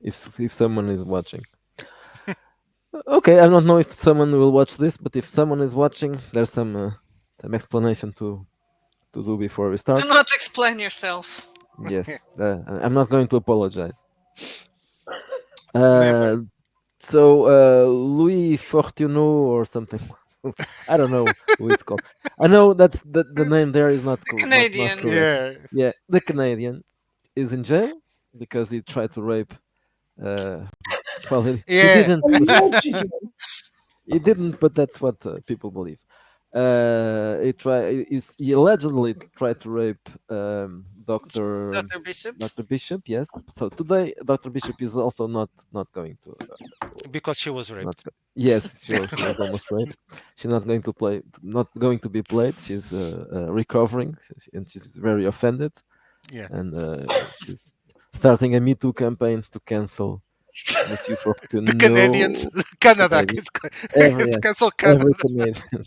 if someone is watching. Okay, I don't know if someone will watch this, but if someone is watching, there's some explanation to do before we Do start. not explain yourself. Yes, I'm not going to apologize. Never. Uh, Louis Fortuneau or something. I don't know who it's called. I know that's the name there is not The not Canadian. correct. Yeah. Yeah, the Canadian is in jail because he tried to rape. Uh, well, he Yeah. didn't. Allegedly. He didn't, but that's what people believe. He allegedly tried to rape Doctor Dr. Bishop. Doctor Bishop. Yes. So today, Doctor Bishop is also not going to Because she was not. raped. Yes, she was almost raped. She's not going to play. Not going to be played. She's recovering, and she's very offended, Yeah. and she's starting a Me Too campaign to cancel Monsieur The Canadians, Fortuneau. The Canada, Canadian. it's Every yes, cancel every Canada. Canadian.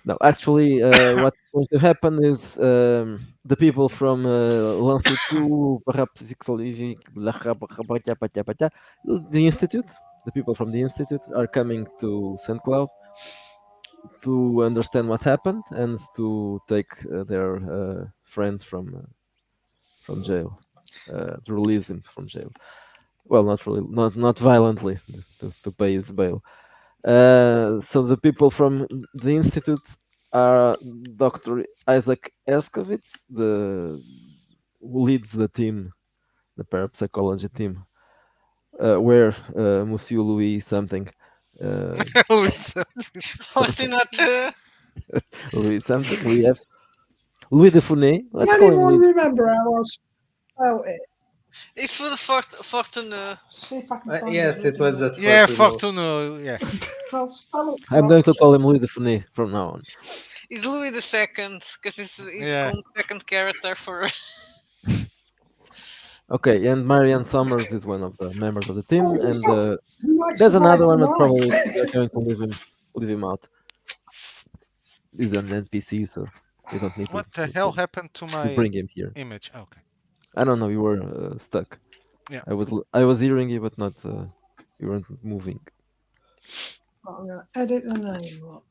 No, actually, what's going to happen is the people from l'Institut Parapsychologique, the institute, the people from the institute are coming to St. Cloud to understand what happened and to take their friend from jail, to release him from jail. Well, not really, not violently, to pay his bail. So the people from the institute are Dr. Isaac Erskovitz, the who leads the team, the parapsychology team, where Monsieur Louis something, uh, Louis, Why do not? Louis something. We have Louis de Funès. Can Let's call him anyone Louis. remember how I spell it? It's for the Fortune. See if I can find Yes, it. it was just yeah, Fortuno. Fortuno, yeah. I'll spell it I'm going to call him Louis de Funès from now on. It's Louis the Second because it's Yeah. called second character for. Okay, and Marianne Summers is one of the members of the team, Oh, it's and not. He might there's another survive the one, but night. probably they're going to leave him out. He's an NPC, so we don't need What the hell happened to to my bring him here. image? Okay. I don't know. You were stuck. Yeah. I was hearing you, but not. You weren't moving. I'm gonna edit the name. Look.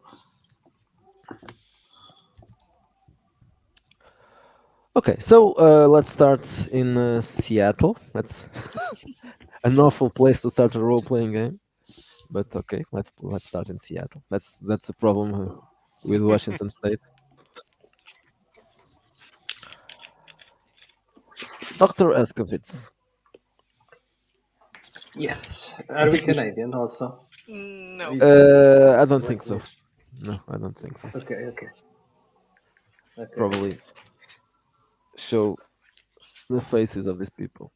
Okay, so let's start in Seattle. That's an awful place to start a role-playing game, but okay, let's start in Seattle. That's a problem with Washington State. Dr. Eskovitz. Yes. Are we Canadian also? No. I don't think so. No, I don't think so. Okay, okay. Okay. Probably show the faces of these people.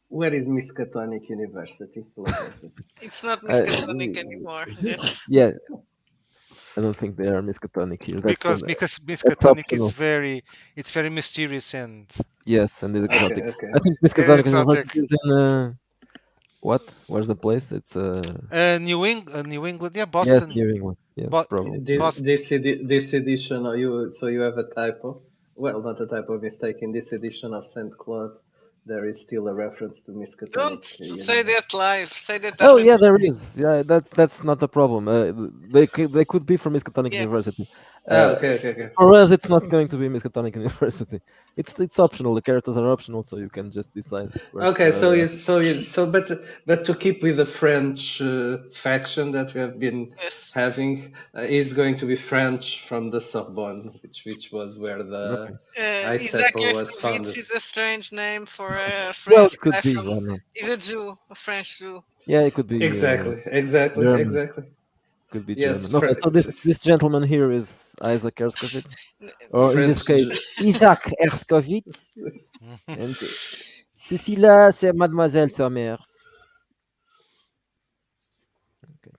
Where is Miskatonic University located? It's not Uh, Miskatonic anymore. Yes. yeah, I don't think they are Miskatonic here. Because That's Miskatonic is optional. very mysterious and Yes, and Okay, exotic. okay. I think Miskatonic exotic. University is in what? Where's the place? It's New England, yeah, yes, Boston. New England. Yes, But probably. Boston. This edition, you have a typo. Well, not a typo, mistake. In this edition of Saint Claude, there is still a reference to Miskatonic. Don't say that live. Say that. Oh after yeah, this. there is. Yeah, that's not a problem. They could be from Miskatonic Yeah. University. Okay. For us, it's not going to be Miskatonic University. It's optional. The characters are optional, so you can just decide. Okay, but to keep with the French faction that we have been Yes. having, is going to be French from the Sorbonne, which was where the Isaac ICEPO was founded. Erskovitz is a strange name for a Well, French it could guy be. from. I don't know. He's a Jew, a French Jew. Yeah, it could be. Exactly. German. Could be Yes, German. Okay, so this gentleman here is Isaac Erskovitz, or in this French. case, Isaac Erskovitz, and Cecilia, c'est Mademoiselle Sommers. Okay,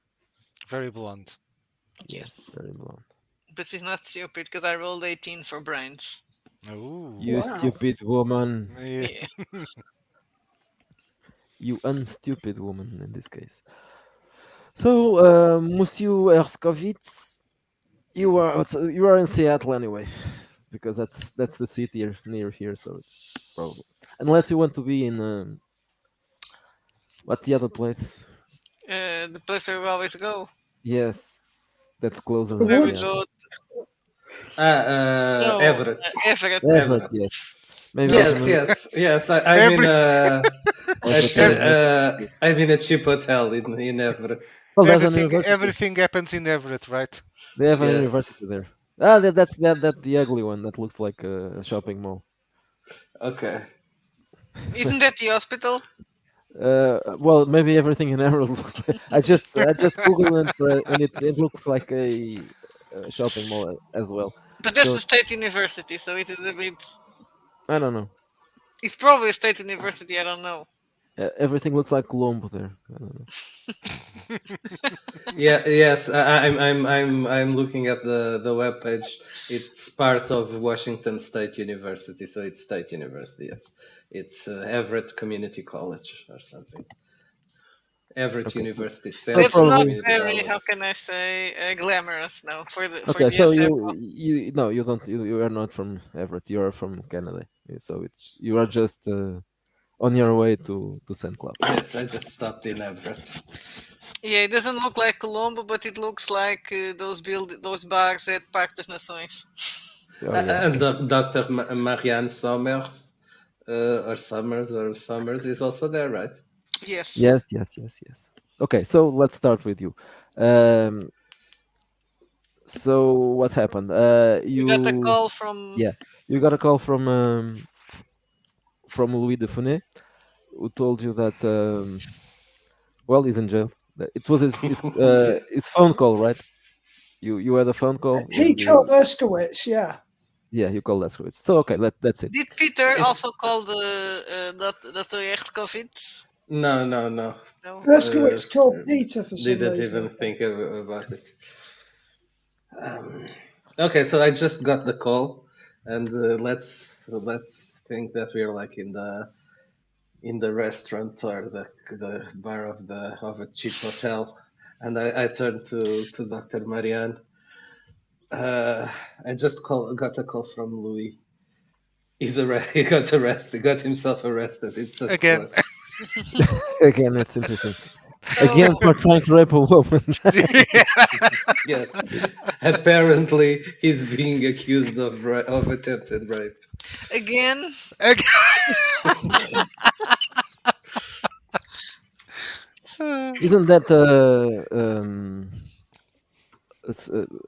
Very blunt. Yes. very blonde. But he's not stupid because I rolled 18 for brains. Ooh. You Wow. stupid woman. Yeah. Yeah. You unstupid woman in this case. So, Monsieur Erskovitz, you are in Seattle anyway, because that's the city near here. So it's probably, unless you want to be in What's the other place? The place where we always go. Yes, that's closer. The Where we woods. go. Ah, No, Everett. Everett. Everett, Everett. yes. Maybe Yes, also yes. I'm in Every- a. Everett Every- University. I'm in a cheap hotel in Everett. Well, there's an everything university. everything happens in Everett, right? They have an Yes. university there. Ah, that's the ugly one that looks like a shopping mall. Okay. Isn't that the hospital? Well, maybe everything in Everett looks. I just googled it and it looks like a shopping mall as well. But that's So a state university, so it is a bit. I don't know. It's probably a state university. I don't know. Everything looks like Colombo there. I don't know. Yeah. Yes. I'm looking at the web page. It's part of Washington State University, so it's State University. Yes. It's Everett Community College or something. Everett Okay. University. So It's probably- not Community very. College. How can I say glamorous? No, for the for Okay, the so example. you no, you don't you are not from Everett. You are from Canada. So it's you are just on your way to St. Cloud. Yes, I just stopped in Everett. Yeah, it doesn't look like Colombo, but it looks like those bars at Parque das Nações. Oh, yeah. And Dr. Marianne Sommers, or Summers is also there, right? Yes. Yes. Okay, so let's start with you. So what happened? You got a call from. Yeah. You got a call from Louis de Funès, who told you that well, he's in jail. It was his phone call, right? You had a phone call. He and you- killed Erskowitz, yeah. Yeah, you called Leskowitz. So okay, that's it. Did Peter also call Dr. Rechtkovitz? No. No. Erskowitz killed Peter for some Didn't reason. even think about it. Okay, so I just got the call, and let's think that we're like in the restaurant or the bar of a cheap hotel, and I turned to Dr. Marianne. I just got a call from Louis. He got arrested. He got himself arrested. It's Again. Again, that's interesting. Again, for trying to rape a woman. Yes. Apparently, he's being accused of attempted rape. Again? Isn't that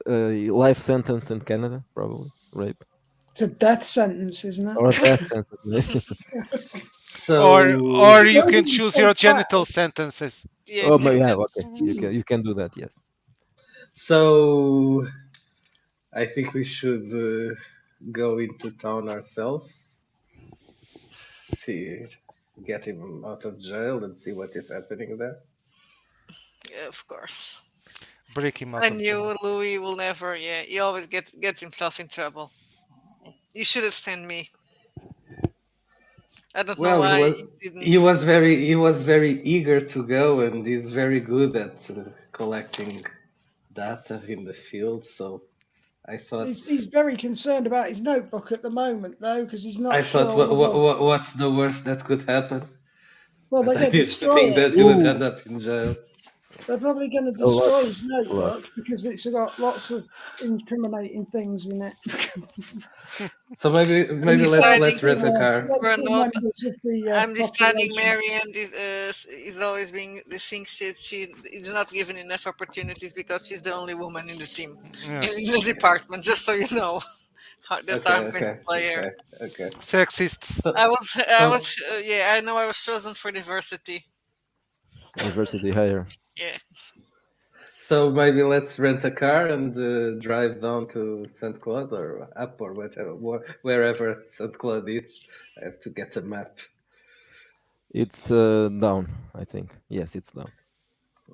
a life sentence in Canada? Probably rape It's a death sentence, isn't it? or a death sentence. So, or you Why can did you choose say your that? genital sentences. Yeah, Oh, but give yeah, that- okay. You can do that. Yes. So, I think we should go into town ourselves, get him out of jail, and see what is happening there. Yeah, of course. Break him up. I and knew Louis will never. Yeah, he always gets himself in trouble. You should have sent me. I don't know Well, why you didn't. he was very eager to go, and he's very good at collecting data in the field. So, I thought. He's very concerned about his notebook at the moment, though, because he's not I sure. thought, whether- what's the worst that could happen? well, they're I going to didn't destroy think it. that he would Ooh. end up in jail. They're probably going to A lot. destroy his lot. notebook because it's got lots of incriminating things in it. So maybe let's deciding rent a car. We're not- Members of the, I'm deciding population. Marianne is always being the thing she is not given enough opportunities because she's the only woman in the team Yeah. in the department. Just so you know, that's how I'm going to play her. Okay. Sexists. I was yeah. I know I was chosen for diversity. University higher. Yeah. So maybe let's rent a car and drive down to St. Claude or up or wherever St. Claude is. I have to get a map. It's down. I think. Yes, it's down.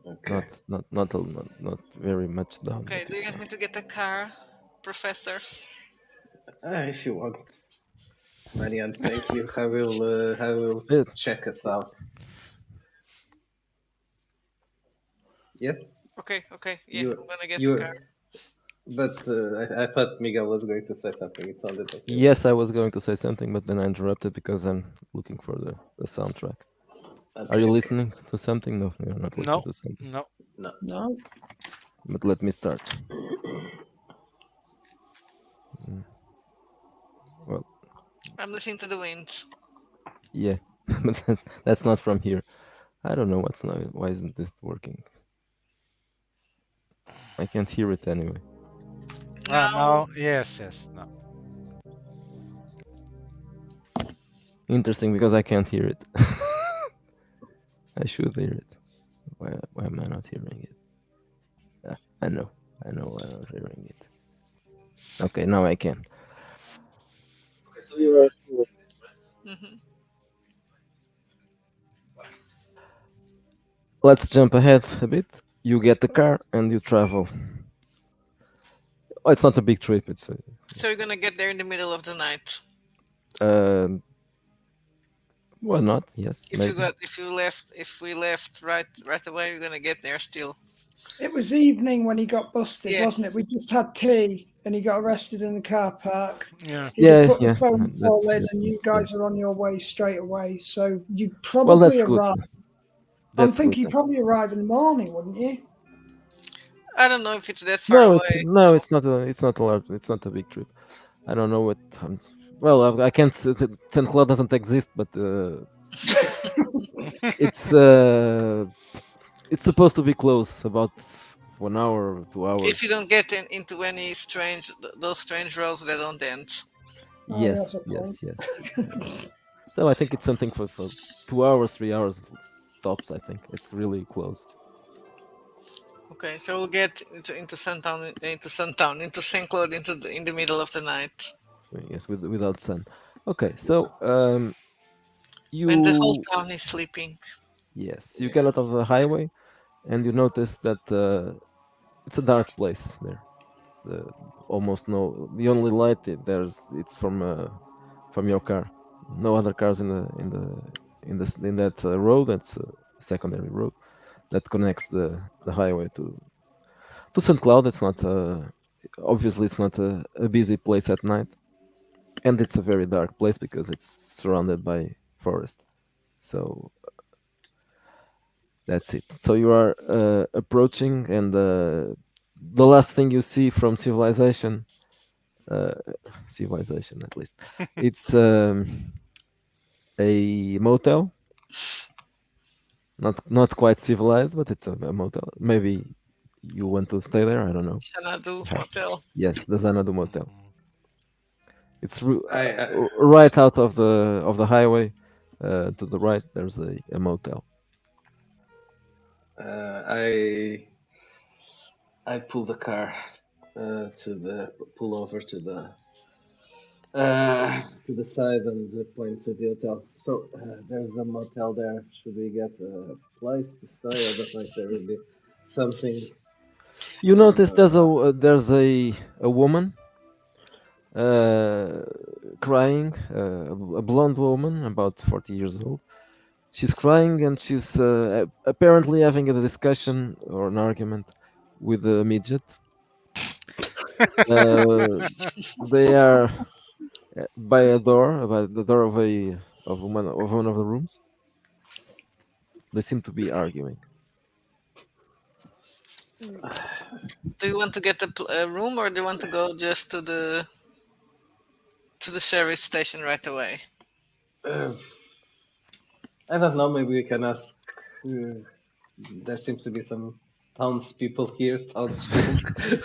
Okay. Not very much down. Okay. but Do you it's want me to get a car, Professor? If you want. Marianne, thank you. I will Yeah. check us out. Yes? Okay. Yeah, You- I'm gonna get you- the car. But I thought Miguel was going to say something. It sounded okay. Yes, I was going to say something, but then I interrupted because I'm looking for the soundtrack. Are you Okay. listening to something? No, you're not listening No, to something. no. No. But let me start. Mm, Well, I'm listening to the wind. yeah, but that's not from here. I don't know what's not. Why isn't this working? I can't hear it anyway. Ah, No. no. Yes. No. Interesting because I can't hear it. I should hear it. Why am I not hearing it? I know why I'm not hearing it. Okay, now I can. Okay, so you are hearing this, right? Hmm. Let's jump ahead a bit. You get the car and you travel. Oh, it's not a big trip. It's So you're gonna get there in the middle of the night. uh, well, not yes, maybe. If we left right away, we're gonna get there still. It was evening when he got busted, Yeah. wasn't it? We just had tea and he got arrested in the car park. Yeah. He could put Yeah. the phone call in and That's you guys yes. are on your way straight away. So you Well, probably that's good. arrive. I'm That's thinking you good. probably arrive in the morning, wouldn't you? I don't know if it's that far away. It's not a large. It's not a big trip. I don't know what. Well, I can't. St. Cloud doesn't exist, but it's it's supposed to be close, about 1 hour or 2 hours. If you don't get into any those strange roads that don't end. Oh, Yes, that's a point. yes. So I think it's something for 2 hours, 3 hours tops. I think it's really close. Okay, so we'll get into Suntown, into St. Claude, in the middle of the night So yes, without sun. Okay, so when the whole you town is sleeping. yes, you get out of the highway, and you notice that it's a dark place there. Almost no. The only light it's from your car. No other cars in that road. That's a secondary road that connects the highway to St. Cloud. It's not obviously it's not a busy place at night, and it's a very dark place because it's surrounded by forest. So that's it. So you are approaching, and the last thing you see from uh, civilization at least, it's a motel. Not quite civilized, but it's a motel. Maybe you want to stay there. I don't know. Xanadu Yeah. Motel. Yes, the Xanadu Motel. Mhm. It's I right out of the highway. To the right, there's a motel. uh, I pull the car pull over to the side and point to the hotel. So there's a motel there. Should we get a place to stay? I don't know if there will be something. You notice Uh, there's a woman crying, a blonde woman about 40 years old. She's crying and she's apparently having a discussion or an argument with a midget. They are by the door of one of the rooms. They seem to be arguing. Do you want to get a room, or do you want to go just to the service station right away? uh, I don't know. Maybe we can ask. There seems to be some townspeople here. Townsfolk.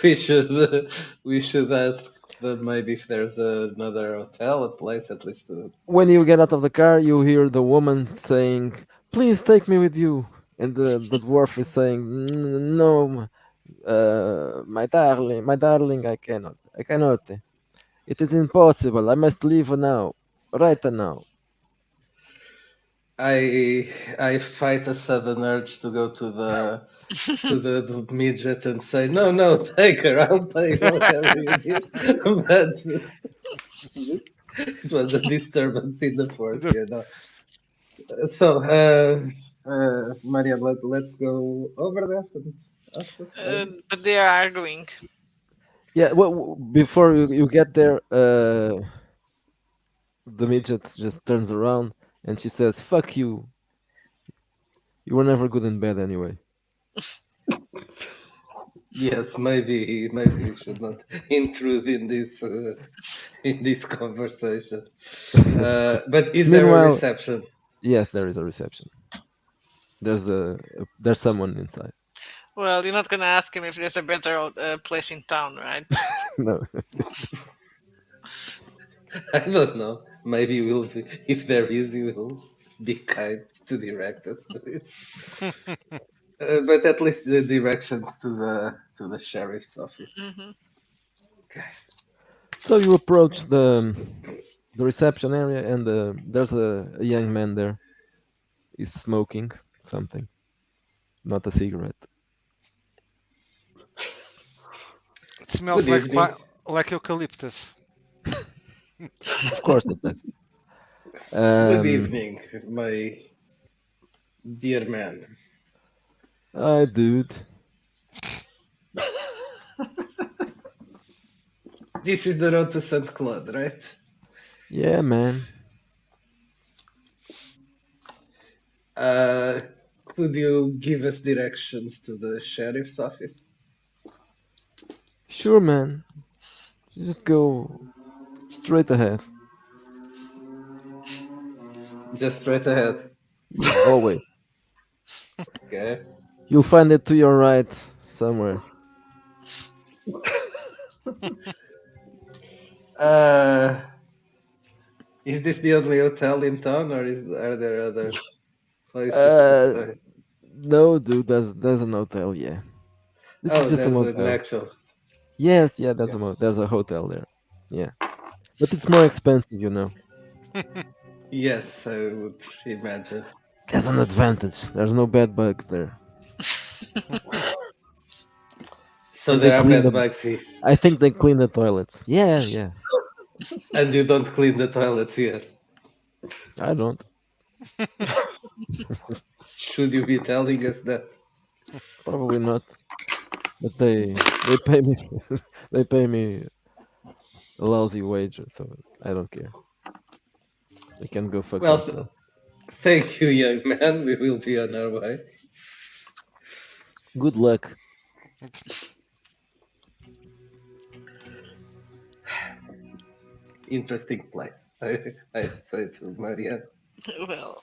We should ask them maybe if there's another hotel, a place at least. When you get out of the car, you hear the woman saying, "Please take me with you," and the dwarf is saying, "No, my darling, I cannot. It is impossible. I must leave now, right now." I fight a sudden urge to go to the midget and say, no, take her, I'll pay whatever you need. But it was a disturbance in the force. So, Maria, let's go over there and ask her. But they are arguing. Yeah. Well, before you get there, the midget just turns around and she says, "Fuck you. You were never good in bed anyway. Yes, maybe we should not intrude in this conversation. But is there a Meanwhile, reception? yes, there is a reception. There's someone inside. Well, you're not gonna ask him if there's a better place in town, right? No. I don't know. Maybe we'll be, if there is, you will be kind to direct us to it. But at least the directions to the sheriff's office. Hmm. Okay. So you approach the reception area, and there's a young man there. He's smoking something, not a cigarette. It smells Good like evening. like eucalyptus. Of course it does. Good evening, my dear man. Hi, dude. This is the road to St. Claude, right? Yeah, man. Could you give us directions to the sheriff's office? Sure, man. Just go straight ahead. Just straight ahead. Yeah, always. Okay. You'll find it to your right somewhere. Uh, is this the only hotel in town, or are there other places to stay? No, dude. There's an hotel. Yeah. This Oh, is just a there's an motel. actual. Yes, yeah. There's a hotel there. Yeah, but it's more expensive, you know. Yes, I would imagine. There's an advantage. There's no bed bugs there. So And they there are clean bed the- bugs here, I think they clean the toilets. Yeah, yeah. and you don't clean the toilets here. I don't. Should you be telling us that? Probably not. But they pay me they pay me a lousy wage, so I don't care. They can go fuck Well, themselves. thank you, young man. We will be on our way. Good luck. Interesting place, I'd say to Marianne. Well,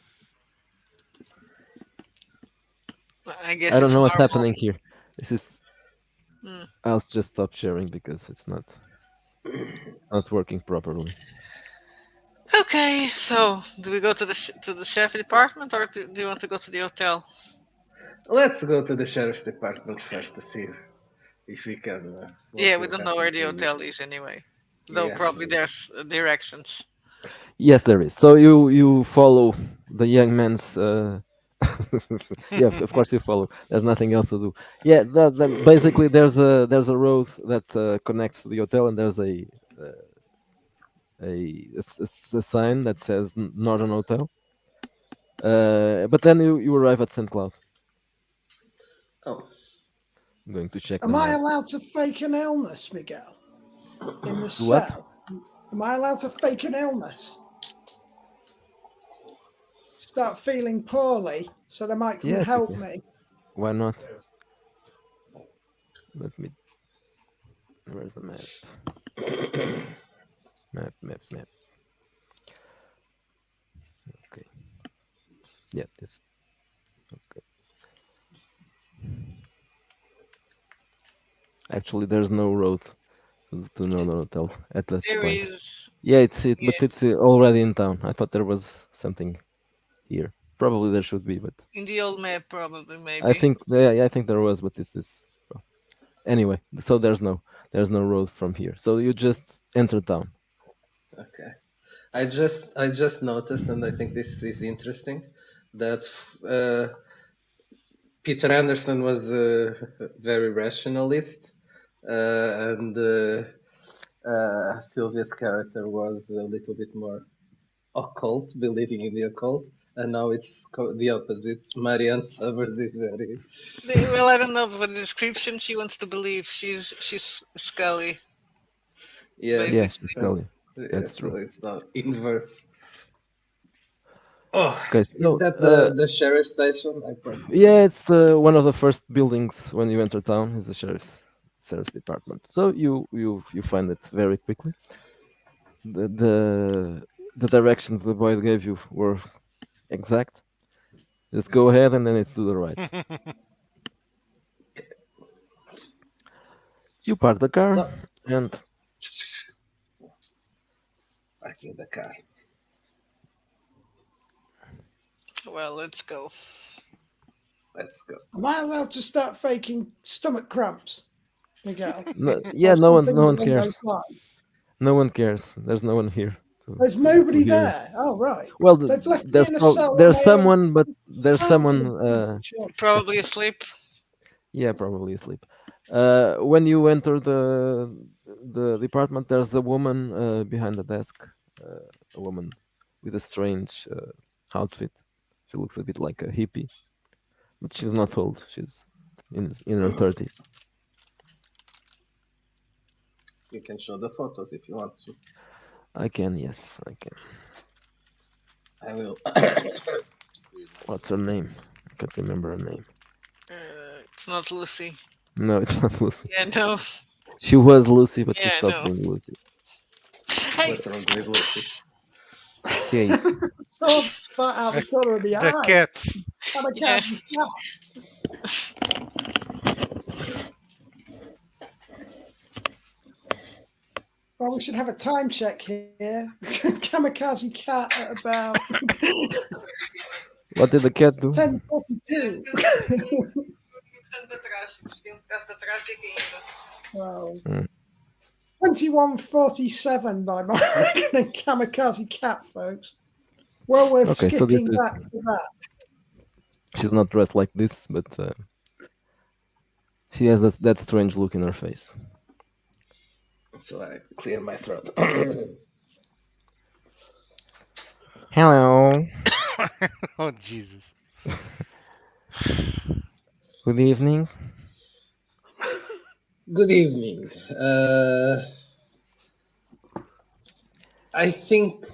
I guess I don't it's know what's normal. happening here. This is. Hmm. I'll just stop sharing because it's not working properly. Okay, so do we go to the sheriff department, or do you want to go to the hotel? Let's go to the sheriff's department first to see if we can. What Yeah, we will don't know where happen the to hotel is anyway. Though Yes. probably there's directions. Yes, there is. So you follow the young man's. Yeah, of course you follow. There's nothing else to do. Yeah, that basically there's a road that connects to the hotel, and there's a sign that says Northern Hotel. But then you arrive at St. Cloud. Oh, I'm going to check. Am the I map. allowed to fake an illness, Miguel? In the Do what? cell? Am I allowed to fake an illness? Start feeling poorly so they might come Yes, and you help can. me. Why not? Let me. Where's the map? Map. Okay. Yeah, this. Okay. Actually, there's no road to Northern Hotel at that There point. is. Yeah, it's it, but Yeah. it's already in town. I thought there was something here. Probably there should be, but In the old map, probably, maybe. I think I think there was, but this is well, anyway. So there's no road from here. So you just enter town. okay. I just noticed, and I think this is interesting, that Peter Anderson was a very rationalist, and Sylvia's character was a little bit more occult, believing in the occult, and now it's the opposite. Marianne Summers is very. Well, I don't know, but the description she wants to believe she's Scully. Yes, Yeah, she's Scully. yeah, That's so true. it's not inverse. Oh, Okay, is so that the sheriff station? I can't see. yeah, it's one of the first buildings when you enter town is the sheriff's department. So you find it very quickly. The directions the boy gave you were exact. Just go ahead and then it's to the right. You park the car So, and back in the car. Well, let's go. Let's go. Am I allowed to start faking stomach cramps, Miguel? yeah, Or no one something along cares. those lines? No one cares. There's no one here. There's nobody hear you. there. Oh, right. Well, They've left me there's in a cell on there's my own. someone, but there's Can't someone. Sure. Probably asleep. Yeah, probably asleep. When you enter the department, there's a woman behind the desk. A woman with a strange outfit. She looks a bit like a hippie, but she's not old. She's in her 30s. You can show the photos if you want to. I can, yes, I can. I will. What's her name? I can't remember her name. It's not Lucy. No, it's not Lucy. Yeah, no. She was Lucy, but she Yeah, stopped no. being Lucy. Hey, What's wrong with Lucy? Kate. Saw that out the corner of the The eye. cat. And I Yeah. can't. Well, we should have a time check here. Kamikaze cat at about What did the cat do? 10:42. para trás. Cheguei para trás e ainda. Well, Hmm. 21:47 by my reckoning. Kamikaze cat, folks. Well worth Okay, so this skipping is- back for that. She's not dressed like this, but she has that strange look in her face. So I clear my throat. Hello. Oh Jesus. Good evening. Good evening. I think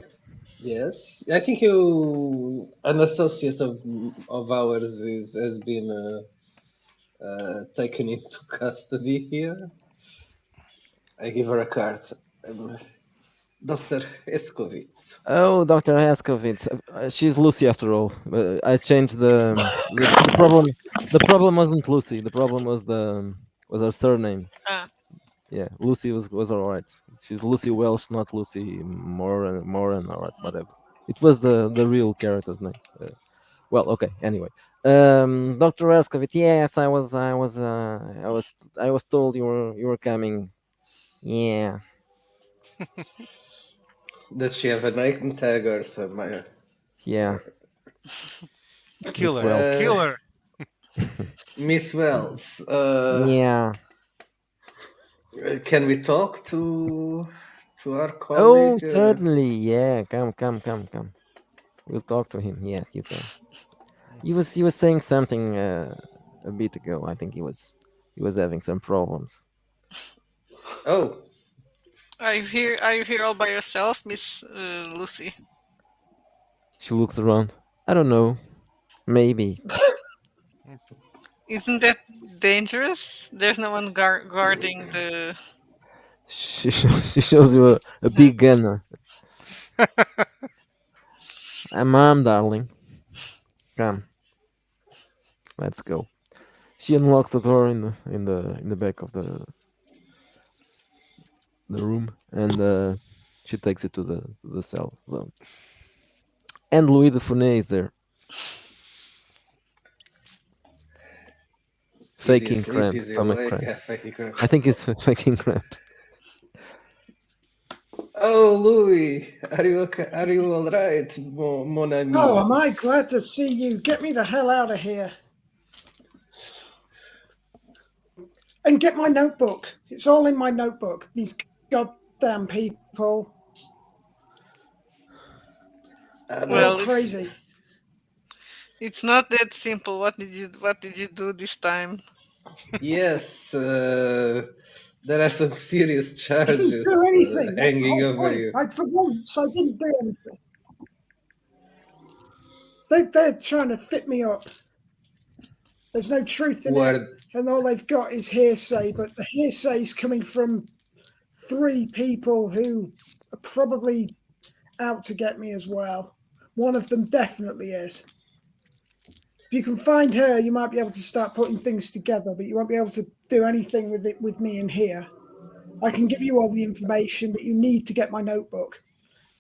yes. I think an associate of ours has been taken into custody here. I give her a card. Dr. Eskovitz. Oh, Dr. Eskovitz. She's Lucy after all. I changed the problem. The problem wasn't Lucy. The problem was was her surname. Ah. Yeah, Lucy was all right. She's Lucy Welsh, not Lucy Moran or whatever. It was the real character's name. Well, okay. Anyway, Dr. Eskovitz. Yes, I was told you were coming. Yeah. Does she have a name tag or something? Yeah. Killer. Wells. Killer. Miss Wells, Yeah. can we talk to our Oh, colleague? certainly. Yeah. Come. We'll talk to him. Yeah, you can. He was saying something a bit ago. I think he was having some problems. Oh, Are you here all by yourself, Miss Lucy? She looks around. I don't know. Maybe. Isn't that dangerous? There's no one guarding the. She shows you a big gun. I'm armed, darling. Come. Let's go. She unlocks the door in the back of the room, and she takes you to the cell zone. And Louis de Funès is there, faking cramps, stomach cramps. Yeah, faking cramps. I think it's faking cramps. Oh, Louis, are you okay? Are you all right, mon ami? Oh, am I glad to see you. Get me the hell out of here. And get my notebook. It's all in my notebook. These goddamn people. Well, They're crazy. It's not that simple. What did you do this time? Yes, there are some serious I charges didn't do anything. That's the hanging whole over point. you. For once, I didn't do anything. They're trying to fit me up. There's no truth in it, Where and all they've got is hearsay. But the hearsay is coming from 3 people who are probably out to get me as well. One of them definitely is. If you can find her, you might be able to start putting things together, but you won't be able to do anything with it with me in here. I can give you all the information, but you need to get my notebook.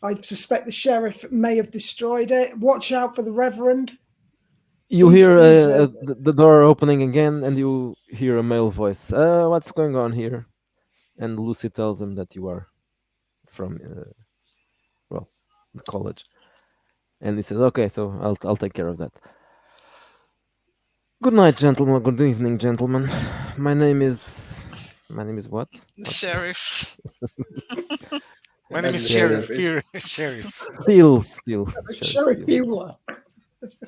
I suspect the sheriff may have destroyed it. Watch out for the Reverend. You He's- hear he's, the door opening again, and you hear a male voice. What's going on here? And Lucy tells him that you are from, the college. And he says, "Okay, so I'll take care of that." Good night, gentlemen. Good evening, gentlemen. My name is what? Sheriff. My name is And, Sheriff. uh, Here, Sheriff. Steele. Sheriff Bueller.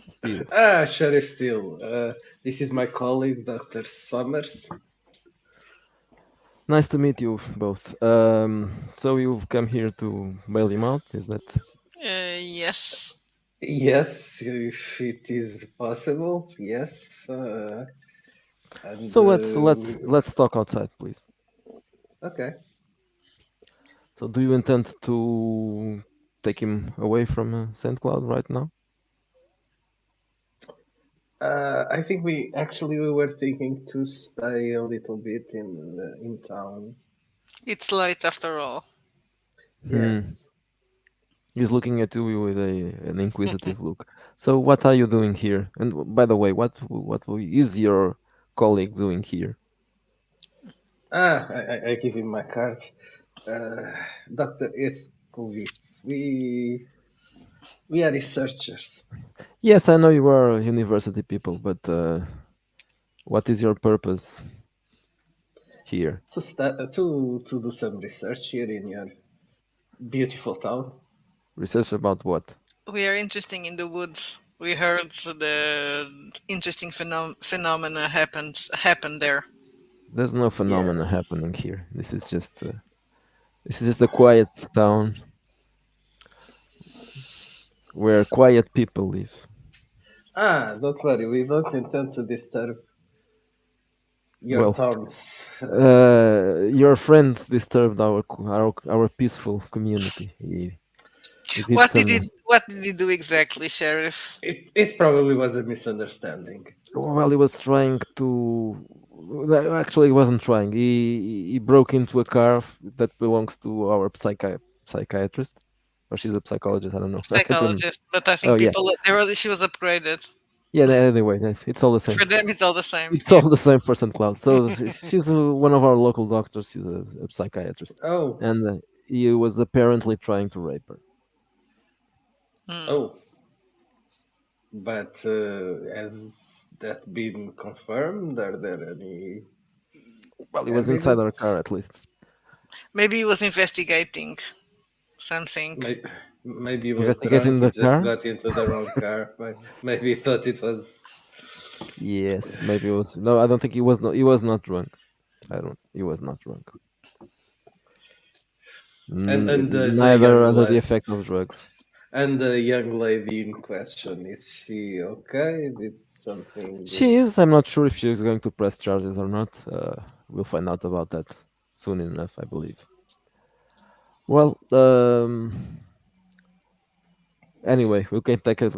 Steele. Sheriff Steele. This is my colleague, Dr. Summers. Nice to meet you both. So you've come here to bail him out, is that? Yes. Yes, if it is possible, yes. And, So let's talk outside, please. Okay. So do you intend to take him away from St. Cloud right now? I think we were thinking to stay a little bit in town. It's late after all. Yes. He's looking at you with an inquisitive look. So what are you doing here? And by the way, what is your colleague doing here? I give him my card. Dr. Eskovitz. We are researchers. Yes, I know you are university people, but what is your purpose here? To do some research here in your beautiful town. Research about what? We are interested in the woods. We heard the interesting phenomena happened there. There's no phenomena Yes. happening here. This is just a quiet town where quiet people live. Don't worry, we don't intend to disturb your Well, towns. Your friend disturbed our peaceful community. He did What some, did he do exactly, Sheriff? It probably was a misunderstanding. well, he was trying to. Actually, he wasn't trying. He broke into a car that belongs to our psychiatrist, or she's a psychologist. I don't know. I can't remember. Psychologist, but I think Oh, yeah. she was upgraded. Yeah. Anyway, it's all the same. For them, it's all the same. It's all the same for St. Cloud. So she's one of our local doctors. She's a psychiatrist, Oh, and he was apparently trying to rape her. oh. But has that been confirmed? Are there any? Well, he was inside our evidence? car at least. Maybe he was investigating something. Maybe he was Investigating drunk, the he just car? got into the wrong car. Maybe he thought it was. Yes, maybe it was. No, I don't think he was. He was not drunk. He was not drunk. And the Neither young under the lad- effect of drugs. And the young lady in question, is she okay? Did something? She is. I'm not sure if she is going to press charges or not. We'll find out about that soon enough, I believe. Well, anyway, we can take it.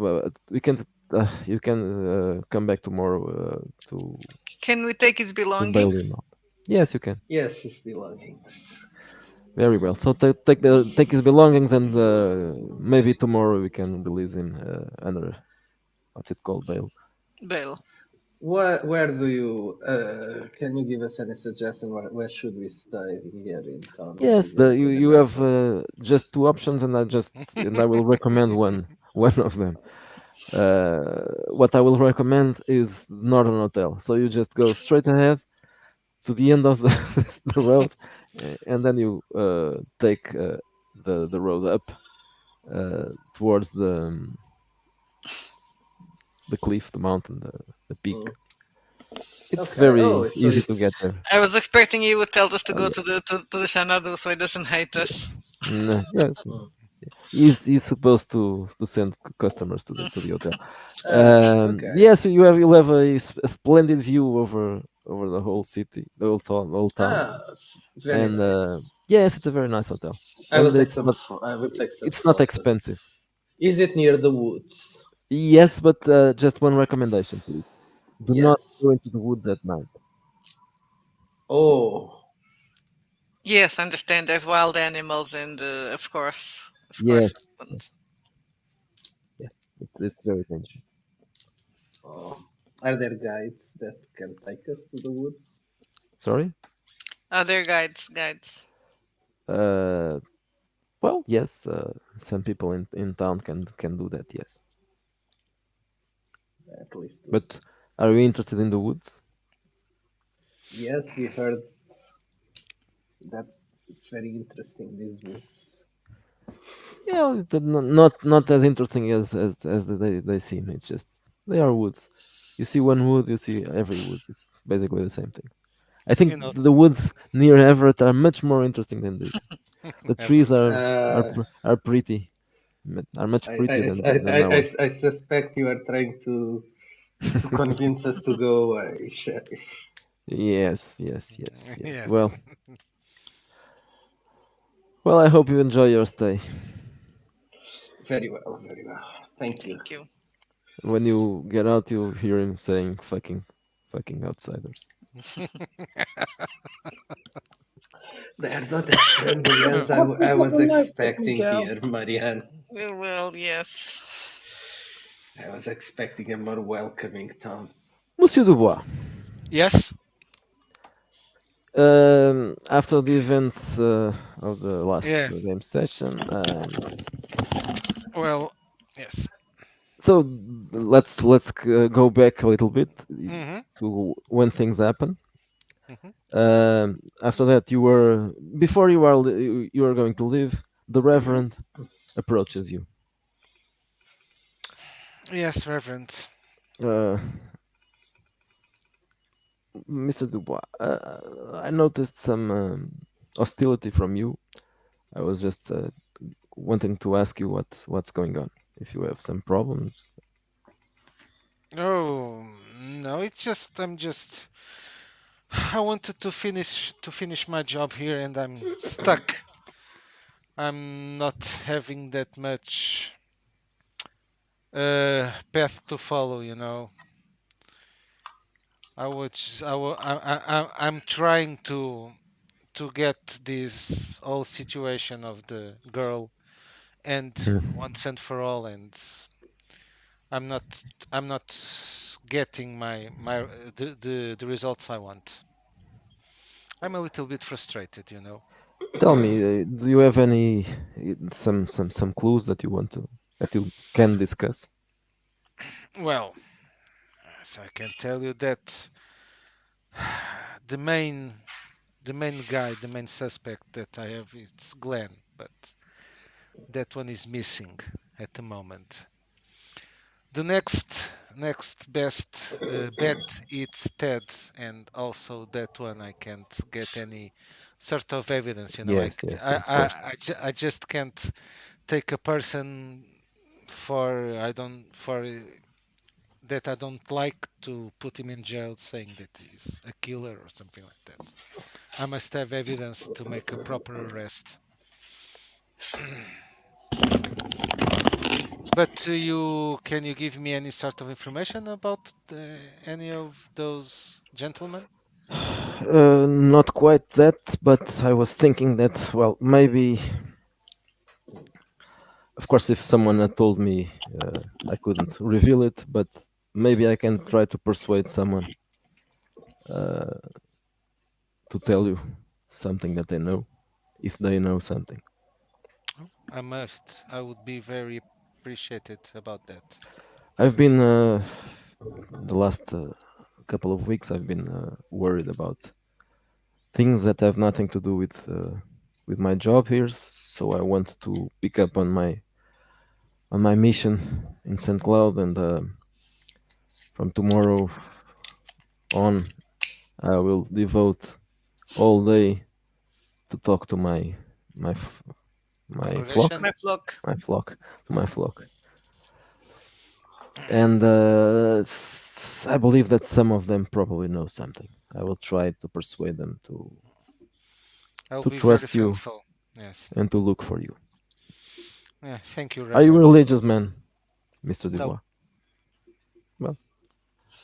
We can. You can come back tomorrow to Can we take his bail belongings? him out. Yes, you can. Yes, his belongings. Very well. So take his belongings, and maybe tomorrow we can release him under what's it called, bail. Bail. Where do you? Can you give us any suggestion? Where should we stay here in town? Yes, you have just 2 options, and I will recommend one of them. What I will recommend is Northern Hotel. So you just go straight ahead to the end of the road, and then you take the road up towards the cliff, the mountain, the peak. Mm. It's Okay. very Oh, so easy to it's- get there. I was expecting he would tell us to Oh, go yeah. to the Xanadu so he doesn't hate us. Yes, Mm. He's supposed to send customers to the hotel. Okay. Yes, you'll have a splendid view over the whole city, the whole town, Very and nice. yes, it's a very nice hotel, I will and take some. I will take some it's not photos. expensive. Is it near the woods? Yes, but just one recommendation, please: do not Yes. go into the woods at night. Oh, Yes, understand. There's wild animals, and of Yes, course, yes, yes. It's very dangerous. oh. Are there guides that can take us to the woods? Sorry. other guides. Uh, well, yes. Some people in town can do that. Yes, At least. but are you interested in the woods? Yes, we heard that it's very interesting, these woods. Yeah, not as interesting as they seem. It's just they are woods. You see one wood, you see every wood. It's basically the same thing. I think You know, the woods near Everett are much more interesting than this. The trees Everett. Uh, are pretty, are much prettier than ours. I suspect you are trying to convince us to go away, Sheriff. Yes, yes, yes, yes. Yeah. Well, I hope you enjoy your stay. Very well, very well. Thank you. Thank you. When you get out, you'll hear him saying fucking outsiders." They are not as friendly as Have you I got was the notebook, expecting Miguel? here, Marianne. Well, yes. I was expecting a more welcoming tone. Monsieur Dubois, Yes. after the events of the last Yeah. game session, Well. Yes. so let's go back a little bit Hmm. to when things happen. Hmm. After that, before you are going to leave. The Reverend approaches you. Yes, Reverend. Uh, Mr. Dubois, I noticed some hostility from you. I was just wanting to ask you what's going on. If you have some problems. Oh no, it's just I'm just I wanted to finish my job here and I'm stuck. I'm not having that much path to follow, you know. I'm trying to get this whole situation of the girl and once and for all, and I'm not I'm not getting my the results I want. I'm a little bit frustrated, you know. Tell me, do you have any some clues that you can discuss? Well, as I can tell you that the main the main suspect that I have is Glenn, but that one is missing at the moment. The next best bet it's Ted, and also that one I can't get any sort of evidence. You know, Yes, yes, of course. I just can't take a person for I don't for that I don't like to put him in jail, saying that he's a killer or something like that. I must have evidence to make a proper arrest. But you can you give me any sort of information about any of those gentlemen? Not quite that, but I was thinking that, well, maybe, of course, if someone had told me, I couldn't reveal it, but maybe I can try to persuade someone uh, to tell you something that they know, if they know something. I must. I would be very appreciated about that. I've been the last couple of weeks. I've been worried about things that have nothing to do with my job here. So I want to pick up on my mission in St. Cloud, and from tomorrow on, I will devote all day to talk to my my Congregation. flock, My flock. my flock. And I believe that some of them probably know something. I will try to persuade them I'll to be very trust you thankful. Yes. and to look for you. Yeah. Thank you, Are you a Reverend. religious man, Mr. No. Dubois? Well,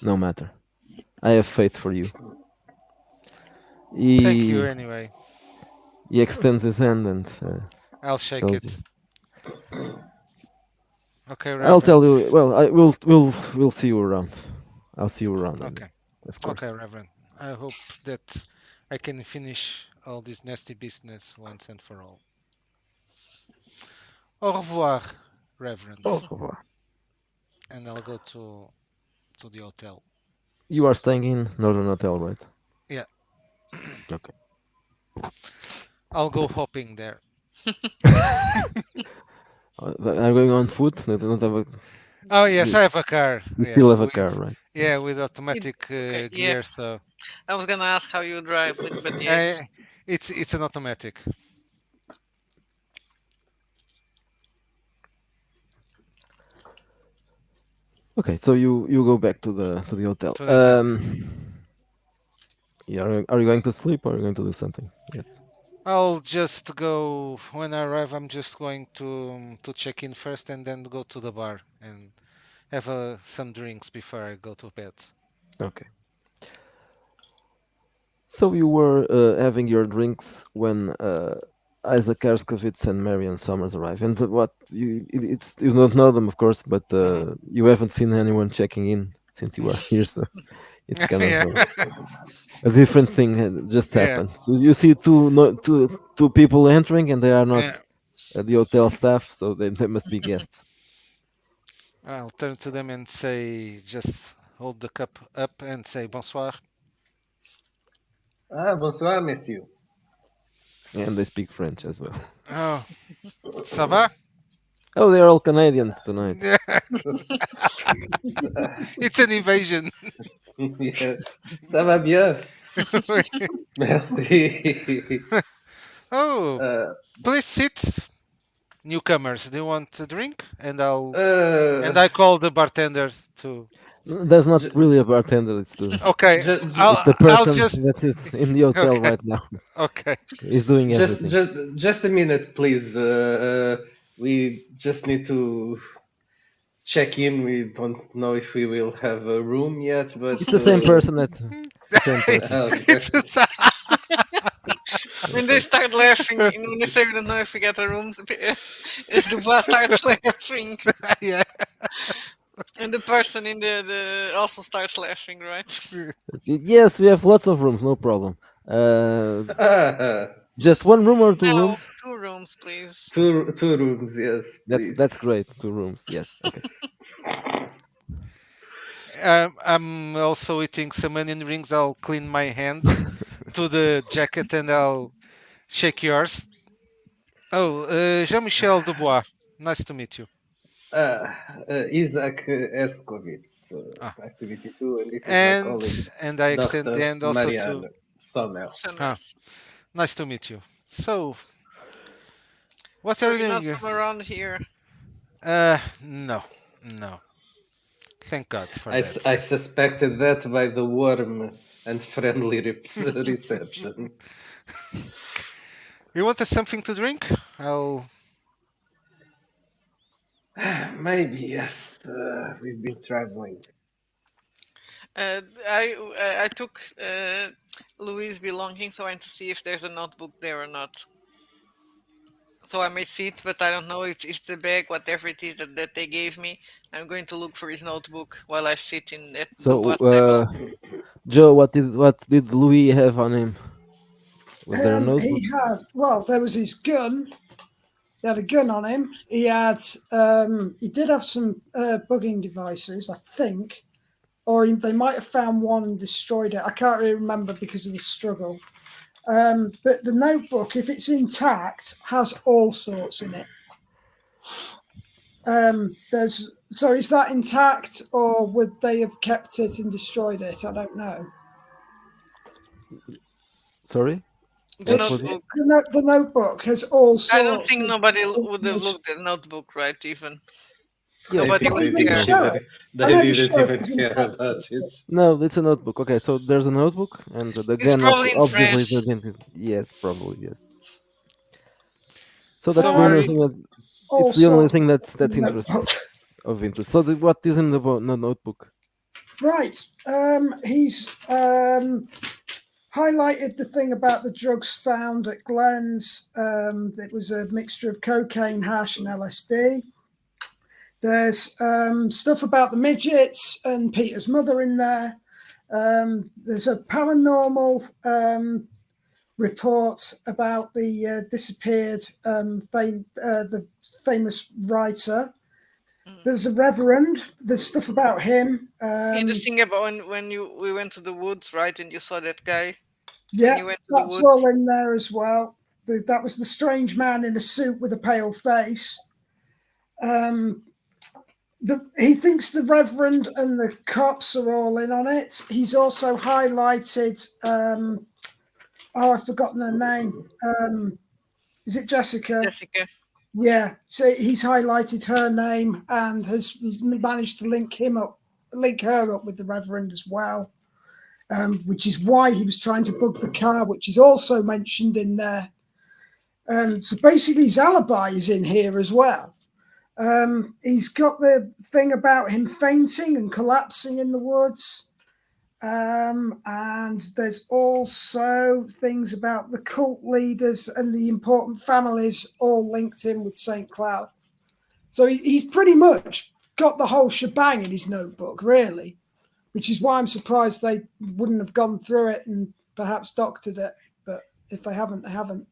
no matter. I have faith for you. Thank you He anyway. he extends his hand and I'll shake tells it. you. Okay, I'll tell you. Reverend. Well, we'll see you around. I'll see you around, Okay. of course. Okay, Reverend. I hope that I can finish all this nasty business once and for all. Au revoir, Reverend. Au revoir. And I'll go to the hotel. You are staying in Northern Hotel, right? Yeah. Okay. I'll go hopping there. I'm going on foot. I don't have a. Oh yes, You, I have a car. you Yes, still have a with car, right? with automatic Okay, yeah. gear. So I was gonna ask how you drive with, but yeah, it's an automatic. Okay, so you go back to the hotel. To the hotel. Yeah, are you going to sleep or are you going to do something? Yet? I'll just go when I arrive. I'm just going to check in first and then go to the bar and have some drinks before I go to bed. Okay. So you were having your drinks when Isaac Erskovitz and Marion Summers arrive, and what it's you don't know them, of course, but Mhm. you haven't seen anyone checking in since you are here, so it's kind of Yeah, a different thing just yeah, happened. So you see two people entering, and they are not yeah. the hotel staff, so they must be guests. I'll turn to them and say, just hold the cup up and say bonsoir. Ah, bonsoir, monsieur. And they speak French as well. Oh, ça va? Oh, they are all Canadians tonight. It's an invasion. Yeah. Ça va bien. Merci. Oh, Uh, please sit, newcomers. Do you want a drink? And uh, I call the bartender to. There's not j- really a bartender. It's Okay, it's the I'll person just. that is in the hotel Okay, right now. okay. He's doing just, everything. just, just a minute, please. We just need to check in. We don't know if we will have a room yet, but It's the same person that the same it's person. okay. it's a sa- when they start laughing, when they say we don't know if we get a room, is the boss starts laughing, yeah. and the person in the also starts laughing, right? Yes, we have lots of rooms, no problem. Ah, Just one room or two No, rooms? 2 rooms, please. two rooms, yes, That's please. great. 2 rooms. Yes. Okay. I'm also eating some onion rings. I'll clean my hands to the jacket and I'll shake yours. Oh, Jean-Michel Dubois. Nice to meet you. Isaac Eskovitz. Ah, Nice to meet you too. And this is my and colleague, I extend the Dr. hand also to. Marianne Sommer. Summers. Nice to meet you. So, what So are you you're not doing? from around here. No, no. Thank God for I that. suspected that by the warm and friendly reception. You want something to drink? I'll. Maybe, yes. We've been traveling. I took Louis' belongings, so I want to see if there's a notebook there or not. So I may see it, but I don't know if the bag, whatever it is that they gave me, I'm going to look for his notebook while I sit in at So, Dubois table. Joe, what did Louis have on him? Was there a notebook? There was his gun. He had a gun on him. He did have some bugging devices, I think, or they might have found one and destroyed it. I can't really remember because of the struggle. But the notebook, if it's intact, has all sorts in it. Is that intact, or would they have kept it and destroyed it? I don't know. Sorry. The What It's was it? notebook. the notebook has all I don't sorts think of nobody would have information. looked at notebook, right? Even Yeah, I nobody think Not was they even the didn't there. even sheriff. I they know the didn't sheriff even was care infected, about it. but No, it's a notebook. Okay, so there's a notebook, and the It's gun probably in obviously French. is not. Yes, probably yes. So that's So the only Ari, thing that all it's the only sorts thing of that's notebook. of interest. So what is in the notebook? Right. He's highlighted the thing about the drugs found at Glenn's. It was a mixture of cocaine, hash, and LSD. There's stuff about the midgets and Peter's mother in there. There's a paranormal report about the disappeared the famous writer. There's a reverend. There's stuff about him. In the thing about when we went to the woods, right, and you saw that guy when Yeah, you went to the that's all woods. in there as well. That was the strange man in a suit with a pale face. Um, he thinks the Reverend and the cops are all in on it. He's also highlighted. I've forgotten her name. Is it Jessica? Jessica. Yeah. So he's highlighted her name and has managed to link her up with the Reverend as well. Which is why he was trying to bug the car, which is also mentioned in there. So basically, his alibi is in here as well. He's got the thing about him fainting and collapsing in the woods. And there's also things about the cult leaders and the important families all linked in with St. Cloud. So he's pretty much got the whole shebang in his notebook, really, which is why I'm surprised they wouldn't have gone through it and perhaps doctored it. But if they haven't, they haven't.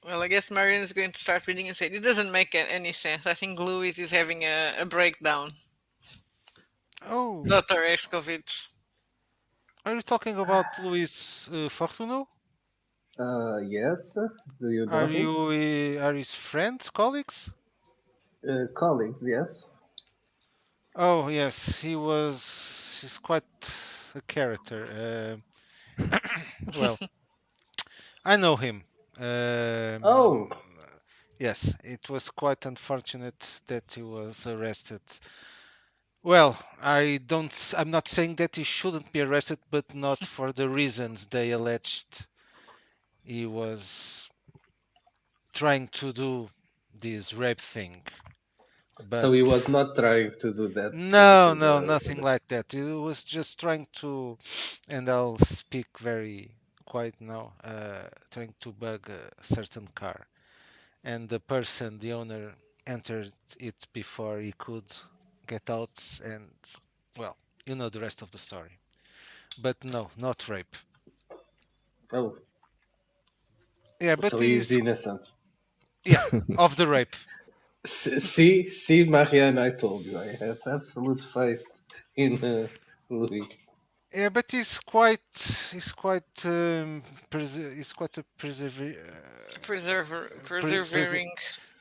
Well, I guess Marion is going to start reading and say it doesn't make any sense. I think Louis is having a breakdown. oh, Dr. Escovitz. are you talking about Luis Fortuno? Yes. Do you know Are him? you are his friends, colleagues? Colleagues, yes. Oh yes, he was. He's quite a character. Well, I know him. Oh, Yes, it was quite unfortunate that he was arrested. Well, I'm not saying that he shouldn't be arrested, but not for the reasons they alleged he was trying to do this rape thing. so But he was not trying to do that no, in no, the nothing like that. He was just trying to, and I'll speak very quiet now, trying to bug a certain car. And the person, the owner, entered it before he could get out, and well, you know the rest of the story. But no, not rape. Oh, Yeah, but so he is he's innocent. yeah of the rape. See, Marianne, I told you I have absolute faith in Louis. Yeah, but he's quite he's quite a Persevering.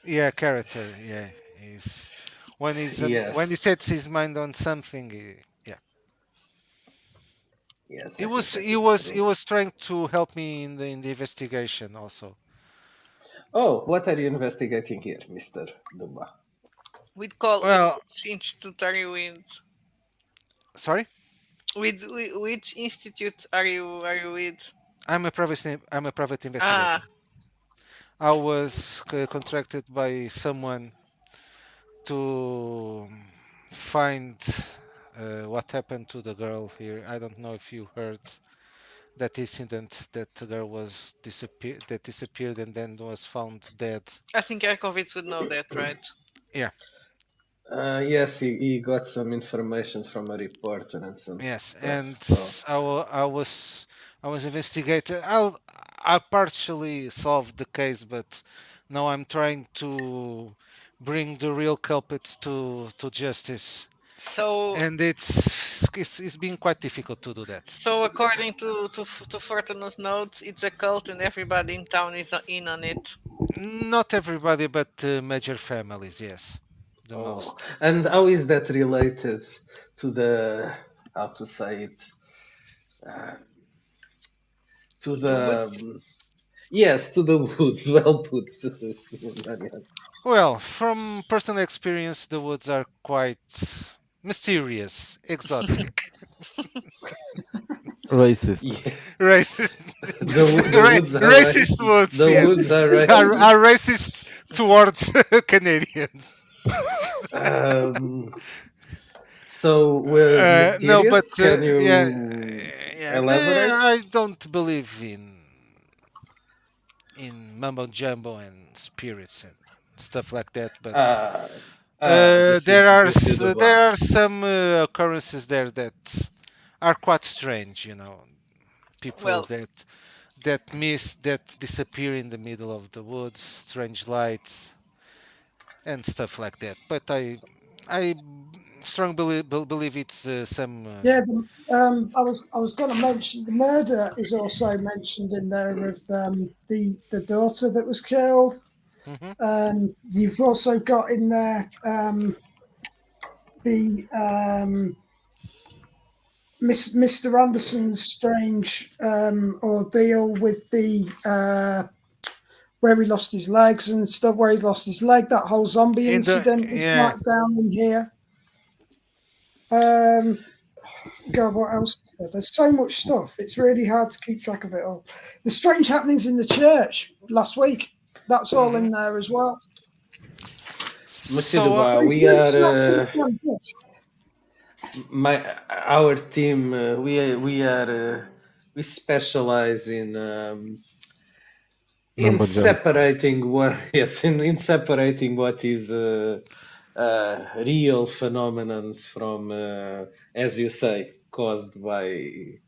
yeah character. Yeah, he's when he Yes, sets his mind on something. Yeah, yes, he I think was that he is was he true. was trying to help me in the investigation also. Oh, what are you investigating here, Mr. Dumba? We'd call with Well, which institute are you with? sorry, With which institute are you with? I'm a private Ah, investigator. I was contracted by someone to find what happened to the girl here. I don't know if you heard that incident that the girl disappeared and then was found dead. I think Yarkovitz would know that, right? Yeah, Yes, he got some information from a reporter and some yes, stuff. and So, I was investigating. I partially solved the case, but now I'm trying to bring the real culprits to justice, So, and it's been quite difficult to do that. so according to Fortuno's notes, it's a cult and everybody in town is in on it. Not everybody, but major families, yes, the oh, most. and how is that related to the, how to say it, uh, to The the woods. yes, to the woods. Well put, Daniel. Well, from personal experience, the woods are quite mysterious, exotic, Racist. Yeah, racist, the woods are right. racist woods. The Yes, woods Racist. are are racist. racist towards Canadians. Um, so we're No, but mysterious. Can yeah, you yeah. elaborate? I don't believe in mumbo jumbo and spirits and stuff like that. But Ah, Monsieur, Monsieur Dubois. there are some occurrences there that are quite strange. People Well, that disappear in the middle of the woods, strange lights and stuff like that. But I strongly believe it's some. Yeah, I was going to mention the murder is also mentioned in there of the daughter that was killed. Mhm. You've also got in there the Mr. Anderson's strange ordeal with the where he lost his legs and stuff. Where he lost his leg, that whole zombie In the incident is yeah, right down in here. Um, God, what else is there? There's so much stuff. It's really hard to keep track of it all. The strange happenings in the church last week. That's all mhm. in there as well. Monsieur So Dubois, It's, we it's not are really good. my our team. We specialize in Mumbo jumbo. separating what yes in separating what is real phenomenons from as you say caused by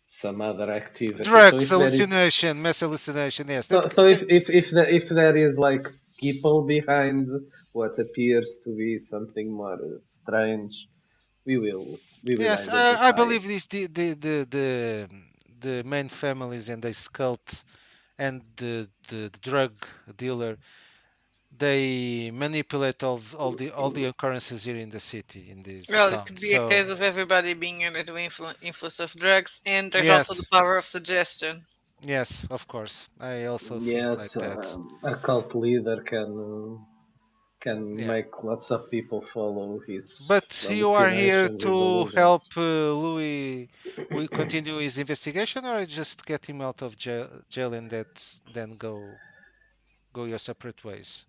some other activity. So drugs, if there is hallucination, mass hallucination. Yes, so if there is like people behind what appears to be something more strange, we will yes. I identify it. believe this the main families and the cult and the drug dealer, they manipulate all the occurrences here in the city in this well, it town. could be a So case of everybody being under the influence of drugs, and there's also the yes, power of suggestion. yes, of course. I also think like Yes, that. a cult leader can Yeah. make lots of people follow his But you are here hallucinations and to help delusions. Louis we continue his investigation, or just get him out of jail and then go your separate ways.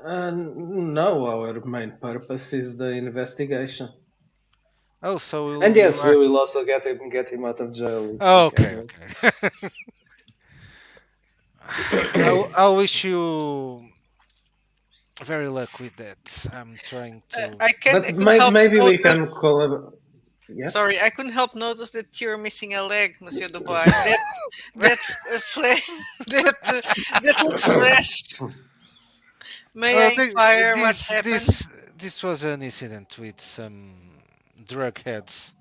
No, our main purpose is the investigation. Oh, And so you yes, we are. will also get him out of jail if we Oh, can. okay, okay. I wish you very luck with that. I'm trying to. I But couldn't help maybe we notice. can collaborate. Yeah. Sorry, I couldn't help notice that you're missing a leg, Monsieur Dubois. That that looks fresh. May I Well, inquire what happened? this was an incident with some drug heads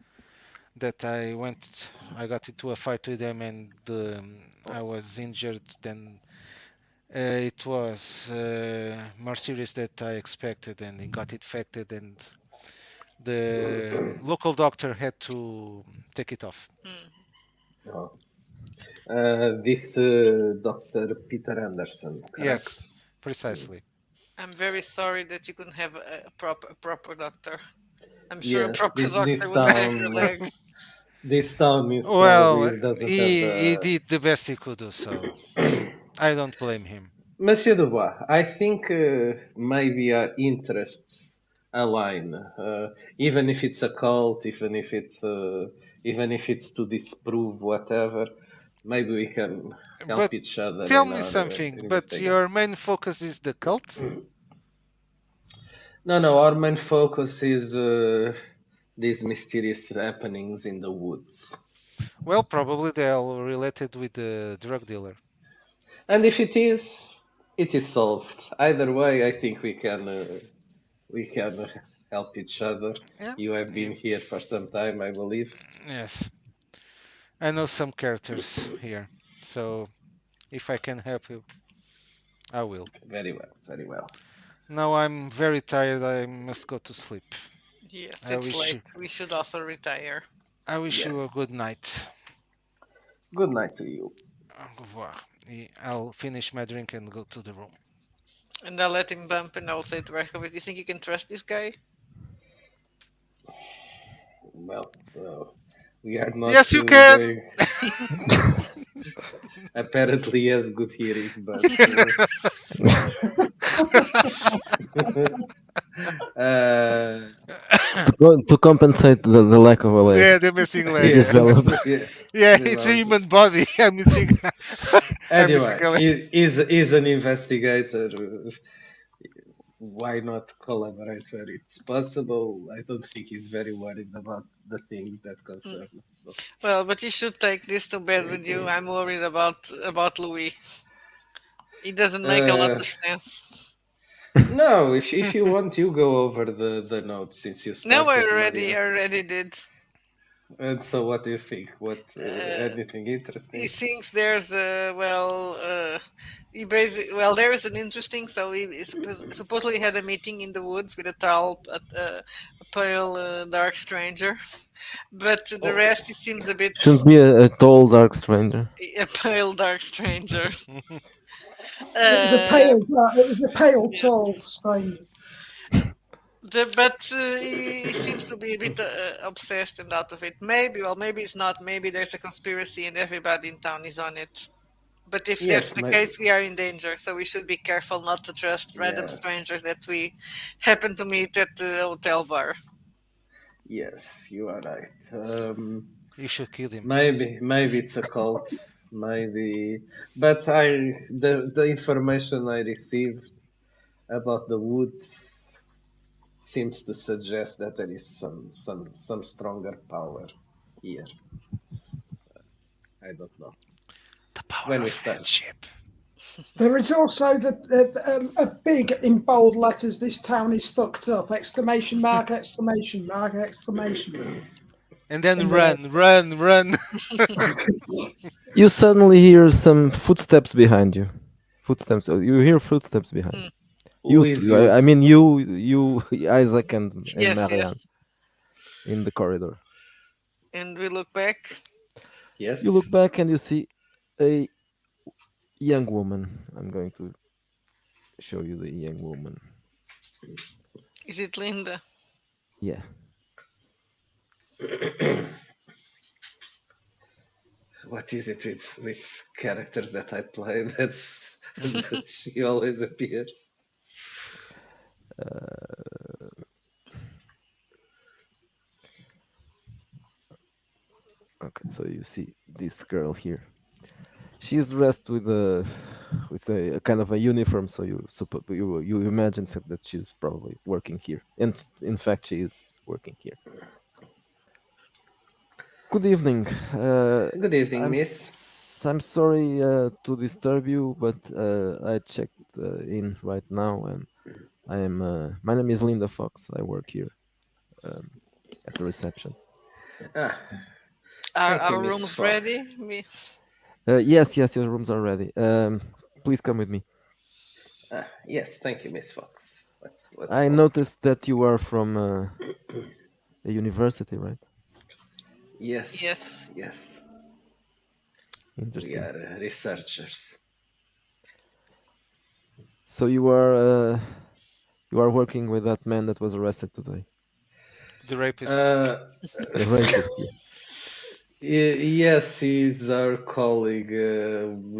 that I got into a fight with them, and I was injured. Then it was more serious than I expected, and it got infected, and the local doctor had to take it off. Hmm. Oh. This Dr. Peter Anderson, Yes, correct? precisely. I'm very sorry that you couldn't have a proper doctor. I'm sure a Yes, proper this doctor this would save your town leg. this town is Well, probably doesn't have he the did the best he could do, so I don't blame him. Monsieur Dubois, I think maybe our interests align, even if it's a cult, even if it's to disprove whatever. Maybe we can But help each other tell in me our something. But investigation. your main focus is the cult? No, no, our main focus is these mysterious happenings in the woods. Well, probably they are related with the drug dealer. And if it is solved. Either way, I think we can help each other. Yeah. You have been here for some time, I believe. Yes. I know some characters here. So if I can help you, I will. Very well, very well. Now I'm very tired. I must go to sleep. Yes, I it's wish late. We should also retire. I wish you a Yes. good night. Good night to you. Au revoir. I'll finish my drink and go to the room. And I'll let him bump and I'll say to Reykjavik, do you think you can trust this guy? Well, we are not Yes, you can. going. Apparently, he has good hearing, but To compensate the lack of a leg. Yeah, the missing leg. yes, Develop. yeah, Yeah, it's a develop. human body. I'm missing. I'm missing Anyway, a leg. he's an investigator. Why not collaborate where it's possible? I don't think he's very worried about the things that concern us. So. Well, but you should take this to bed with you. I'm worried about Louis. It doesn't make a lot Uh, of sense. no, if you want, you go over the notes since you No, I started, Maria. already did. And so, what do you think? What Uh, anything he interesting? thinks there's a he basically there is an interesting. So he supposedly had a meeting in the woods with a pale dark stranger, but the Oh, rest he seems a bit Shouldn't be a tall dark stranger. a pale dark stranger. It was a Uh, pale, it was a pale, yeah. tall stranger. But he seems to be a bit obsessed and out of it. Maybe, well, maybe it's not. Maybe there's a conspiracy and everybody in town is on it. But if that's yes, the my case, we are in danger. So we should be careful not to trust random yeah, strangers that we happen to meet at the hotel bar. yes, you are right. You should kill him. Maybe it's a cult, maybe, but the information I received about the woods seems to suggest that there is some stronger power here. I don't know. The power When we of start. friendship. There is also a big in bold letters. This town is fucked up! Exclamation mark! Exclamation mark! Exclamation mark! And then And run. You suddenly hear some footsteps behind you. Footsteps. You hear footsteps behind Hmm. you. Who is You. you? I mean you, Isaac and Yes, Marianne yes. in the corridor. And we look back. Yes. You look back and you see a young woman. I'm going to show you the young woman. Is it Linda? Yeah. What is it with characters that I play? That's she always appears. Okay, so you see this girl here. She's dressed with a kind of a uniform, so you imagine that she's probably working here, and in fact she is working here. Good evening. Good evening, I'm miss. I'm sorry to disturb you, but I checked in right now, and I am. My name is Linda Fox. I work here at the reception. Ah, Are thank you, our Miss rooms Fox. ready? Yes, your rooms are ready. Please come with me. Yes, thank you, Miss Fox. Let's I go. noticed that you are from a university, right? Yes, Yes. yes. We Interesting. are researchers. So you are working with that man that was arrested today, The rapist. the rapist. Yeah. Yes, he's our colleague.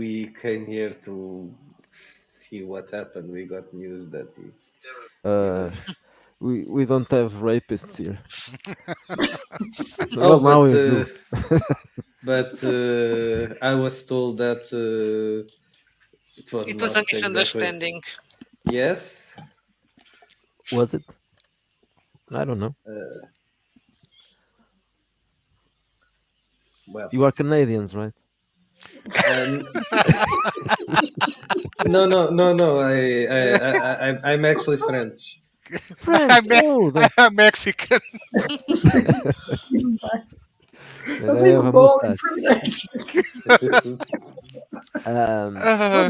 We came here to see what happened. We got news that he. Uh, we don't have rapists here. Oh, Well, now but we do. I was told that it was It not was a exactly. misunderstanding. Yes. Was it? I don't know. Well. You are Canadians, right? No. I'm actually French. French. Oh, I'm Mexican. Even better. I That's have even a more mustache. incriminating. Oh,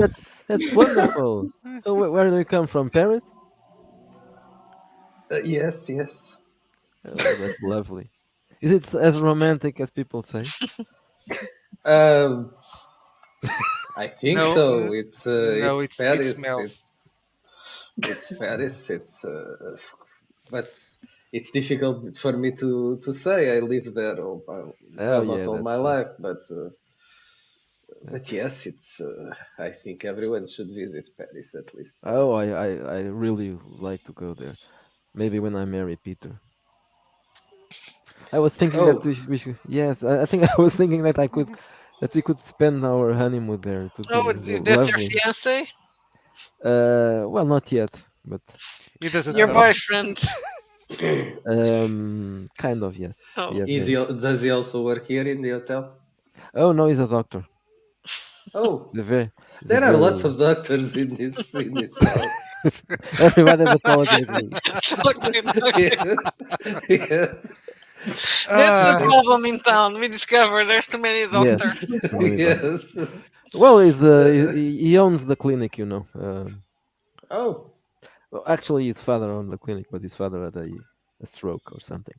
that's wonderful. So where do you come from? Paris? Yes. Oh, that's lovely. Is it as romantic as people say? Um, I think No, so. no, It's it Paris. smells. It's Paris. But it's difficult for me to say. I live there Oh well, not yeah, all my that's the. life, Yeah. but yes, it's. I think everyone should visit Paris at least Oh, I, once. I I really like to go there. Maybe when I marry Peter. I was thinking that Oh, we should. Yes, I think I was thinking that that we could spend our honeymoon there. It would Oh, be that's your lovely. fiance? Well, not yet, but He doesn't Your uh, know. boyfriend? kind of yes. We Oh, have been. does he also work here in the hotel? Oh no, he's a doctor. Oh, He's a there are lots very. of doctors in this town. Everybody has a quality degree. doctor, doctor. Yeah, yeah, That's the Ah, problem in town. We discover there's too many Yes, doctors. too many doctors. yes. Well, he owns the clinic, you know. Oh, Well, actually, his father owned the clinic, but his father had a stroke or something.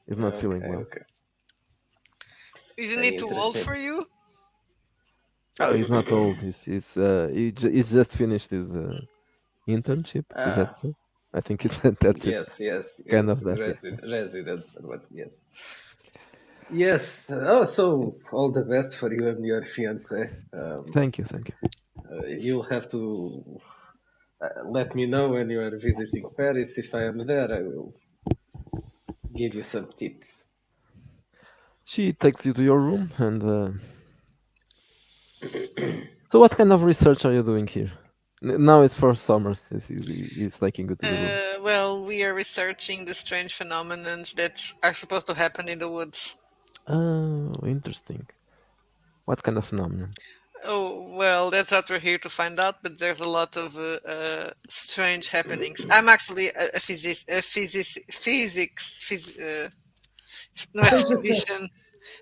He's not feeling okay, well. okay. Isn't Very it too old interesting. for you? Oh, he's not old. He's just finished his internship. Is that Ah, so? I think it's that's it. Kind yes. of that. Yes. Residence, or what? Yes, yes. Oh, so all the best for you and your fiance. Thank you. Thank you. You'll have to let me know when you are visiting Paris. If I am there, I will give you some tips. She takes you to your room, and so what kind of research are you doing here? Now it's for summers. He's taking you to the room. Well, we are researching the strange phenomena that are supposed to happen in the woods. Oh, interesting. What kind of phenomenon? Oh, well, that's what we're here to find out, but there's a lot of strange happenings. I'm actually not Physicist. physician,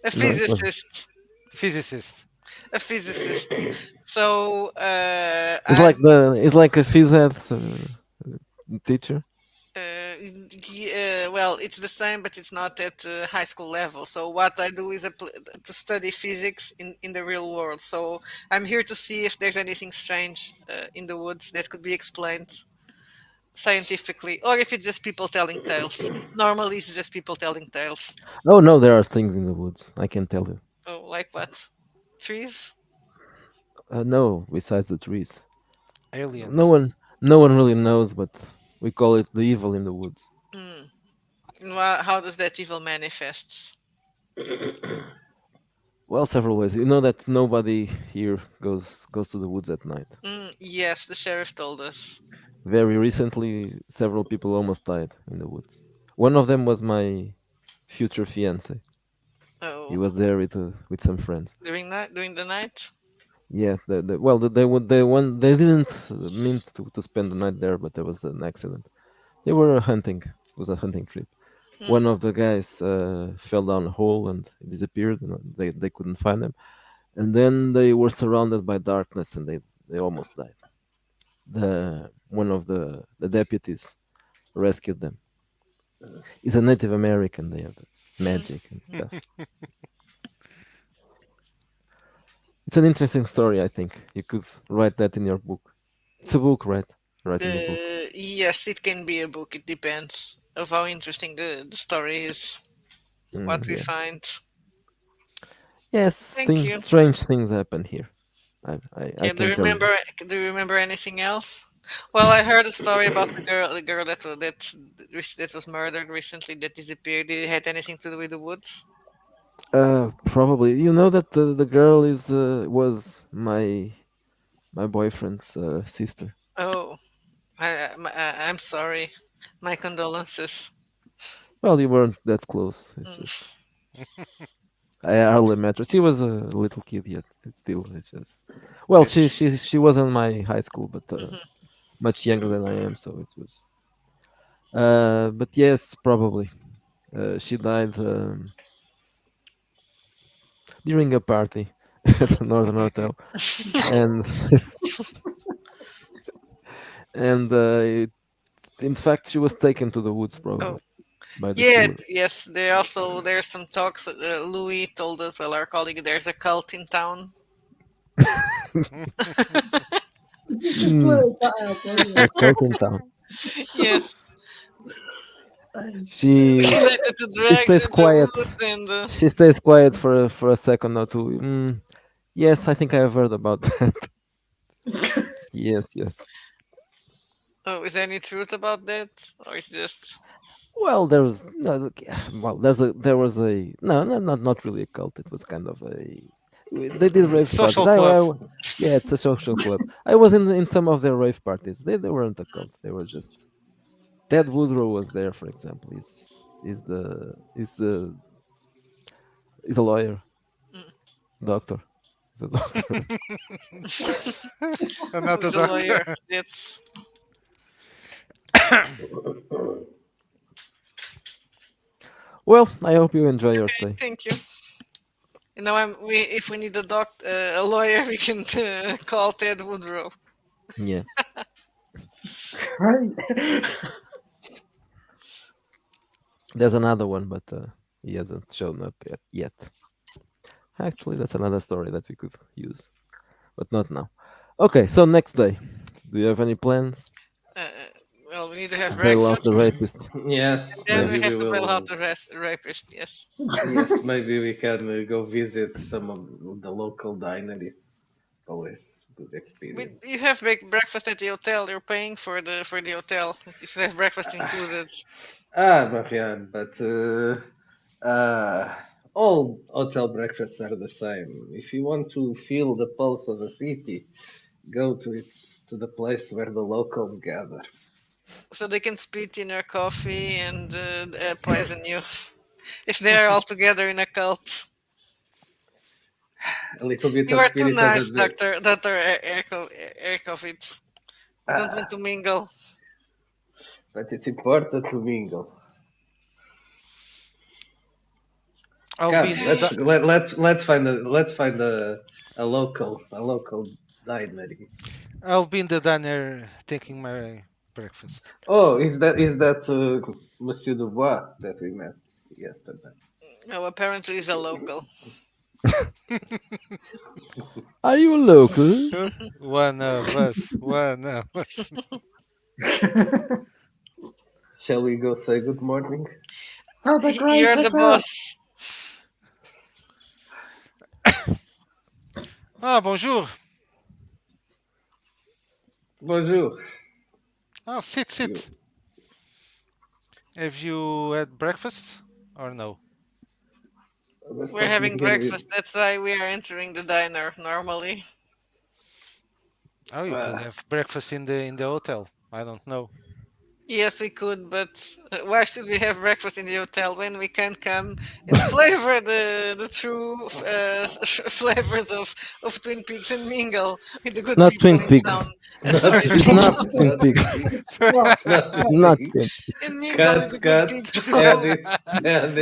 a No, it wasn't. physicist, physicist. a physicist. So, It's like a phys ed teacher. well, it's the same, but it's not at high school level. So what I do is to study physics in the real world. So I'm here to see if there's anything strange in the woods that could be explained scientifically, or if it's just people telling tales. Normally, it's just people telling tales. Oh no, there are things in the woods. I can tell you. Oh, like what? Trees? No, besides the trees, no Aliens. one, no one really knows, but we call it the evil in the woods. Hmm. And how does that evil manifest? Well, several ways. You know that nobody here goes to the woods at night. Yes, the sheriff told us. Very recently, several people almost died in the woods. One of them was my future fiance. He Oh, was there with some friends. during the night. Yeah, well, they didn't mean to spend the night there, but there was an accident. They were hunting. It was a hunting trip. Hmm. One of the guys fell down a hole and disappeared. And they couldn't find him. And then they were surrounded by darkness, and they almost died. The one of the deputies rescued them. He's a Native American. They have that magic and stuff. It's an interesting story. I think you could write that in your book. It's a book, right? Writing a book. Yes, it can be a book. It depends of how interesting the story is. What we Yeah. find. Yes, Thank you. strange things happen here. I Yeah, can tell you. do you remember anything else? Well, I heard a story about the girl that was murdered recently, that disappeared. Did it had anything to do with the woods? Probably. You know that the girl was my boyfriend's sister. Oh, I'm sorry. My condolences. Well, you weren't that close. It's Mm. just I hardly met her. She was a little kid yet. It's still, it's just. Well, Yes. she was in my high school, but Mhm. much younger than I am, so it was. But yes, probably. She died during a party at the Northern Hotel, and and in fact, she was taken to the woods, Oh, probably. by the Yeah, sewer. yes. There's some talks. Louis told us, well, our colleague, there's a cult in town. You just Hmm, blurred that out, brilliant. a cult in town. Yes, Thanks. She related to she drags stays in the quiet. woods and She stays quiet for a second or two. Yes, I think I have heard about that. Yes, yes. oh, is there any truth about that, or it's just Well, there was no. Well, there was a no, no, not really a cult. It was kind of a. They did rave parties. Social club. Yeah, it's a social club. I was in some of their rave parties. They weren't a cult. They were just. Ted Woodrow was there, for example. He's a lawyer, mm, doctor. He's a doctor. Another who's a lawyer? doctor. That's Well, I hope you enjoy your okay. stay. Thank you. You know, if we need a lawyer, we can call Ted Woodrow. Yeah. Right. There's another one, but he hasn't shown up yet. Actually, that's another story that we could use, but not now. Okay, so next day, do you have any plans? Uh, well, we need to have Bail out breakfast, the rapist. Yes, then Yeah. we maybe have we to bail out will. the rapist. Yes. Yes, maybe we can go visit some of the local diner. It's always a good experience. You have breakfast at the hotel. You're paying for the hotel. You should have breakfast included. Marianne, but all hotel breakfasts are the same. If you want to feel the pulse of a city, go to the place where the locals gather. So they can spit in your coffee and poison you if they are all together in a cult. A little bit You of are too spirit of nice, adventure. Doctor Erkovitz. You don't want to mingle. But it's important to mingle. I'll Come, be in the let's find a local diner. I'll be in the diner taking my breakfast. Oh, is that Monsieur Dubois that we met yesterday? No, apparently he's a local. Are you local? One of us. One of us. Shall we go say good morning? How the great You're is the that? boss. Ah, bonjour. Bonjour. Oh, sit. Have you had breakfast or no? There's We're something having here breakfast. That's why we are entering the diner normally. Oh, you could Ah. have breakfast in the hotel. I don't know. Yes, we could, but why should we have breakfast in the hotel when we can come and flavor the true flavors of Twin Peaks and mingle with the It's good not people Twin in Peaks. town? Not It's Twin not Peaks, Twin not Peaks. Twin Peaks. It's not. Not Twin Not Peaks. Twin Peaks. And mingle with the good people. And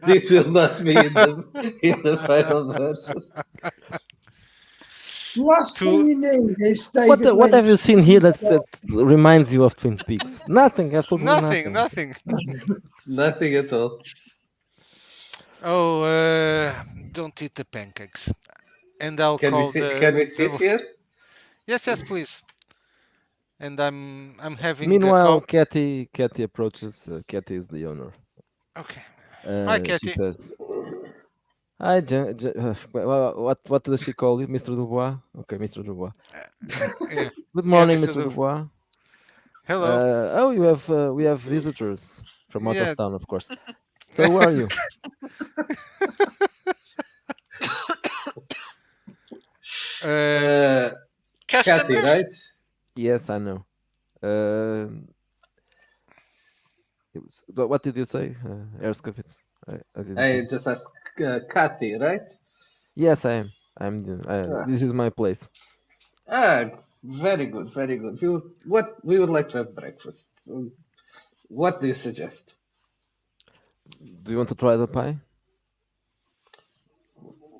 this will not be in the final version. Last thing Two. you need is David What have you Lynch. seen here that reminds you of Twin Peaks? Nothing, absolutely nothing. Nothing. Nothing at all. Oh, don't eat the pancakes. And I'll Can we call sit? Can we sit here? Yes, please. And I'm having Meanwhile, Kathy approaches. Kathy is the owner. Okay. Hi, She Kathy. says, "Hi, what does she call you, Mr. Dubois?" Okay, Mr. Dubois. Yeah. Good morning, Mr. Mr. Du- Dubois. Hello. We have visitors from out Yeah. of town, of course. So where are you? Kathy, Customers? right? Yes, I know. What did you say, Erskovitz? I didn't I hear. just asked Kathy, right? Yes, I am. Ah. This is my place. Very good, very good. We would like to have breakfast. What do you suggest? Do you want to try the pie?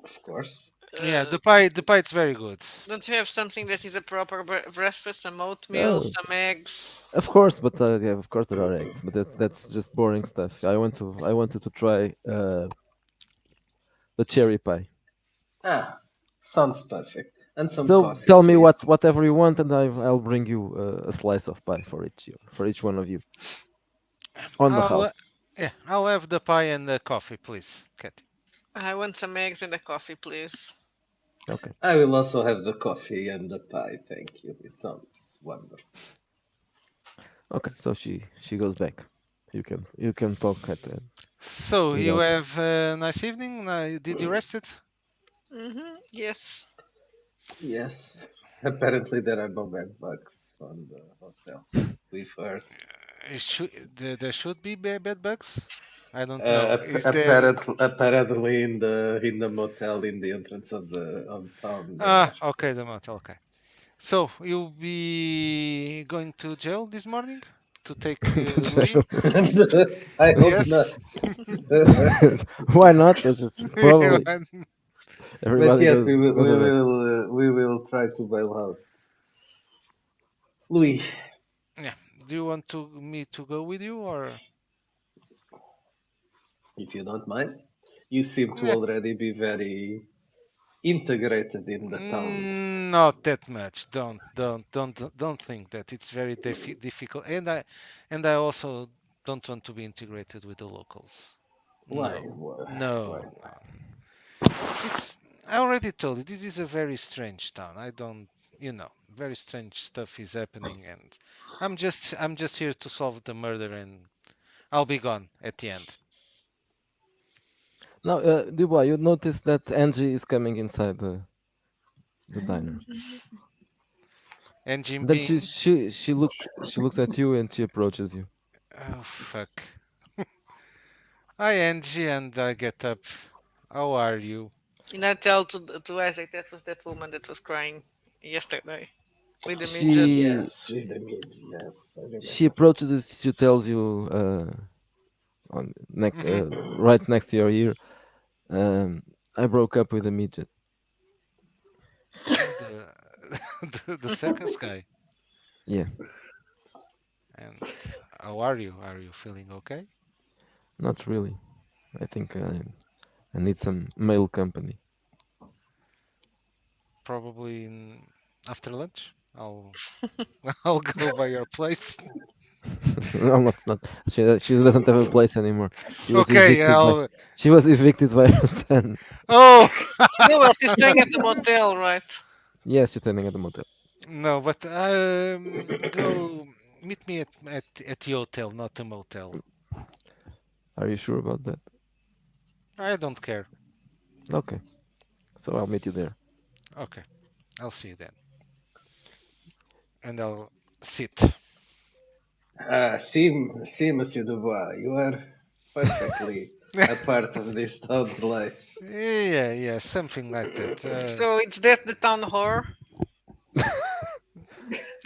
Of course. Yeah, Uh, the pie it's very good. don't you have something that is a proper breakfast? Some oatmeal, Oh, some eggs. of course, but yeah, of course there are eggs, but that's just boring stuff. I wanted to try the cherry pie. Ah, sounds perfect. And some So coffee, tell me please. whatever you want, and I'll bring you a slice of pie for each one of you on the I'll house. yeah, I'll have the pie and the coffee, please, Katy. I want some eggs and a coffee, please. Okay, I will also have the coffee and the pie, thank you. It sounds wonderful. okay. So she goes back. You can talk at So you without. have a nice evening. Did you rest it? Yes. Yes. Apparently there are no bed bugs on the hotel. We've heard. There should be bed bugs. I don't know. Is there? Apparently in the motel in the entrance of town there are. So. Okay, the motel. Okay. So you'll be going to jail this morning to take Louis? I hope not. Yes. Why not? Probably When- But everybody yes, goes away. we will try to bail out. Louis, yeah. Do you want me to go with you or? if you don't mind, you seem to Yeah. already be very integrated in the towns. Not that much. Don't think that it's very difficult. And I also don't want to be integrated with the locals. Why? No, Why? no, no. It's. I already told you this is a very strange town. I don't, very strange stuff is happening, and I'm just here to solve the murder, and I'll be gone at the end. Now, Dubois, you notice that Angie is coming inside the diner. And Jim Then Beam. she looks at you and she approaches you. Oh fuck. Hi Angie, and I get up. How are you? And I tell to Isaac that was that woman that was crying yesterday with the midget. She Yes, with the mid. Yes, I she remember. approaches you. She tells you on Hmm. right next to your ear. Um, I broke up with a midget. Oh, the circus guy. Yeah, And how are you? Are you feeling okay? not really. I think I need some male company. Probably after lunch. I'll go by your place. No, it's not. She doesn't have a place anymore. She was Okay, evicted by I'll. she was evicted by her son. Oh No, well, she's staying at the motel, right? Yes, she's standing at the motel. no, but go meet me at the hotel, not the motel. Are you sure about that? I don't care. Okay, so I'll meet you there. Okay, I'll see you then, and I'll sit. See, Monsieur Dubois, you are perfectly a part of this town's life. Yeah, something like that. So it's that the town whore.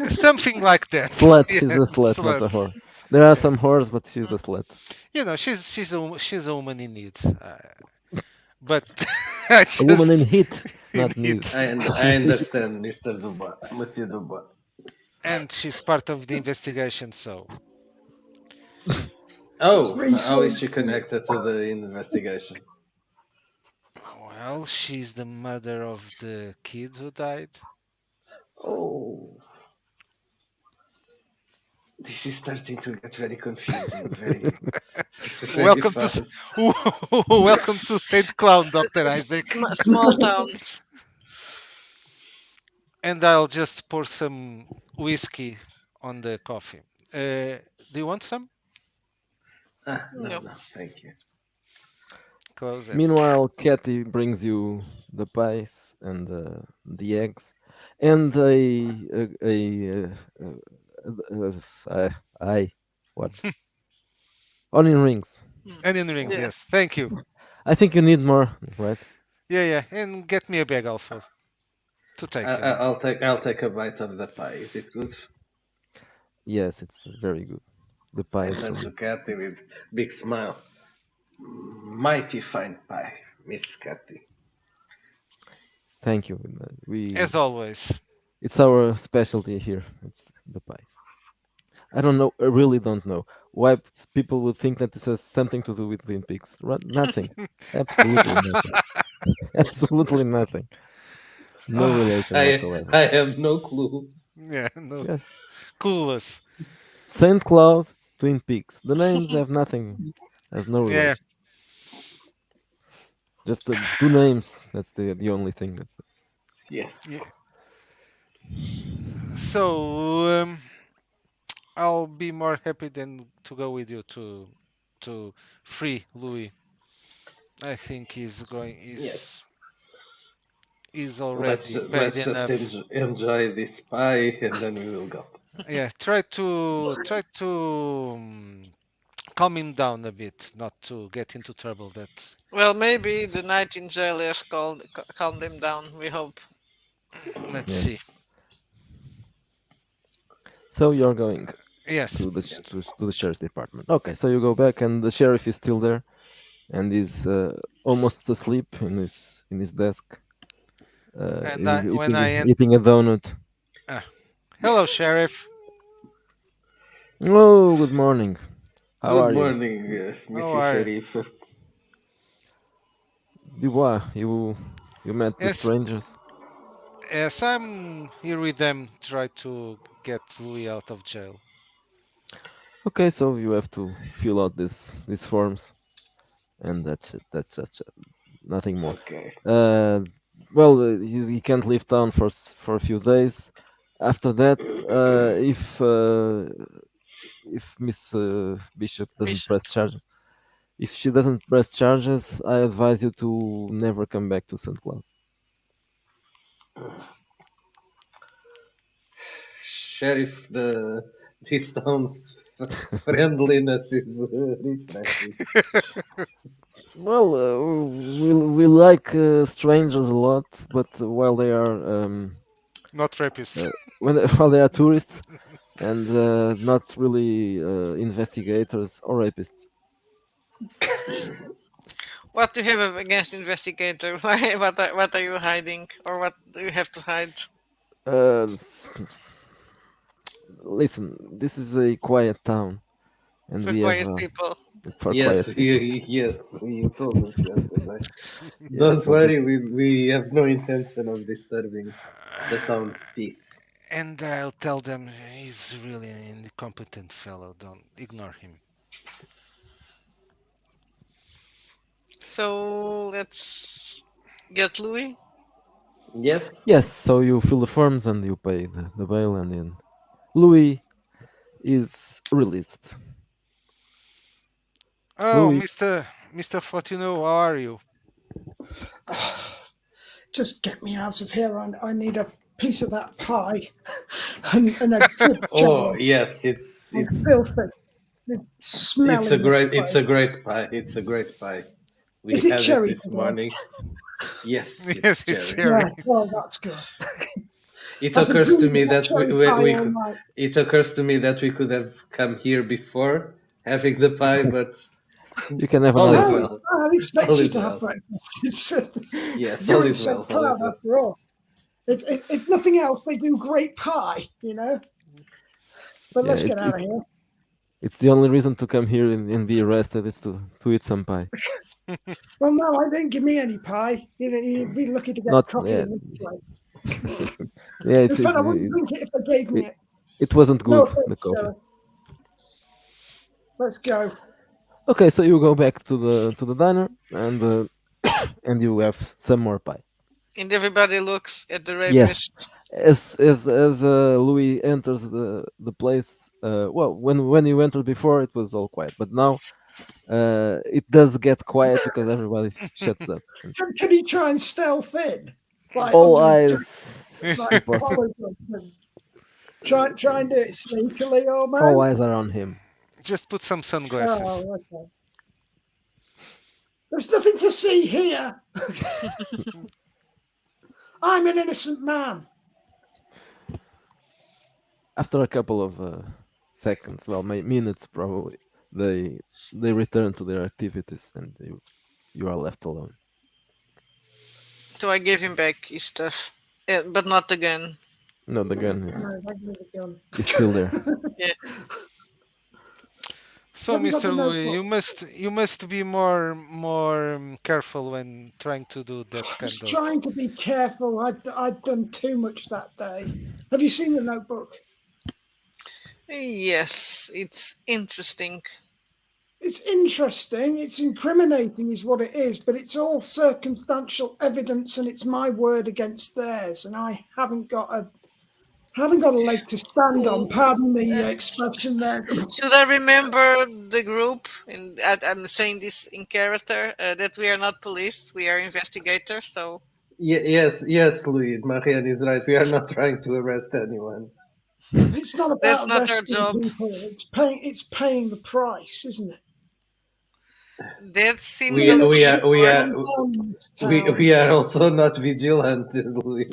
Something like that. Slut. She's Yeah, a slut, not a slut. whore. There are Yeah. some whores, but she's the slut. She's a woman in need. But I A woman in just heat, in not need. need, I understand, Mr. Dubois, Monsieur Dubois. and she's part of the investigation. So Oh, how is Recent. she connected to the investigation? well, she's the mother of the kid who died. Oh, this is starting to get very confusing, very Welcome to fast. welcome to Saint Cloud, Doctor Isaac. Small towns. And I'll just pour some whiskey on the coffee. Do you want some? No, No. no, thank you. Close it. Meanwhile, Kathy brings you the pies and the eggs, and I what onion rings. Onion rings, Yeah. yes. Thank you. I think you need more, right? Yeah. And get me a bag also to take. I'll take a bite of the pie. Is it good? Yes, it's very good. The pie I is turn from to Kathy with big smile. Mighty fine pie, Miss Kathy. Thank you. As always. It's our specialty here. It's the pies. I don't know. I really don't know why people would think that this has something to do with Twin Peaks. Nothing. Absolutely nothing. Absolutely nothing. No relation whatsoever. I have no clue. Yeah, no, Yes. clueless. Saint Cloud, Twin Peaks. The names have nothing. Has no Yeah. relation. Just the two names. That's the only thing. That's Yes. Yeah. So I'll be more happy than to go with you to free Louis. I think he's going Yes. is already paid Let's just enough. enjoy this pie and then we will go. Yeah, try to calm him down a bit, not to get into trouble. That Well, maybe the night in jail has calmed him down. We hope. let's yes. see. So you're going Yes, to the Yes. to the sheriff's department. Okay. So you go back, and the sheriff is still there, and is almost asleep in his desk. and Is when I eating a donut. uh, hello, sheriff. Oh, good morning. How Good are you? morning, How Mr. are you? Sheriff. Dubois, you met the Yes, strangers. yes, I'm here with them. Try to get Louis out of jail. Okay, so you have to fill out these forms, and that's it. That's it. Nothing more. Okay. Uh, well, he can't leave town for a few days. After that, if Miss Bishop doesn't Bishop. press charges, if she doesn't press charges, I advise you to never come back to St. Cloud. Sheriff, this town's friendliness is refreshing. Well, we like strangers a lot, but while they are Not rapists. while they are tourists and not really investigators or rapists. What do you have against investigator? Why? What are you hiding, or what do you have to hide? S- Listen, this is a quiet town, and For we have quiet people. for Yes, quiet people. yes, you told us yesterday. Yes, Don't so that worry, we have no intention of disturbing the town's peace. And I'll tell them he's really an incompetent fellow. Don't ignore him. So let's get Louis. Yes? yes. So you fill the forms and you pay the bail, and then Louis is released. Oh, Louis, Mr. Fortuno, how are you? Just get me out of here. I need a piece of that pie and a good Oh, shower. yes, I'm filthy. Smelling this it's place. a great pie. It's a great pie. We Is it had it cherry this today? morning. Yes, Yes, it's it's cherry. Harry. Yeah, well, that's good. It I've been occurs to dreaming me about that cherry pie we all could, night. it occurs to me that we could have come here before having the pie, but you can have all another is Oh, drink. well. I expect All you is to have well. breakfast. Yes, You're all in is well. St. All Cloud is well. after all. If nothing else, they do great pie, you know. But Yeah, let's get out of here. it's the only reason to come here and be arrested is to eat some pie. Well, no, I didn't give me any pie. You know, you'd be lucky to get Not coffee yeah, in this place. yeah. In fact, I wouldn't drink it if they gave me It, it. it wasn't No good, the offense, coffee. Sheriff. Let's go. Okay, so you go back to the diner and and you have some more pie. And everybody looks at the Yes, rapist. as Louis enters the place. Well, when you entered before, it was all quiet, but now it does get quiet because everybody shuts up. And Can he try and stealth in? Like all under his eyes, like if possible, collars or something? Try and do it sneakily all almost. eyes are on him. Just put some sunglasses. Oh, okay. There's nothing to see here. I'm an innocent man. After a couple of seconds, well, minutes probably, they return to their activities and you are left alone. So I gave him back his stuff, but not the gun. No, the gun No, that was a gun. is still there. Yeah. So, Have you got Mr. the Louis, notebook? you must be more careful when trying to do that I was kind of. trying to be careful. I'd done too much that day. Have you seen the notebook? Yes, it's interesting. It's interesting. It's incriminating, is what it is. But it's all circumstantial evidence, and it's my word against theirs. And I haven't got a leg to stand on. Pardon the expression there. Should I remember the group? And I'm saying this in character that we are not police, we are investigators. So Yes, yes, Louis. Marianne is right. We are not trying to arrest anyone. It's not that's about not our arresting job. people. It's paying the price, isn't it? That seems We a we bit are we worse. are Down in this we, town. we are also not vigilantes, Louis.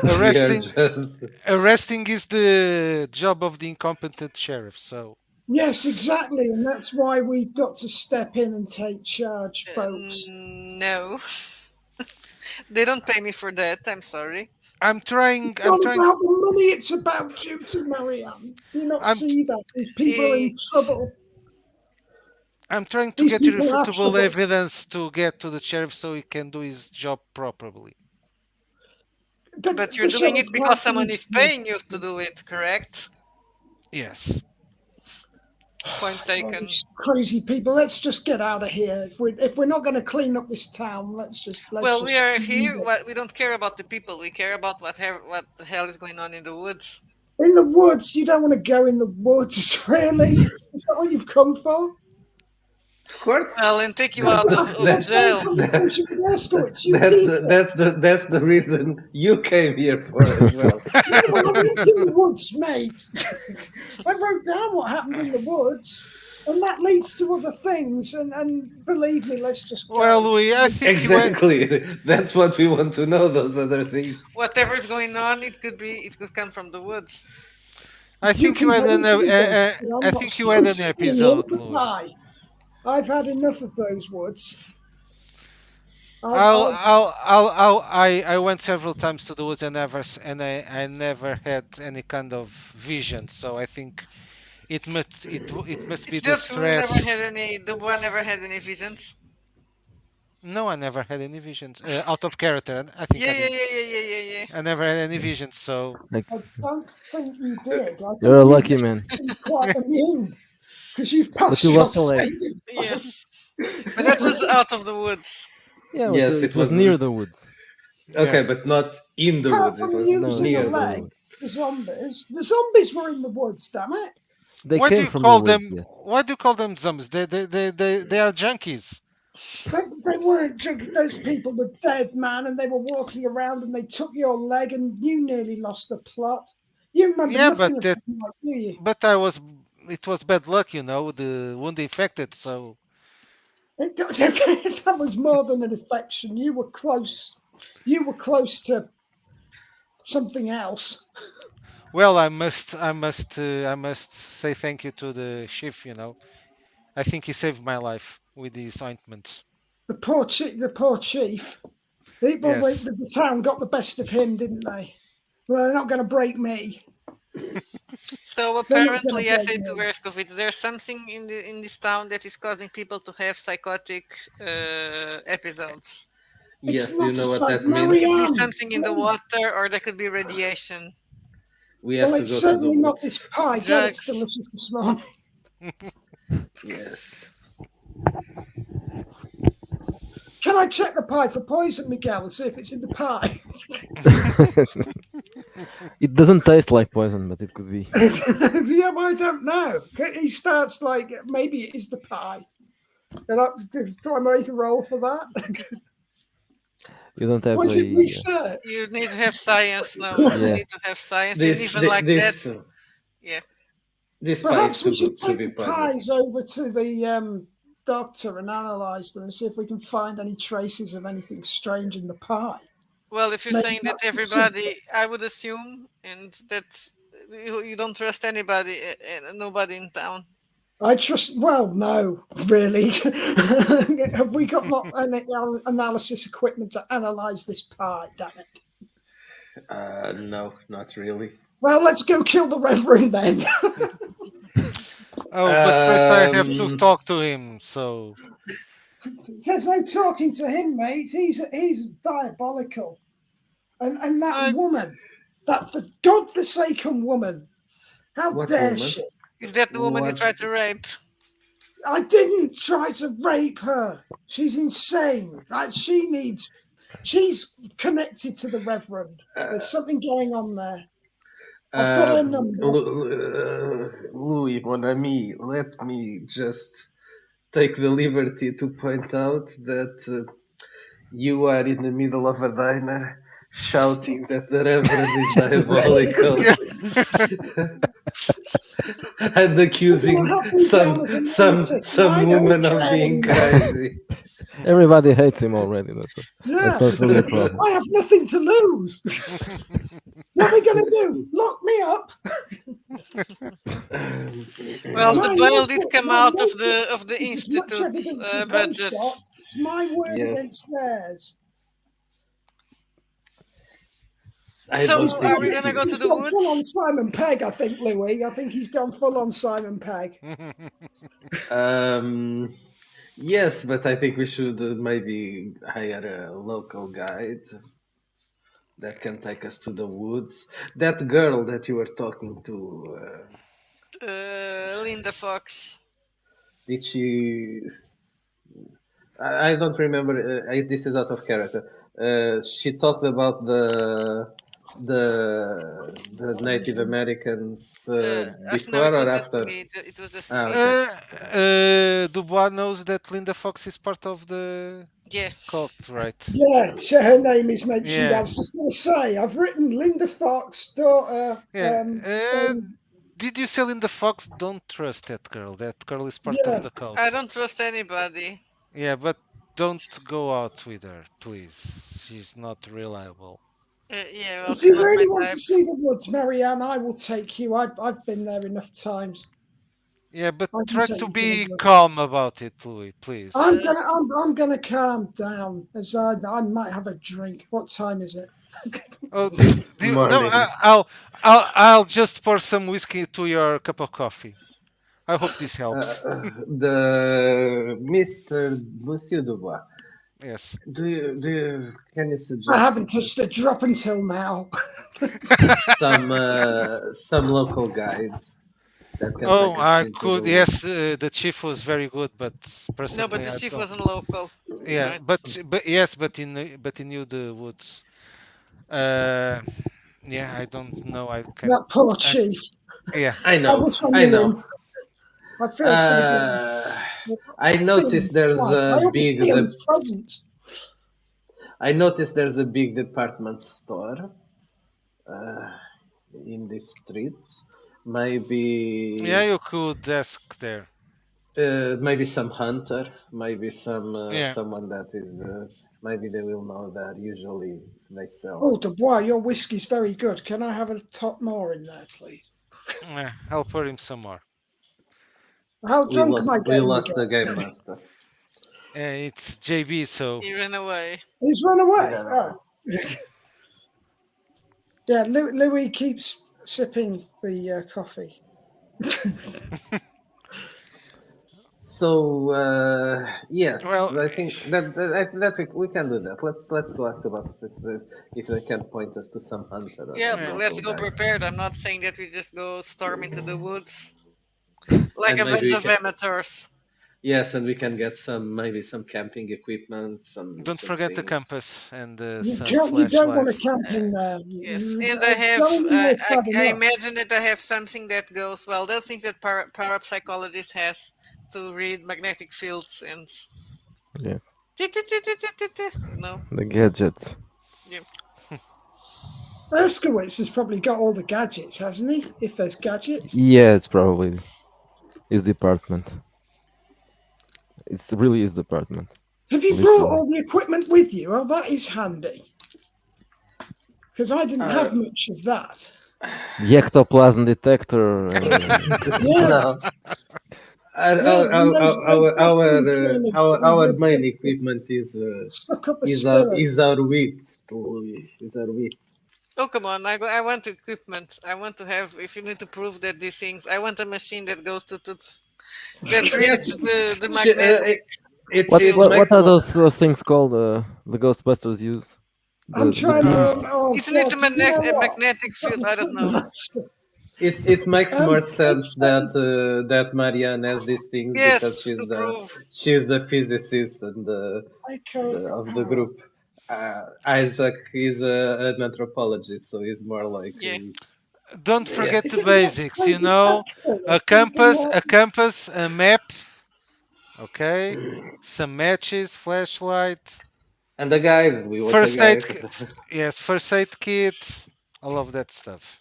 We are Arresting just arresting is the job of the incompetent sheriff. So Yes, exactly, and that's why we've got to step in and take charge, folks. No, they don't pay me for that. I'm sorry. I'm trying. It's I'm not trying. about the money; it's about duty, Marianne. Do you not I'm see that? These people are Eh, in trouble. I'm trying to These get people are irrefutable trouble. evidence to get to the sheriff so he can do his job properly. but you're The doing sheriff it because has someone is paying you to to. do it, correct? Yes. Point Oh, taken. these crazy people. Let's just get out of here. If we're not going to clean up this town, let's Well, we just are leave here. it. We don't care about the people. We care about what the hell is going on in the woods. In the woods. You don't want to go in the woods, really? Is that what you've come for? of course. Well, and take you out of That's my jail. conversation with Esther. It's you That's people. that's the reason you came here for as well. Yeah, well, I went in the woods, mate. I wrote down what happened in the woods, and that leads to other things. And believe me, let's just Well, go. Louis, I think you went. Exactly. That's what we want to know. Those other things. Whatever is going on, it could come from the woods. I You think you can had go an. into the woods, but I I'm not think you had an stealing episode, the Louis. pie. I've had enough of those woods. I'll, I'll I went several times to the woods and I never had any kind of vision. So I think it must be It's the not true. You never stress. had any. The one never had any visions. No, I never had any visions. Out of character, I think Yeah, I yeah, didn't. yeah, yeah, yeah, yeah, yeah. I never had any visions. So Like I don't think you did. I think you're a you lucky must man, be quite immune because you've but passed you your lost a leg. savings. Yes, but that was out of the woods. Yeah, but Yes, it was near the woods. Okay, yeah, but not in the Apart woods. It from was No, using a near near the the leg woods. woods. for zombies, the zombies were in the woods. Damn it! They why do came you from the call woods. them? Yes. Why do you call them zombies? They are junkies. They weren't junkies. Those people were dead, man, and they were walking around and they took your leg, and you nearly lost the plot. You remember Yeah, nothing of that, do you? but it was bad luck, the wound infected. So That was more than an affection. You were close. You were close to something else. well, I must say thank you to the chief. I think he saved my life with these ointments. The poor chief. The poor chief. Yes. The town got the best of him, didn't they? Well, they're not going to break me. So They're not going to apparently, I break say to me. Verkovic, there's something in this town that is causing people to have psychotic episodes. Yes, It's do you not a know what sight, that means? Could be Marianne. something in the water, or there could be radiation, We have Well, to it's go to the certainly not woods. this pie. God, it's drugs. delicious this morning. Yes. Can I check the pie for poison, Miguel, and see if it's in the pie? It doesn't taste like poison, but it could be. Yeah, well, I don't know. He starts like maybe it is the pie. And do I make a roll for that? You don't have Was it a. research? You need to have science now. Yeah. You need to have science, and This even like that, this yeah. this pie is Perhaps too we should good to take be the poison. pies over to the doctor and analyze them and see if we can find any traces of anything strange in the pie. Well, if you're Maybe saying that that's the secret. everybody, I would assume, and that's you don't trust anybody, nobody in town. I trust. Well, no, really. Have we got not an analysis equipment to analyze this pie? Damn it! No, not really. Well, let's go kill the Reverend then. Oh, but first I have to Um, talk to him. So There's no talking to him, mate. He's diabolical, and that I- woman, that the godforsaken woman. How What dare woman? she? Is that the woman you What? tried to rape? I didn't try to rape her. She's insane. She's connected to the Reverend. There's something going on there. I've got her number. Louis, mon ami, let me just take the liberty to point out that you are in the middle of a diner shouting that the Reverend is diabolical and accusing You're gonna have me down as a lunatic. I some don't woman of care being anymore. crazy. Everybody hates him already. That's Yeah, not really a problem. I have nothing to lose. What are they going to do? Lock me up? Well, My the bail local- did come my out of local the It's as much institute's evidence as they've budget. got. It's my word Yes. against theirs. I So, don't are think we it's- gonna go to He's the gone full on woods? Simon Pegg, I think, Louis. I think he's gone full on Simon Pegg. Yes, but I think we should maybe hire a local guide that can take us to the woods. That girl that you were talking to, Linda Fox. did she? I don't remember. This is out of character. She talked about the Native Americans No, before it or was just after? me. It was just Ah, me. okay. Dubois knows that Linda Fox is part of the Yeah. cult, right? Yeah, so her name is mentioned. Yeah. I was just going to say, I've written Linda Fox, daughter. Yeah. Did you say Linda Fox? Don't trust that girl. That girl is part Yeah. of the cult. I don't trust anybody. Yeah, but don't go out with her, please. She's not reliable. Yeah, well, If she's you not really my want type. to see the woods, Marianne, I will take you. I've been there enough times. Yeah, but I can try take to you to be the woods. calm about it, Louis, please. I'm gonna calm down as I might have a drink. What time is it? Oh, no, Morning. I'll just pour some whiskey to your cup of coffee. I hope this helps. The Monsieur Dubois. Yes. Can you suggest I haven't touched a drop until now. some local guide that can Oh, take us I into could. the Yes, the chief was very good, but personally, No, but the I chief don't- wasn't local. Yeah, right? but yes, but he knew the woods. Yeah, I don't know. I can. That poor chief. Yeah. I I know, wish I I knew know. him. I feel for the guy. I noticed there's I a always big. feel his presence. I noticed there's a big department store in the streets. Maybe. Yeah, you could ask there. Maybe some hunter, maybe some Yeah. someone that is. Maybe they will know that usually they sell. Oh, Dubois, your whiskey's very good. Can I have a top more in there, please? Yeah, I'll pour him some more. How We drunk am I lost, we getting lost the again? game master. It's JB, so He ran away. He's run away. Yeah. Oh. Yeah, Louis keeps sipping the coffee. So yes, Well, I think that we can do that. Let's go ask about if they can point us to some hunter. or Yeah, some but let's local go guy. prepared. I'm not saying that we just go storm into the woods like And a maybe bunch we of can- amateurs. Yes, and we can get maybe some camping equipment. don't some forget the things. compass and You some don't want to flashlights. camp in there. Yes, You- and I have. going in there's bad I enough. imagine that I have something that goes well. Those things that parapsychologist has to read magnetic fields and. Yes, No. the gadgets. Erskowitz has probably got all the gadgets, hasn't he? If there's gadgets. Yeah, it's probably his department. It's really his department. Have you Listen. brought all the equipment with you? Oh, that is handy. Because I didn't have much of that. The ectoplasm detector. Yeah. No. No, he knows our red main tape. equipment Suck up the is spirit. our wheat, Louis. Is our wheat. Oh come on! I want equipment. I want to have. If you need to prove that these things, I want a machine that goes to that reads Yes, the sh- magnetic What it field. what makes what are more. those things called? The Ghostbusters use I'm the trying to beams. remember. Oh Isn't it God! You know a what? magnetic field? I don't know. It makes more sense I'd say that Marianne has these things because Yes, to prove. she's the physicist and I can't. of the group. Isaac is an anthropologist, so he's more like Yeah. Don't yeah. forget Is the it an basics, X-ray you know, detector or a something compass, like? a map, okay, some matches, flashlight, And the guide, we want a first aid, guide. yes, first aid kit, all of that stuff.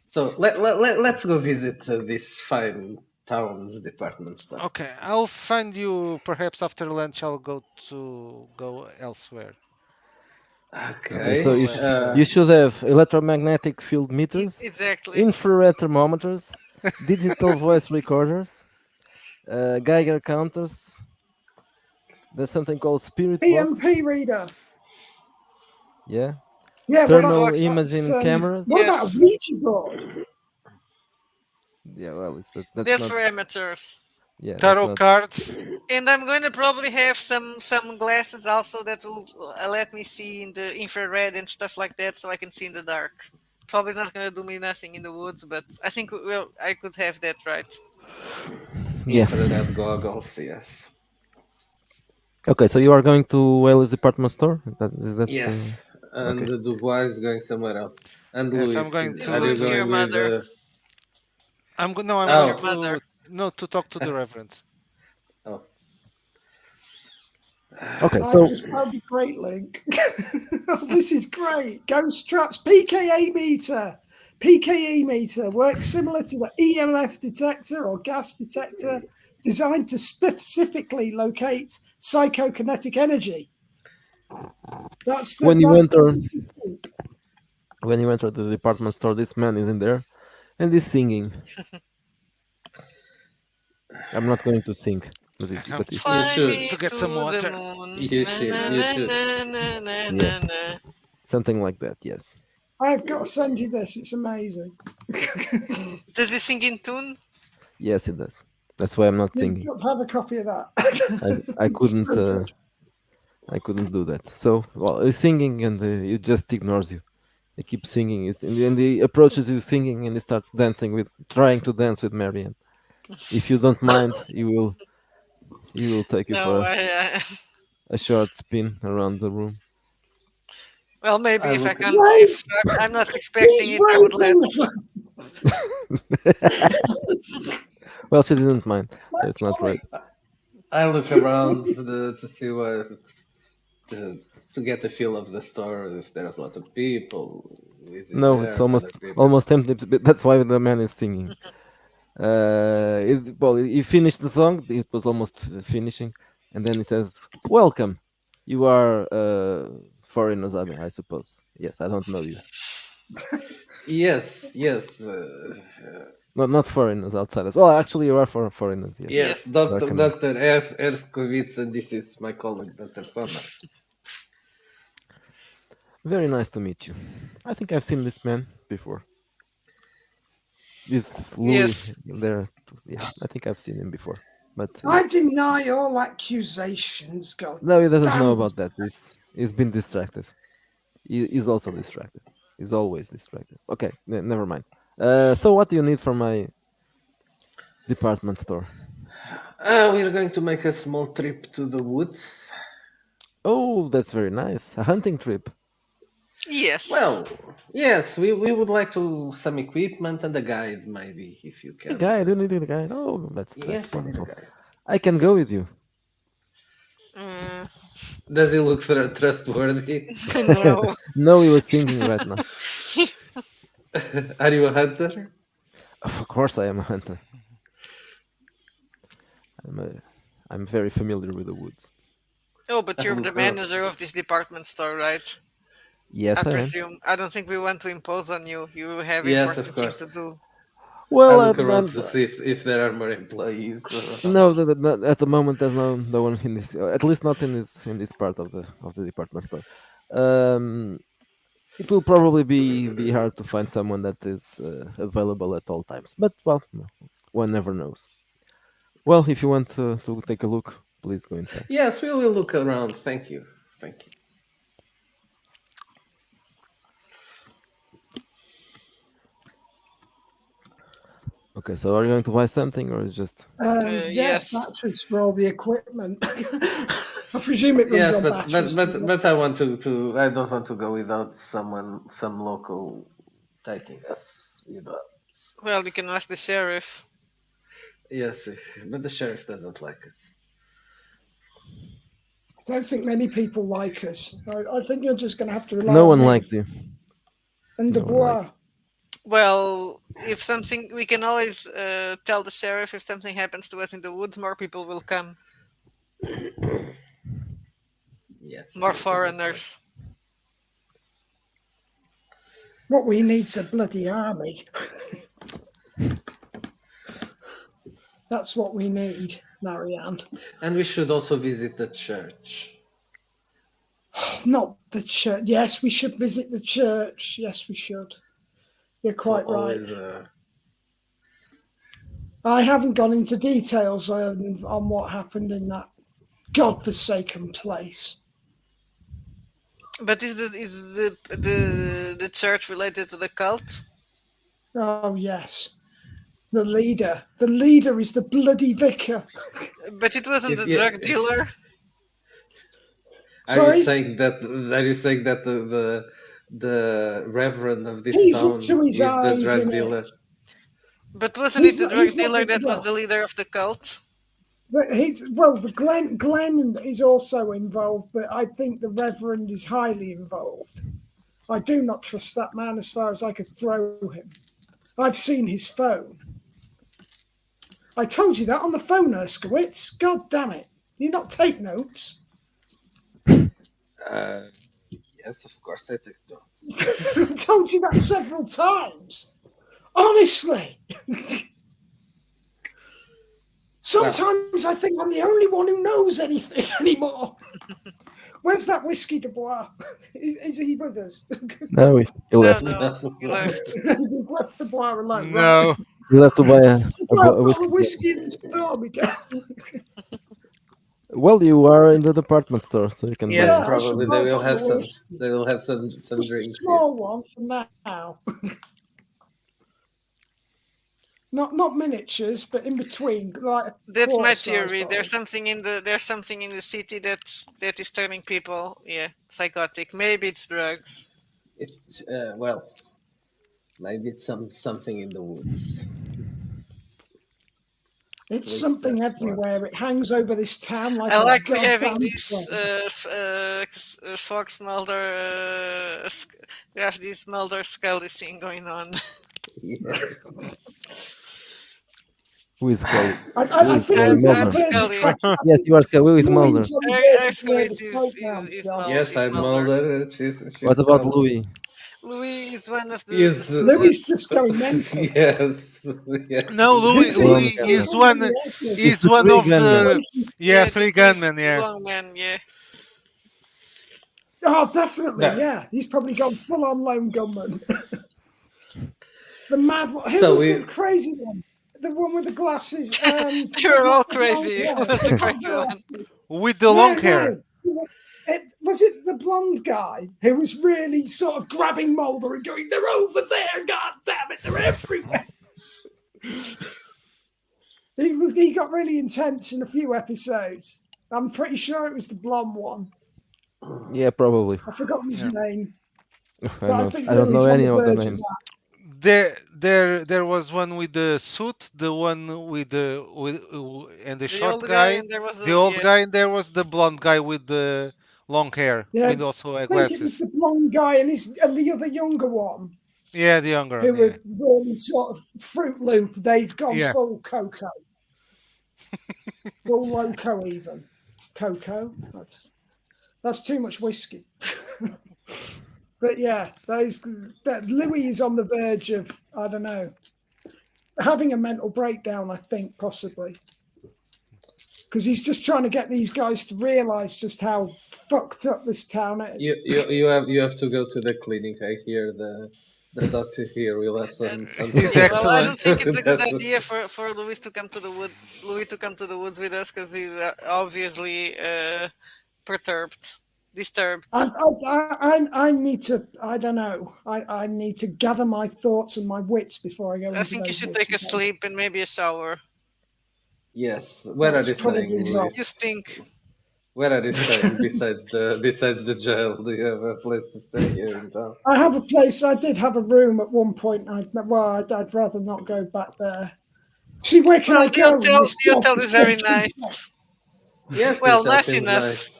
So let's go visit this fine town's department store. Okay, I'll find you perhaps after lunch. I'll go elsewhere. Okay, Let's Okay. so go elsewhere. you should have electromagnetic field meters, Exactly. infrared thermometers, digital voice recorders, Geiger counters. There's something called spirit box. PMP reader. Yeah, Yeah, well, thermal Box. imaging cameras. what about a Yes. Ouija board? Yeah, well, that's That's not. for amateurs. Yeah, that's Tarot not. cards. And I'm going to probably have some glasses also that will let me see in the infrared and stuff like that, so I can see in the dark. Probably not going to do me nothing in the woods, but I think I could have that right. Yeah. Infrared goggles, yes. Okay, so you are going to Whaley's department store. That's Yes. And okay. Dubois is going somewhere else. And Yes, Luis, I'm going He's are you going to your going to. with mother. No, I'm With going your oh mother. to. No, to talk to the Reverend. oh Okay, I've so just found a great link. Oh, this is great. Ghost traps PKA meter. PKE meter works similar to the EMF detector or gas detector, designed to specifically locate psychokinetic energy. That's the when you that's enter the, when you enter the department store, this man is in there and he's singing. I'm not going to sing, but I have he's you singing. Fly should me to get some to the water. moon. you Na, should na, you na, should na, na, na, Yeah, na, na. something like that. Yes. I've got to send you this. It's amazing. Does he sing in tune? Yes, it does. That's why I'm not You've singing. got to have a copy of that. I It's couldn't so good. I couldn't do that. So well, he's singing and he just ignores you. He keeps singing, and he approaches you singing, and he starts trying to dance with Marianne. If you don't mind, he will take you No, for a short spin around the room. well, maybe I if I look can, Right, if I'm not expecting he's it, I would let. Well, she didn't mind, so it's not right. I look around to see what to get a feel of the store if there's a lot of people. Is it No, it's there? Other people. almost empty. But that's why the man is singing. Well, he finished the song. It was almost finishing, and then he says, "Welcome. You are foreigners, I suppose. Yes, I don't know you. Yes, yes, Not foreigners, outsiders. Well, actually, you are foreigners. Yes. yes. Yes. Doctor Erskovitz, and this is my colleague, Doctor Sommer. Very nice to meet you. I think I've seen this man before. This Louis Yes. there. Yeah, I think I've seen him before. But I deny all accusations. God no, he doesn't know damn about that. He's been distracted. He's also distracted. He's always distracted. Okay, never mind. So what do you need from my department store? We're going to make a small trip to the woods. Oh, that's very nice. A hunting trip. Yes. Well, yes, we would like to some equipment and a guide, maybe, if you A can. guide. You need a guide. Oh, that's Yes, we need a wonderful. guide. I can go with you. Uh, Does he look trustworthy? no. No, he was singing right now. Are you a hunter? Of course, I am a hunter. I'm very familiar with the woods. Oh, but you're the manager of this department store, right? Yes, I I am. presume. I don't think we want to impose on you. You have Yes, of important things course. to do. Well, look around to see if there are more employees. no, at the moment there's no one in this, at least not in this part of the department store. It will probably be hard to find someone that is available at all times, but well, one never knows. Well, if you want to take a look, please go inside. Yes, we will look around. Thank you. Thank you. Okay, so are you going to buy something or just? Yes, yes. batteries for all the equipment. I presume it runs Yes, on but batteries. but I want to I don't want to go without some local taking us with us. Well, you can ask the sheriff. Yes, but the sheriff doesn't like us. I don't think many people like us. I think you're just going to have to rely No on one me likes you. and no one Dubois. likes Well, if something, we can always tell the sheriff if something happens to us in the woods, more people will come. Yes, More that's a good point. foreigners. What we need's a bloody army. That's what we need, Marianne. And we should also visit the church. Not the church. Yes, we should visit the church. Yes, we should. You're quite So right. always, I haven't gone into details on what happened in that godforsaken place. But is the church related to the cult? Oh, yes. The leader is the bloody vicar. But it wasn't If the you- drug dealer. Are Sorry? you saying that the reverend of this He's town into his is the eyes drug in dealer? it. But wasn't He's it the not- drug he's not dealer the that was drug. the leader of the cult? But Glenn is also involved, but I think the Reverend is highly involved. I do not trust that man as far as I could throw him. I've seen his phone. I told you that on the phone, Erskowitz. God damn it. You not take notes? Yes, of course I took notes. I told you that several times. Honestly. Sometimes I think I'm the only one who knows anything anymore. Where's that whiskey, Dubois? Is he with us? No, he left. No, he left. You've left Dubois alone. No, He left to buy a Well, whiskey. whiskey in the store, Miguel. Well, you are in the department store, so you can Yes, buy. Yeah, I probably should they buy will one have of some. those. They will have some Just a drinks. Here. small one for now. Not miniatures, but in between. Like That's my quart-sized theory. bottle. There's something in the city that is turning people, psychotic. Maybe it's drugs. It's well, maybe it's something in the woods. It's least something that's everywhere. It hangs over this town like I a like we having goddamn this plague. Fox Mulder. We have this Mulder Scully thing going on. Yeah. Who is Scully? I think I'm he's on the Mulder. verge of Scully. cracking up. Yes, you are Scully. Who is Louis Mulder? is on the verge of Scully nervous is breakdowns, Mulder. John. Yes, He's I'm Mulder. Mulder. She's What about Scully. Louis? Louis is one of the. Yes. Louis just going mental. Yes. Yes. no, Louis, Well, Louis okay. is one. He's the one three of the gunmen. three the gunmen. Yeah, long man. Yeah. Oh, definitely, No. yeah. He's probably gone full on lone gunman. The mad one. Who So was we- the crazy one? The one with the glasses. They were all crazy. Yeah, Who was the the crazy blonde one? guy. with the long hair. No. Was it the blonde guy who was really sort of grabbing Mulder and going, "They're over there, god damn it, they're everywhere." He got really intense in a few episodes. I'm pretty sure it was the blonde one. Yeah, probably. I've forgotten his name. I But I don't, think I don't Louis know on any the of the verge of names. that. There was one with the suit, the one with and the The short old guy, and there was the old yeah. guy, and there was the blonde guy with the long hair, Yeah, with also I think it was glasses. the blonde guy and the other younger one Yeah, the younger. who one, were really sort of Fruit Loop. They've gone Yeah. full Coco. Full Loco even. Coco? That's too much whiskey. But yeah, Louis is on the verge of, I don't know. having a mental breakdown. I think possibly because he's just trying to get these guys to realise just how fucked up this town is. You have to go to the clinic. I hear the doctor here will have some He's Yeah, well, I excellent. don't think it's a good that would, idea for Louis to come to the Louis to come to the woods with us because he's obviously perturbed, disturbed. I need to. I don't know. I need to gather my thoughts and my wits before I go I into think you those should woods take a again. sleep and maybe a shower. yes. Where are That's you staying, probably not. You Luis? stink. Where are you staying besides the jail? Do you have a place to stay here in town? I have a place. I did have a room at one point. I'd rather not go back there. See, where can Well, I go in this the hotel is very godforsaken place? nice. Yes, the Well, hotel nice seems enough. nice.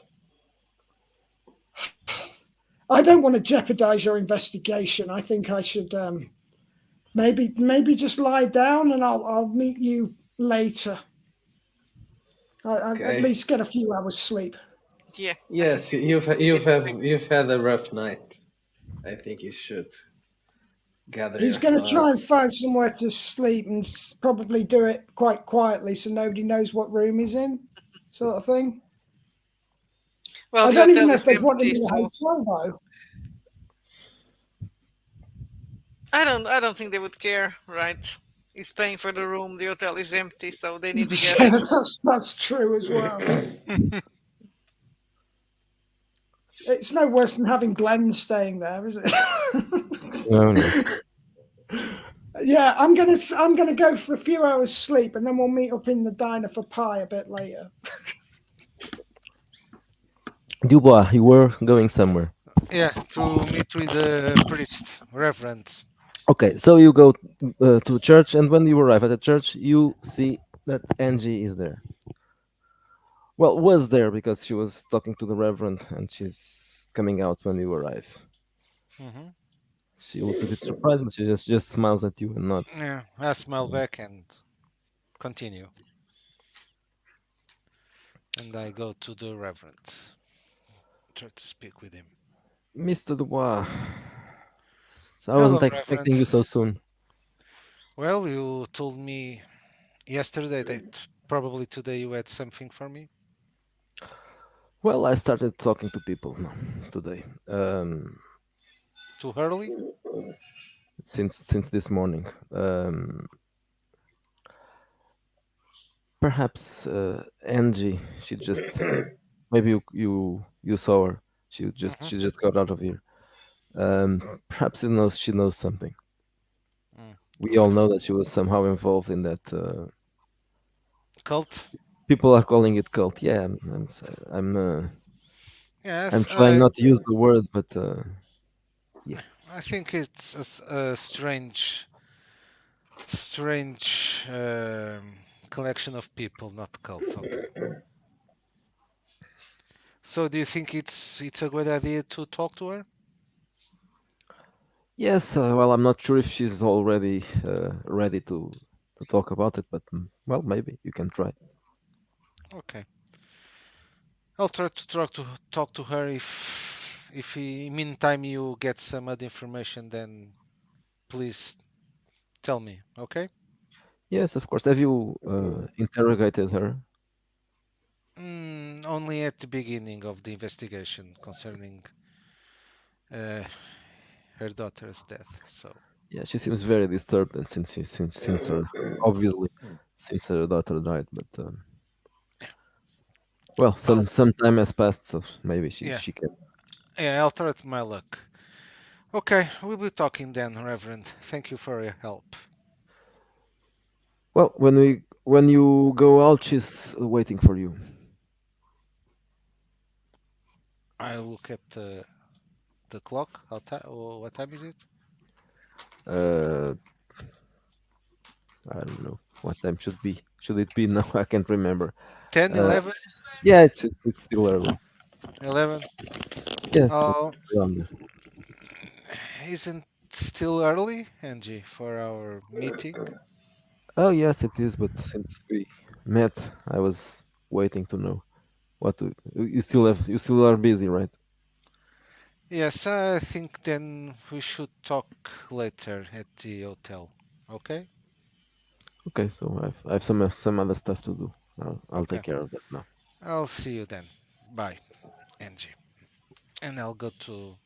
I don't want to jeopardize your investigation. I think I should maybe just lie down and I'll meet you later. I at Okay. least get a few hours sleep. Yeah, I think Yes, it's great. you've had a rough night. I think you should gather He's your going to try and thoughts. find somewhere to sleep and probably do it quite quietly so nobody knows what room he's in, sort of thing. Well, I the don't even hotel know is if they'd want him empty, in a so hotel though. I don't think they would care, right? He's paying for the room. The hotel is empty, so they need the Yeah, guests. that's true as well. It's no worse than having Glenn staying there, is it? No, no. Yeah, I'm gonna go for a few hours sleep, and then we'll meet up in the diner for pie a bit later. Dubois, you were going somewhere. Yeah, to meet with the priest, Reverend. Okay, so you go to the church, and when you arrive at the church, you see that Angie is there. Well, was there because she was talking to the Reverend, and she's coming out when you arrive. Hmm. She looks a bit surprised, but she just smiles at you and nods. Yeah, I smile back and continue. And I go to the Reverend. Try to speak with him. Mr. Dubois, I Hello, wasn't expecting Reverend. you so soon. Well, you told me yesterday that probably today you had something for me. Well, I started talking to people today. Too early? Since this morning. Perhaps Angie. She just maybe you saw her. Hmm. She just got out of here. Perhaps she knows something. Mm. We all know that she was somehow involved in that. Cult? People are calling it cult. Yeah, I'm Yes, trying not to use the word, but yeah. I think it's a strange collection of people, not cult. Okay. So do you think it's a good idea to talk to her? Yes. Well, I'm not sure if she's already ready to talk about it, but well, maybe you can try. Okay. I'll try to talk to her if in meantime you get some other information, then please tell me. Okay. Yes, of course. Have you interrogated her? Only at the beginning of the investigation concerning uh, her daughter's death. So Yeah, she seems very disturbed, and since her obviously since her daughter died. But well, I'll some time has passed, so maybe yeah she can. yeah I'll try my luck. Okay, we'll be talking then, Reverend. Thank you for your help. Well, when you go out, she's waiting for you. I look at the clock. What time is it? Uh, I don't know what time should be. Should it be now? I can't remember. 10, Uh, 11, yeah, it's still early. 11. Yes, Oh, around there. isn't still early, Angie, for our meeting? Oh yes, it is. But since we met, I was waiting to know what you still are busy, right? Yes, I think then we should talk later at the hotel. Okay? Okay, so I've some other stuff to do. I'll Yeah, take care of that now. I'll see you then. Bye, Angie. And I'll go to.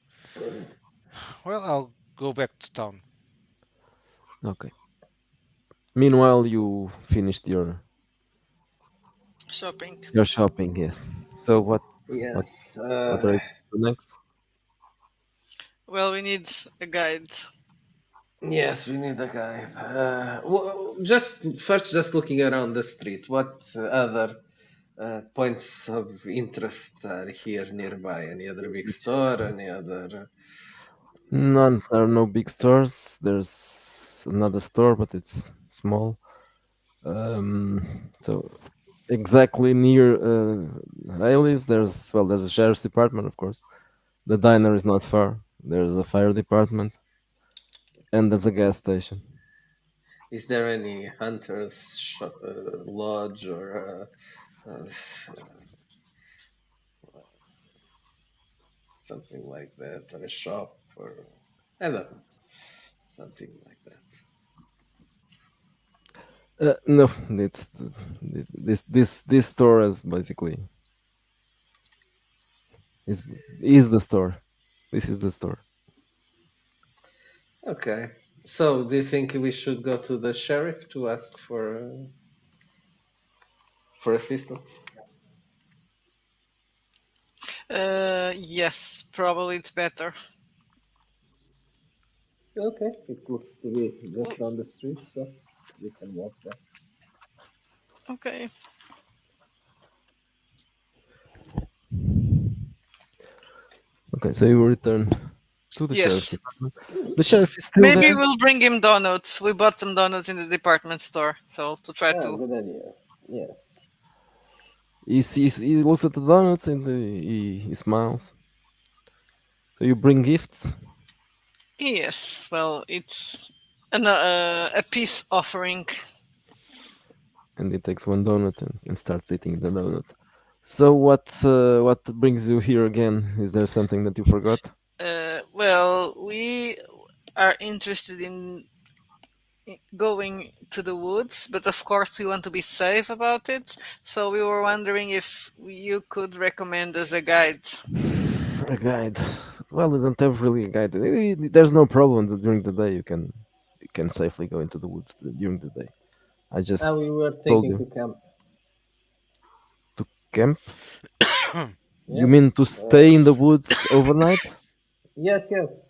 Well, I'll go back to town. Okay. Meanwhile, you finished Shopping. your shopping. Yes. So what Yes. what are you doing next? Well, we need a guide. Yes, we need a guide. Just first, just looking around the street. What other points of interest are here nearby? Any other big store? Any other? None. There are no big stores. There's another store, but it's small. So exactly near Haley's, there's a sheriff's department, of course. The diner is not far. There's a fire department, and there's a gas station. Is there any hunters lodge or something like that, or a shop, or I don't know, something like that? No, this store is basically is is the store. This is the store. Okay. So, do you think we should go to the sheriff to ask for assistance? Yes, probably it's better. Okay, it looks to be just down the street, so we can walk there. Okay. Okay, so you return to the sheriff's Yes. department. The sheriff is still Maybe there. we'll bring him donuts. We bought some donuts in the department store, so to try Ah, to. good idea. Yes. He looks at the donuts and he smiles. So you bring gifts, Yes. Well, it's a peace offering. and he takes one donut and starts eating the donut. So what brings you here again? Is there something that you forgot? Well, we are interested in going to the woods, but of course we want to be safe about it. So we were wondering if you could recommend us a guide. A guide. Well, we don't have really a guide. There's no problem that during the day you can safely go into the woods during the day. I just Ah, we were told thinking you to camp. to camp. You Yeah. mean to stay in the woods overnight? Yes, yes.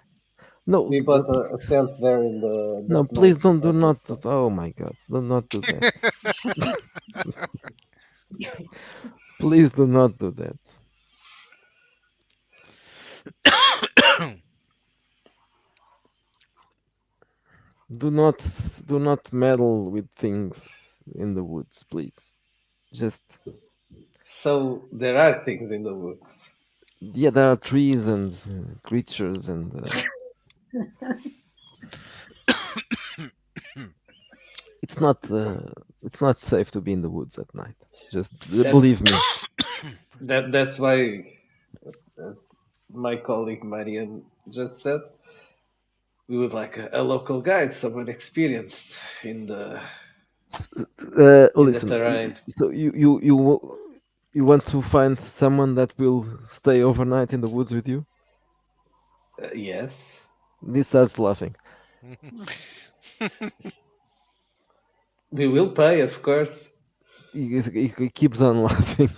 No, We bought a tent there in the no, that please nice don't do department not. store. Oh my God, do not do that. Please do not do that. Do not meddle with things in the woods, please. Just So there are things in the woods. yeah, there are trees and creatures, and it's not it's not safe to be in the woods at night. Just That believe me. that's why, as my colleague Marian just said, we would like a local guide, someone experienced in the Listen. terrain. So you want to find someone that will stay overnight in the woods with you? Yes, He starts laughing. we will pay, of course. He keeps on laughing.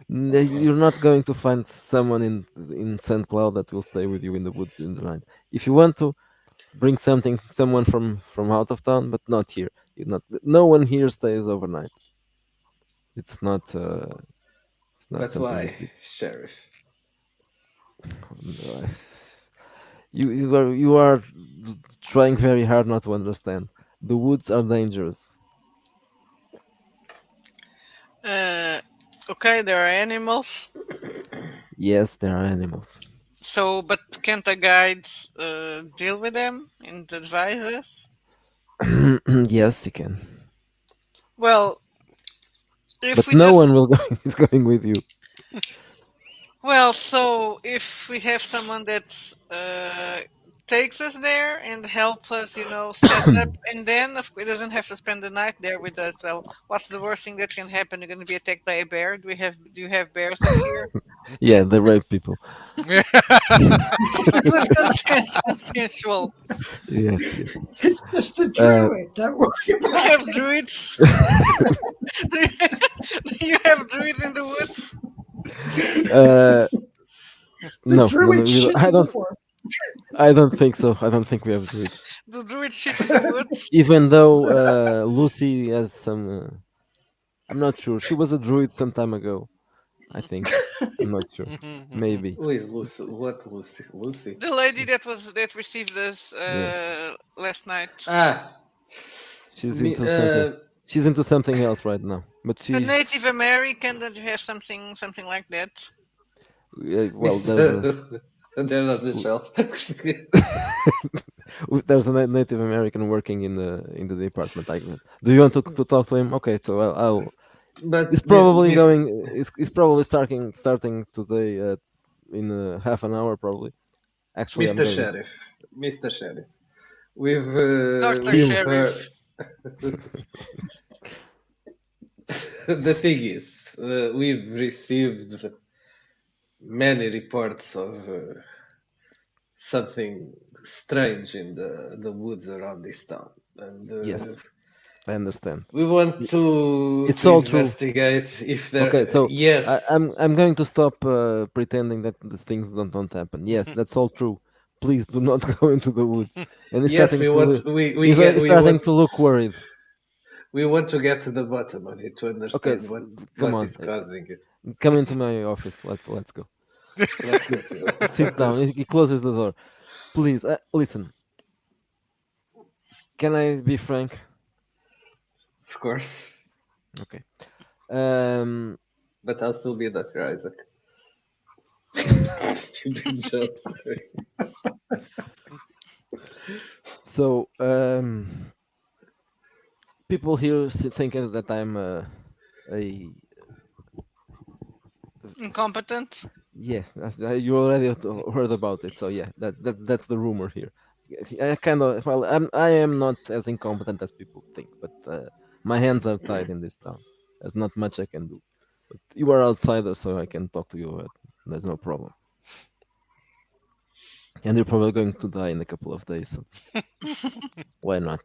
You're not going to find someone in St. Cloud that will stay with you in the woods during the night. If you want to, bring someone from out of town, but not here. You not No one here stays overnight. It's not it's not But something why, that we, Sheriff? uh, you are trying very hard not to understand. The woods are dangerous. Uh, okay, there are animals. Yes, there are animals. So, but can't a guide deal with them and advise us? Yes, you can, Well, if but we no just one will go is going with you. well, so if we have someone that's takes us there and help us, set up, and then it doesn't have to spend the night there with us. Well, what's the worst thing that can happen? You're going to be attacked by a bear. Do you have bears up here? Yeah, they rape people. It was consensual. Yes, yes. It's just a Uh, druid. Don't worry You about have it. druids. You have druids in the woods. uh, The no, no, no. druid shit I in the don't. wood. I don't think so. I don't think we have druids. Do druids shit in the woods? Even though Lucy has some. I'm not sure. She was a druid some time ago. I think. I'm not sure. Maybe. Who is Lucy? What Lucy? Lucy? The lady that received us Yeah. last night. Ah, She's me, into something. She's into something else right now. But A she's Native American, don't you have something like that? well. There's a They're on the shelf. there's a Native American working in the department. Do you want to talk to him? Okay, so I'll But It's probably going. It's probably starting today in half an hour probably. Actually, I'm Mr. going. Sheriff, Mr. Sheriff, we've Dr. we've Sheriff. the thing is, we've received many reports of something strange in the woods around this town, and Yes, I understand. we want It's to all true. investigate if there. Okay, so Yes, I'm going to stop pretending that the things don't happen. Yes, that's all true. Please do not go into the woods. And he's yes, starting we to want he's we starting want to look worried. we want to get to the bottom of it to Okay, understand come what on, is causing it. come into my office. Let's go. Let's go to Sit down. He closes the door. Please, listen. Can I be frank? Of course, Okay. Um, but I'll still be Dr. Isaac. Stupid jokes. so people here thinking that I'm a Incompetent. yeah. You already heard about it, so yeah, that's the rumor here. I kind of well, I am not as incompetent as people think, but my hands are tied in this town. There's not much I can do. But you are outsiders, so I can talk to you. There's no problem. And you're probably going to die in a couple of days. So why not?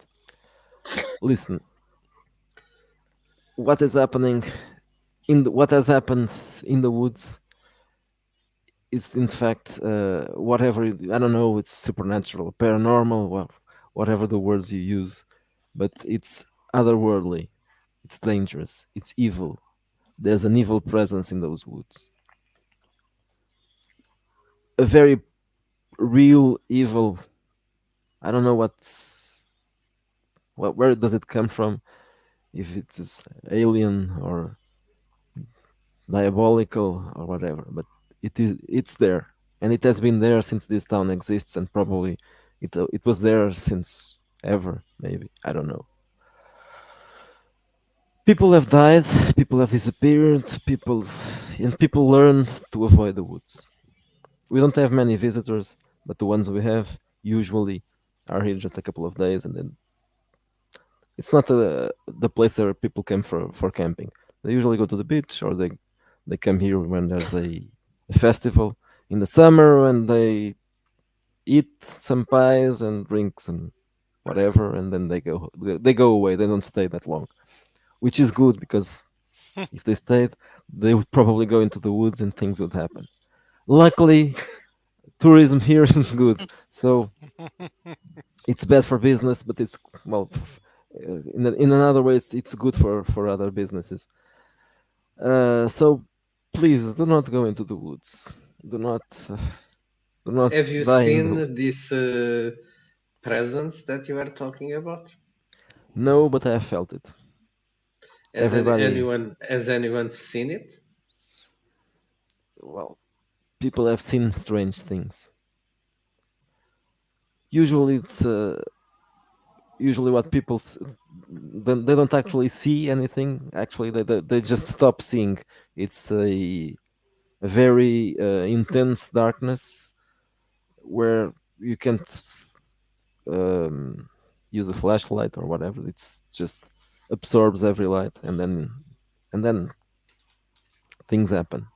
Listen, what is happening what has happened in the woods is in fact whatever I don't know. It's supernatural, paranormal, well, whatever the words you use, but it's otherworldly. It's dangerous. It's evil. There's an evil presence in those woods. A very real evil. I don't know where does it come from? If it's alien or diabolical or whatever, but it's there, and it has been there since this town exists, and probably it was there since ever. Maybe I don't know. People have died, people have disappeared, people learned to avoid the woods. We don't have many visitors, but the ones we have usually are here just a couple of days, and then it's not the place where people come for camping. They usually go to the beach, or they come here when there's a festival in the summer, and they eat some pies and drink some whatever, and then they go away. They don't stay that long, which is good because if they stayed, they would probably go into the woods and things would happen. Luckily, tourism here isn't good, so it's bad for business, but it's well, in another way, it's good for other businesses. So please do not go into the woods. Do not do not Have you die in the woods. seen this presence that you are talking about? No, but I have felt it. Everybody, Has anyone seen it? well, people have seen strange things. Usually, it's usually what they don't actually see anything. Actually, they just stop seeing. It's a very intense darkness where you can't um, use a flashlight or whatever. It's just absorbs every light, and then things happen.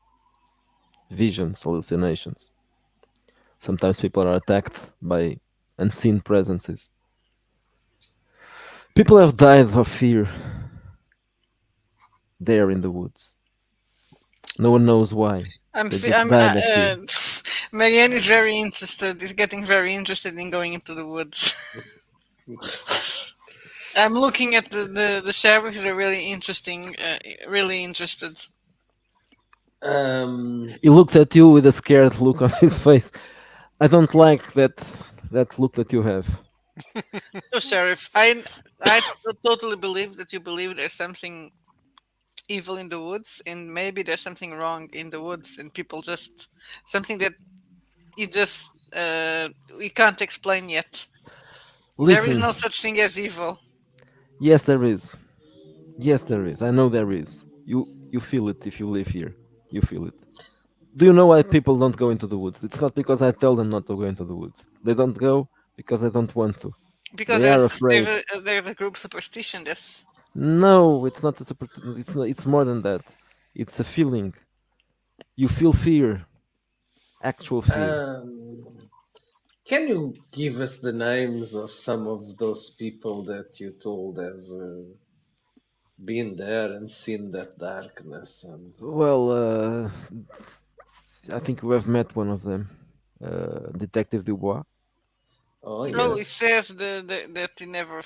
Visions, hallucinations. Sometimes people are attacked by unseen presences. People have died of fear there in the woods. No one knows why. I'm, They fe- just I'm died of fear. Marianne is very interested. Is getting very interested in going into the woods. I'm looking at the sheriff. They're really interesting. Really interested. Um, He looks at you with a scared look on his face. I don't like that look that you have. So, sheriff, I totally believe that you believe there's something evil in the woods, and maybe there's something wrong in the woods, and people just something that you just we can't explain yet. There is Listen, no such thing as evil. yes there is. Yes there is. I know there is. You feel it if you live here. You feel it. Do you know why people don't go into the woods? It's not because I tell them not to go into the woods. They don't go because they don't want to. Because They are afraid. there's a group superstition. That's No, it's not a super. It's not. It's more than that. It's a feeling. You feel fear, actual fear. um, can you give us the names of some of those people that you told have been there and seen that darkness? And Well, I think we have met one of them, Detective Dubois. oh oh, it yes, says that he never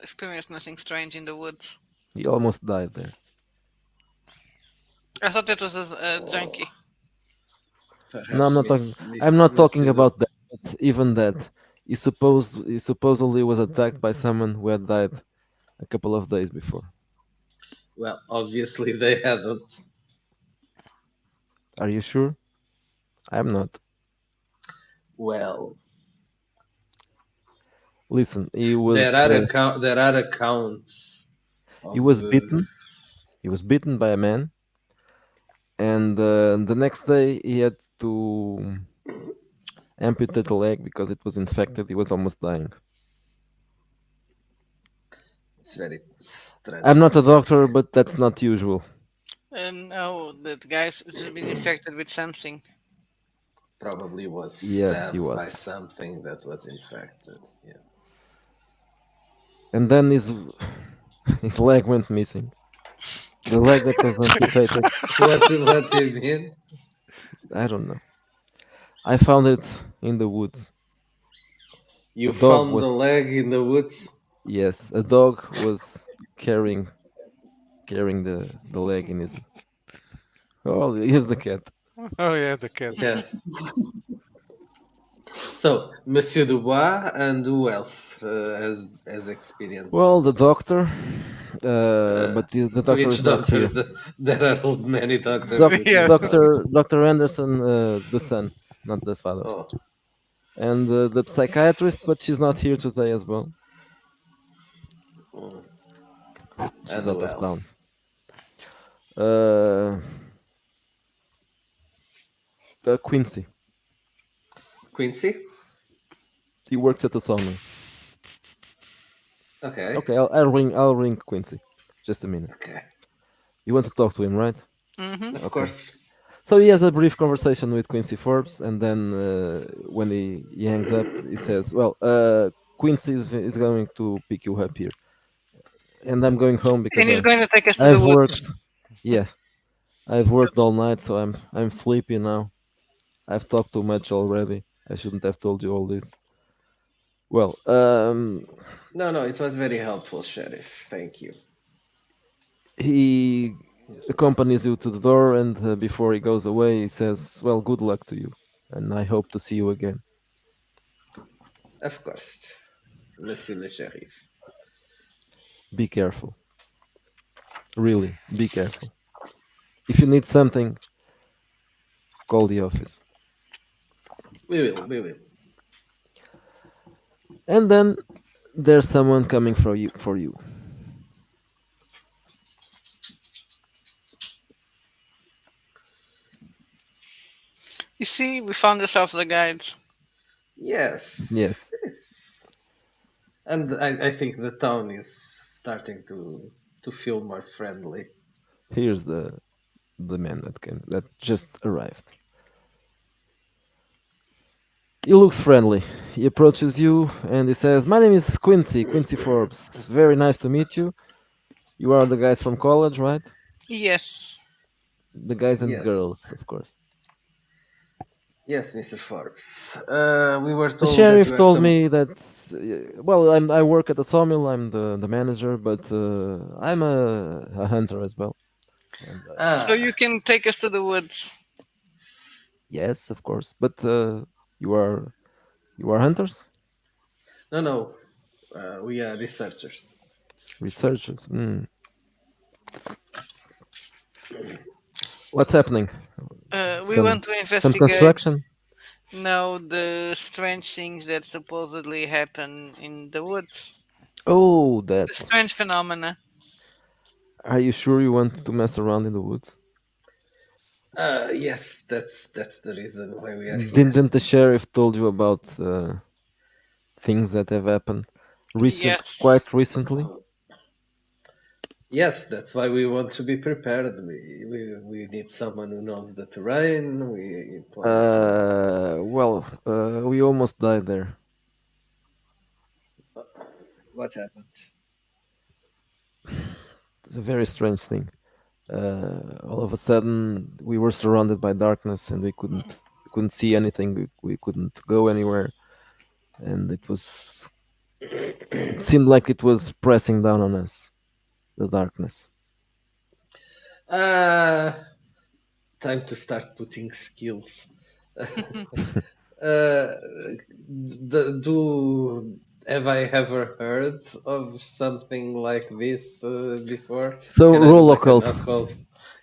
experienced nothing strange in the woods. He almost died there. I thought that was a oh, junkie. No, I'm perhaps not talking. I'm not talking Monsieur about that. But even that, he supposedly was attacked by someone who had died a couple of days before. Well, obviously they hadn't. Are you sure? I'm not. Well, Listen, there are accounts he of was bitten. He was bitten by a man, and the next day he had to amputate a leg because it was infected. He was almost dying. it's very I'm tragic. not a doctor, but that's not usual. No, that guy's just been infected with something. Probably was Yes, he stabbed by was. something that was infected. Yeah. And then his his leg went missing. The leg that was amputated. What do you mean? I don't know. I found it in the woods. You A dog found the was leg in the woods? yes, a dog was carrying the leg in his. Oh, here's the cat. Oh yeah, the cat. Yes. So, Monsieur Dubois and who else has experience? Well, the doctor, Uh, but the doctor which is not here. doctors? There are many doctors with Yeah. you, so. Doctor Anderson, the son, not the father, Oh, and the psychiatrist, but she's not here today as well. mm. She's And out who of town. else? Uh, Quincy. Quincy? He works at the sawmill. Okay. Okay, I'll ring Quincy. Just a minute. Okay. You want to talk to him, right? Mm-hmm. Of Okay. course. So he has a brief conversation with Quincy Forbes, and then when he hangs up, he says, "Well, Quincy is going to pick you up here, and I'm going home And because he's going to take us to the I've woods. worked. Yeah, I've worked all night, so I'm sleepy now. I've talked too much already. I shouldn't have told you all this. Well, No, it was very helpful, Sheriff. Thank you. he accompanies you to the door, and before he goes away, he says, "Well, good luck to you, and I hope to see you again." Of course, Monsieur le Sheriff. Be careful. Really, be careful. If you need something, call the office. We will. And then there's someone coming for you. You see, we found ourselves the guides. Yes. Yes. Yes. And I think the town is starting to feel more friendly. Here's the man that just arrived. He looks friendly. He approaches you and he says, "My name is Quincy Forbes. Very nice to meet you. You are the guys from college, right? Yes. The guys and Yes. girls, of course." Yes, Mr. Forbes. We were The told that sheriff you are told some. me that, well, I work at the sawmill. I'm the manager, but I'm a hunter as well. And So Ah, you can take us to the woods. yes, of course. But you are you are hunters, no, no. We are researchers. researchers. What's happening? We Some want to some investigate construction. now the strange things that supposedly happen in the woods. Oh, The that. strange phenomena. Are you sure you want to mess around in the woods? Yes, that's the reason why we are here. Didn't the sheriff told you about things that have happened Yes. quite recently? Yes, that's why we want to be prepared. We need someone who knows the terrain. We plan to. Well, we almost died there. What happened? It's a very strange thing. All of a sudden, we were surrounded by darkness, and we couldn't see anything. We couldn't go anywhere, and it seemed like it was pressing down on us. The darkness. Uh, Time to start putting skills. Do have I ever heard of something like this before? So Can I do roll like an occult. occult?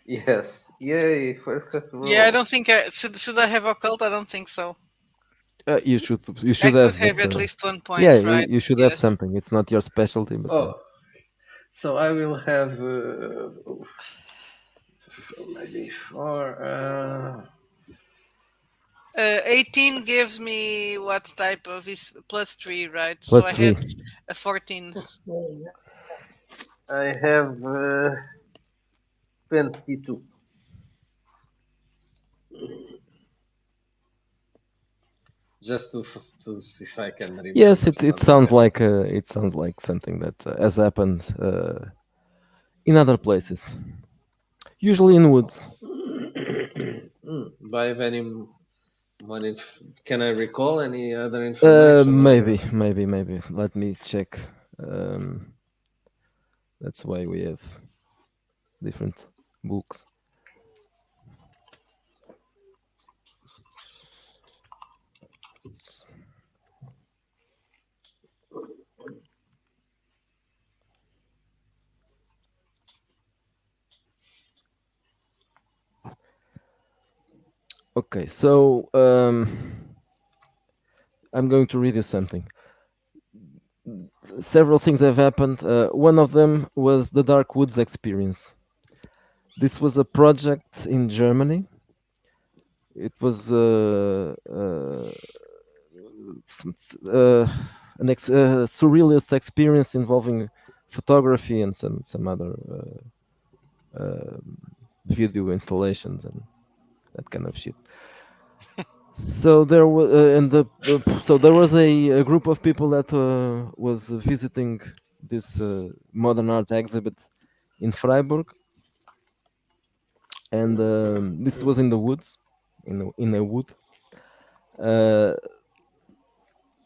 Yes. Yay! First Yeah, I roll. don't think I should I have occult? I don't think so. You should I could have, have but at least one yeah, point, right? you should have Yes. something. It's not your specialty, but yeah. Oh, so I will have maybe four. 18 gives me what type of is +3, right? So Plus I three. had a 14. I have 22. Just to if I can Yes, remember it something sounds that. like something that has happened in other places, usually in woods. By any one, if can I recall any other information or? Maybe. Let me check. That's why we have different books. Okay, so I'm going to read you something. Several things have happened. One of them was the Dark Woods experience. This was a project in Germany. It was some, surrealist experience involving photography and some other video installations and that kind of shit. So there was so there was a group of people that was visiting this modern art exhibit in Freiburg, and this was in the woods, in a wood. Uh,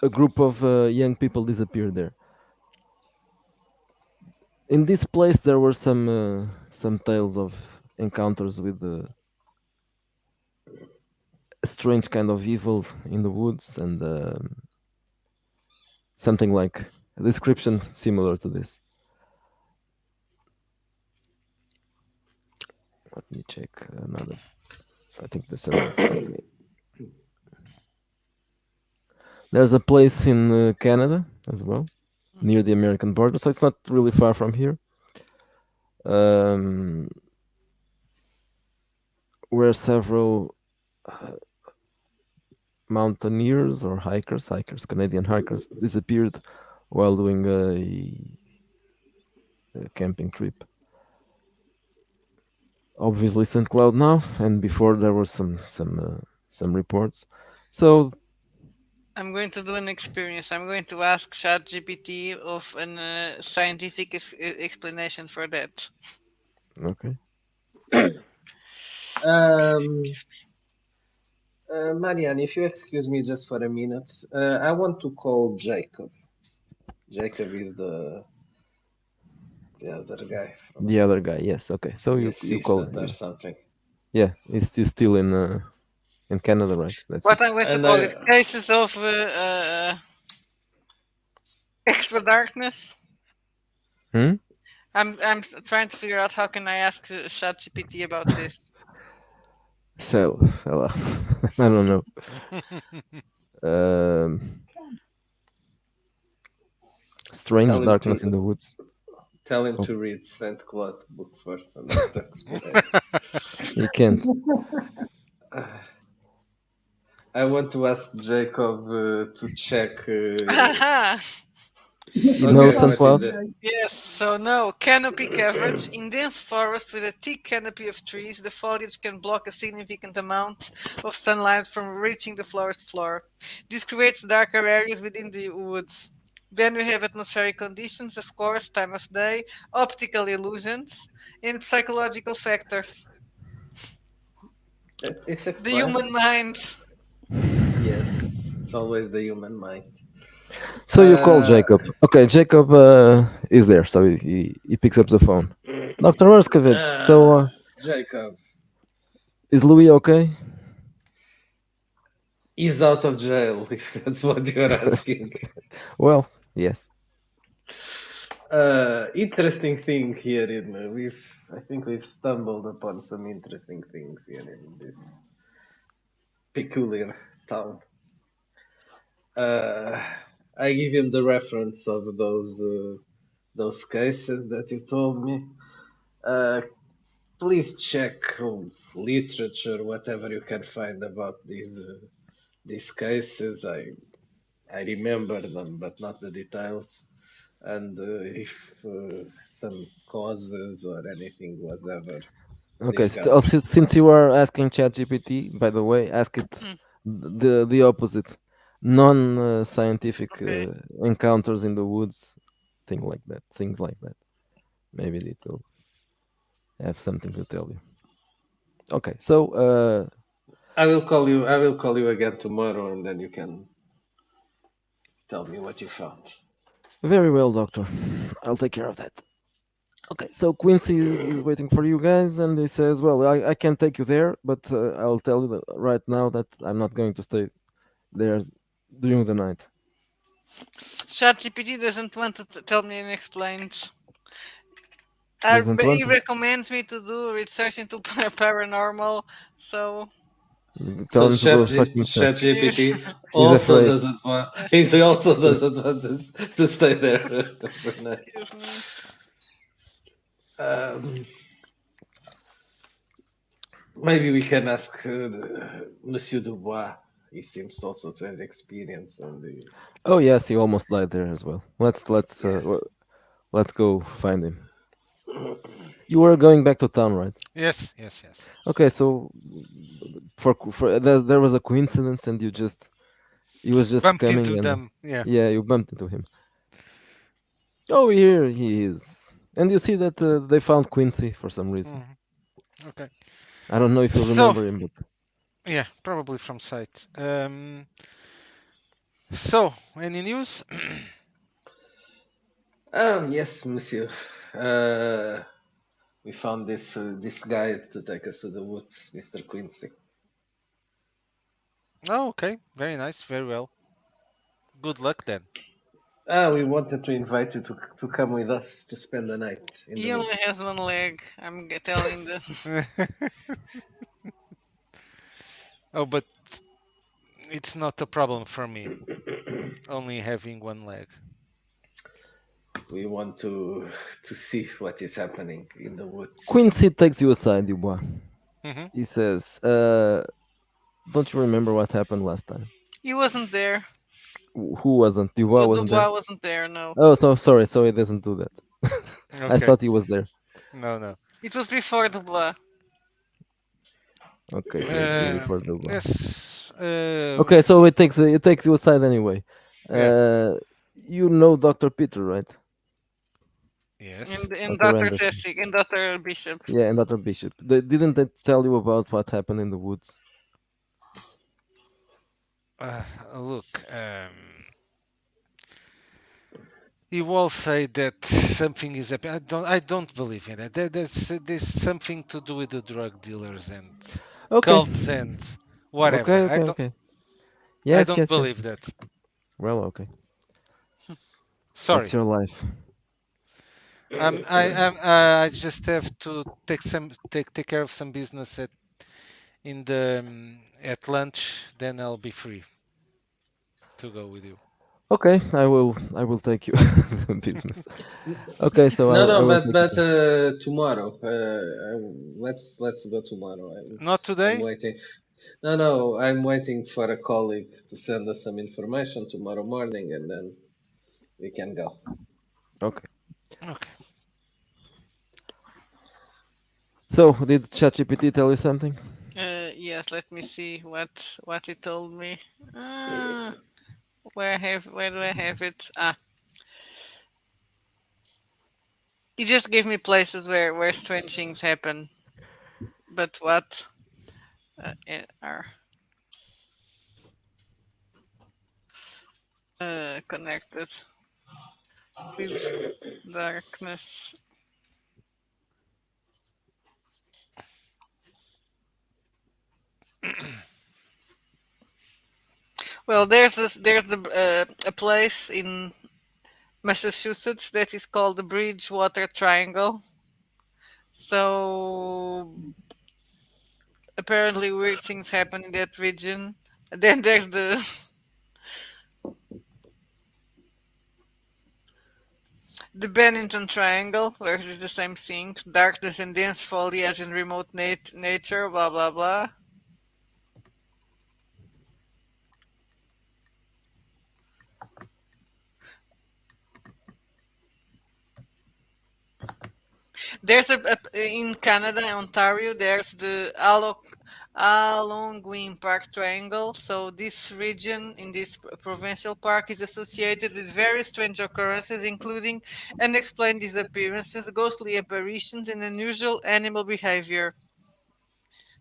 a group of young people disappeared there. In this place, there were some tales of encounters with a strange kind of evil in the woods, and something like a description similar to this. Let me check another. I think there's another. There's a place in Canada as well, near the American border, so it's not really far from here. Um, where several mountaineers or hikers, Canadian hikers, disappeared while doing a camping trip. Obviously, St. Cloud now, and before there were some reports. So I'm going to do an experience. I'm going to ask ChatGPT of an scientific explanation for that. okay, Um, Marianne, if you excuse me just for a minute, I want to call Jacob. Jacob is the other guy from the other guy, yes, okay. So the you call, assistant or something. yeah, he's still in Canada, right? That's What it. I'm going to And call I, it cases of extra darkness. Hmm? I'm trying to figure out how can I ask ChatGPT about this. So, I don't know. Um, tell strange him darkness in to the woods. tell him Oh, to read Saint Claude book first and then to explain. he can't. I want to ask Jacob to check. Aha! You know Okay, St. what is Cloud? it? Yes, so no. Canopy coverage. In dense forest with a thick canopy of trees, the foliage can block a significant amount of sunlight from reaching the forest floor. This creates darker areas within the woods. Then we have atmospheric conditions, of course, time of day, optical illusions, and psychological factors. It's The explained. human mind. Yes, it's always the human mind. So you call Uh, Jacob. Okay, Jacob is there, so he picks up the phone. Dr. Erskovitz, so uh, Jacob is Louis okay? is out of jail, if that's what you're asking. Well, yes. Interesting thing here I think we've stumbled upon some interesting things here in this peculiar town. Uh, I give him the reference of those cases that you told me. Uh, please check literature, whatever you can find about these cases. I remember them, but not the details. And if some causes or anything was ever Okay, discovered. since you are asking ChatGPT, by the way, ask it Hmm, the opposite. Non-scientific okay. encounters in the woods, things like that. Maybe it will have something to tell you. Okay, so I will call you. I will call you again tomorrow, and then you can tell me what you found. very well, doctor. I'll take care of that. Okay, so Quincy is waiting for you guys, and he says, "Well, I can take you there, but I'll tell you right now that I'm not going to stay there during the night." ChatGPT doesn't want to tell me and explains. Doesn't want He to recommends me to do research into paranormal, so So tell him to go fuck himself. ChatGPT He's also afraid. doesn't want. He also doesn't want to stay there overnight. excuse me. Um, maybe we can ask Monsieur Dubois. He seems also to have experience on the. Oh yes, he almost died there as well. Yes. Let's go find him. You were going back to town, right? Yes, yes, yes. Okay, so for there was a coincidence, and he was just Bumped coming, into and them. Yeah. yeah, you bumped into him. Oh, here he is, and you see that they found Quincy for some reason. Okay. I don't know if you So, remember him, but yeah, probably from sight. So, any news? Yes, Monsieur. We found this guide to take us to the woods, Mr. Quincy. Oh, okay. Very nice. Very well. Good luck then. We wanted to invite you to come with us to spend the night in the He only woods. has one leg. I'm telling the. Oh, but it's not a problem for me, only having one leg. We want to see what is happening in the woods. Quincy takes you aside, Dubois. hmm He says, "Don't you remember what happened last time?" He wasn't there. Who wasn't? Dubois wasn't there. Dubois wasn't there. No, Oh, so sorry. So it doesn't do that. I Okay. thought he was there. No, no. it was before Dubois. Okay, so it was before Dubois. Yes. Okay, so it takes you aside anyway. Yeah. You know Dr. Peter, right? Yes. And Dr. Dr. Anderson. Jessic and Dr. Bishop. Yeah, and Dr. Bishop. Didn't they tell you about what happened in the woods? Look, you all say that something is happening. I don't believe in it. There's something to do with the drug dealers and Okay. cults and whatever. Okay, I okay, don't okay. I Yes, don't yes, yes, believe yes. that. Well, okay. Sorry. That's your life. I just have to take care of some business in the at lunch. Then I'll be free to go with you. Okay, I will take you to business. Okay, so No, I no, will but take you. tomorrow. Let's go tomorrow. Not I'm today? waiting. No, no, I'm waiting for a colleague to send us some information tomorrow morning, and then we can go. Okay. Okay. So did ChatGPT tell you something? Yes, let me see what he told me. Where do I have it? He just gave me places where strange things happen. But what are connected with darkness? Well, a place in Massachusetts that is called the Bridgewater Triangle. So apparently weird things happen in that region. Then there's the Bennington Triangle, where it's the same thing: darkness and dense foliage and remote nature. Blah blah blah. There's in Canada, Ontario. There's the Algonquin Park Triangle. So this region in this provincial park is associated with very strange occurrences, including unexplained disappearances, ghostly apparitions, and unusual animal behavior.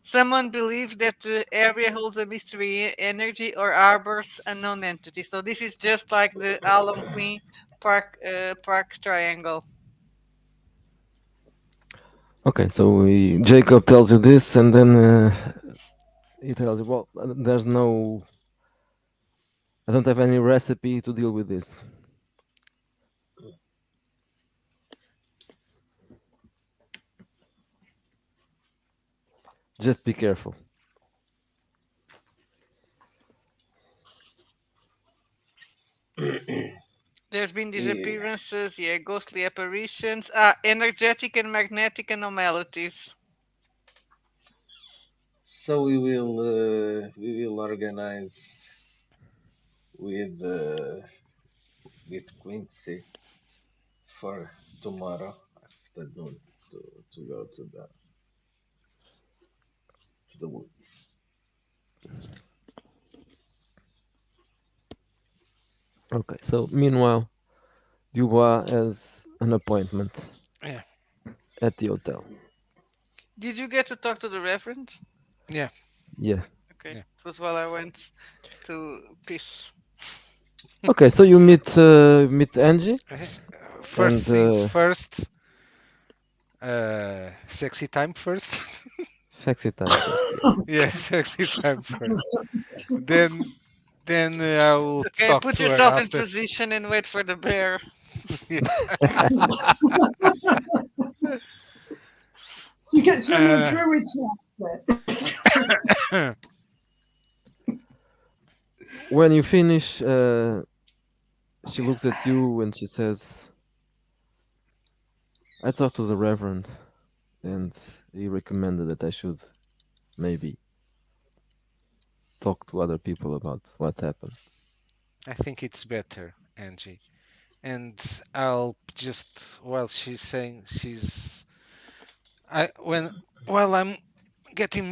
Someone believes that the area holds a mystery energy or harbors unknown entity. So this is just like the Algonquin Park Triangle. Okay, so Jacob tells you this, and then he tells you, well, there's no, I don't have any recipe to deal with this. Just be careful. There's been Yeah. disappearances, yeah, ghostly apparitions, energetic and magnetic anomalies. So we will organize with Quincy for tomorrow afternoon to go to the woods. Okay, so meanwhile, Dubois has an appointment Yeah. at the hotel. Did you get to talk to the Reverend? Yeah. Yeah. Okay, Yeah. it was while I went to piss. Okay, so you meet Angie. First And, things first. Sexy time first. Sexy time first. Yeah, sexy time first. Then I will Okay, talk put to her yourself in after. position and wait for the bear. Yeah. You get some of the Uh, druids out When you finish, she looks at you and she says, I talked to the Reverend, and he recommended that I should maybe talk to other people about what happened. I think it's better, Angie. And I'll just while she's saying she's I when while I'm getting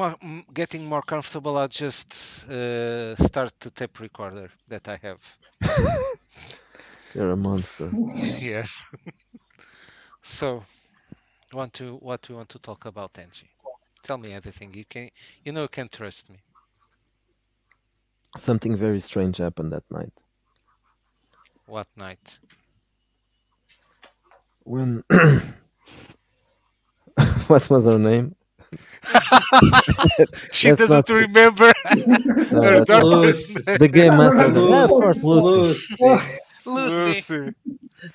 more comfortable, I'll just start the tape recorder that I have. You're a monster. Yes. So, what do you want to talk about, Angie? Tell me everything. You can trust me. Something very strange happened that night. What night? When what was her name? She Let's not. doesn't remember No, her let's not. daughter's Lucy, name. The game Can't master. remember Yeah, of the course, Lucy, fucking Lucy. Oh, Lucy. Lucy. Lucy.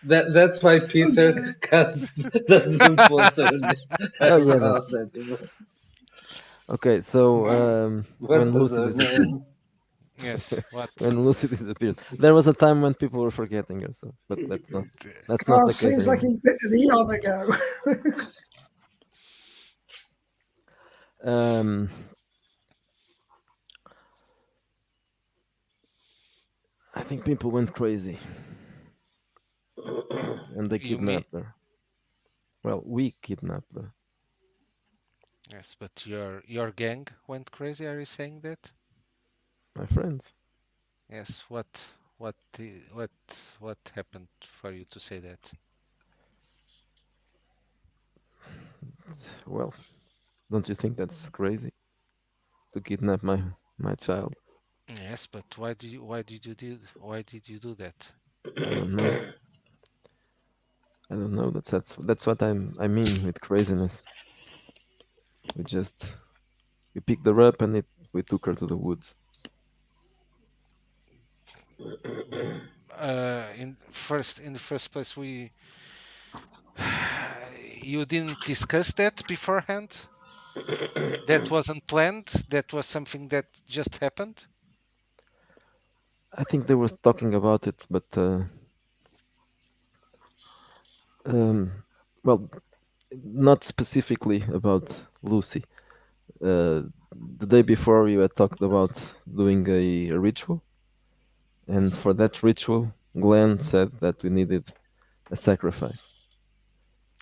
That's why Peter doesn't want to Oh have a yeah, house that's anymore. okay. So when What was Lucy her disappeared, name? Yes. What? when Lucy disappeared, there was a time when people were forgetting her. So, but that's not the case seems like anymore. he's bit an eon ago. Um, I think people went crazy and they You mean? kidnapped her. Well, we kidnapped her. Yes, but your gang went crazy. Are you saying that? My friends. Yes. What happened for you to say that? Well, don't you think that's crazy to kidnap my child? Yes, but why did you do that? I don't know. I don't know. That's what I mean with craziness. We just we picked her up and we took her to the woods. In the first place, we you didn't discuss that beforehand. That wasn't planned. That was something that just happened. I think they were talking about it, but um, well, not specifically about Lucy. Uh, the day before, we had talked about doing a ritual, and for that ritual, Glenn said that we needed a sacrifice.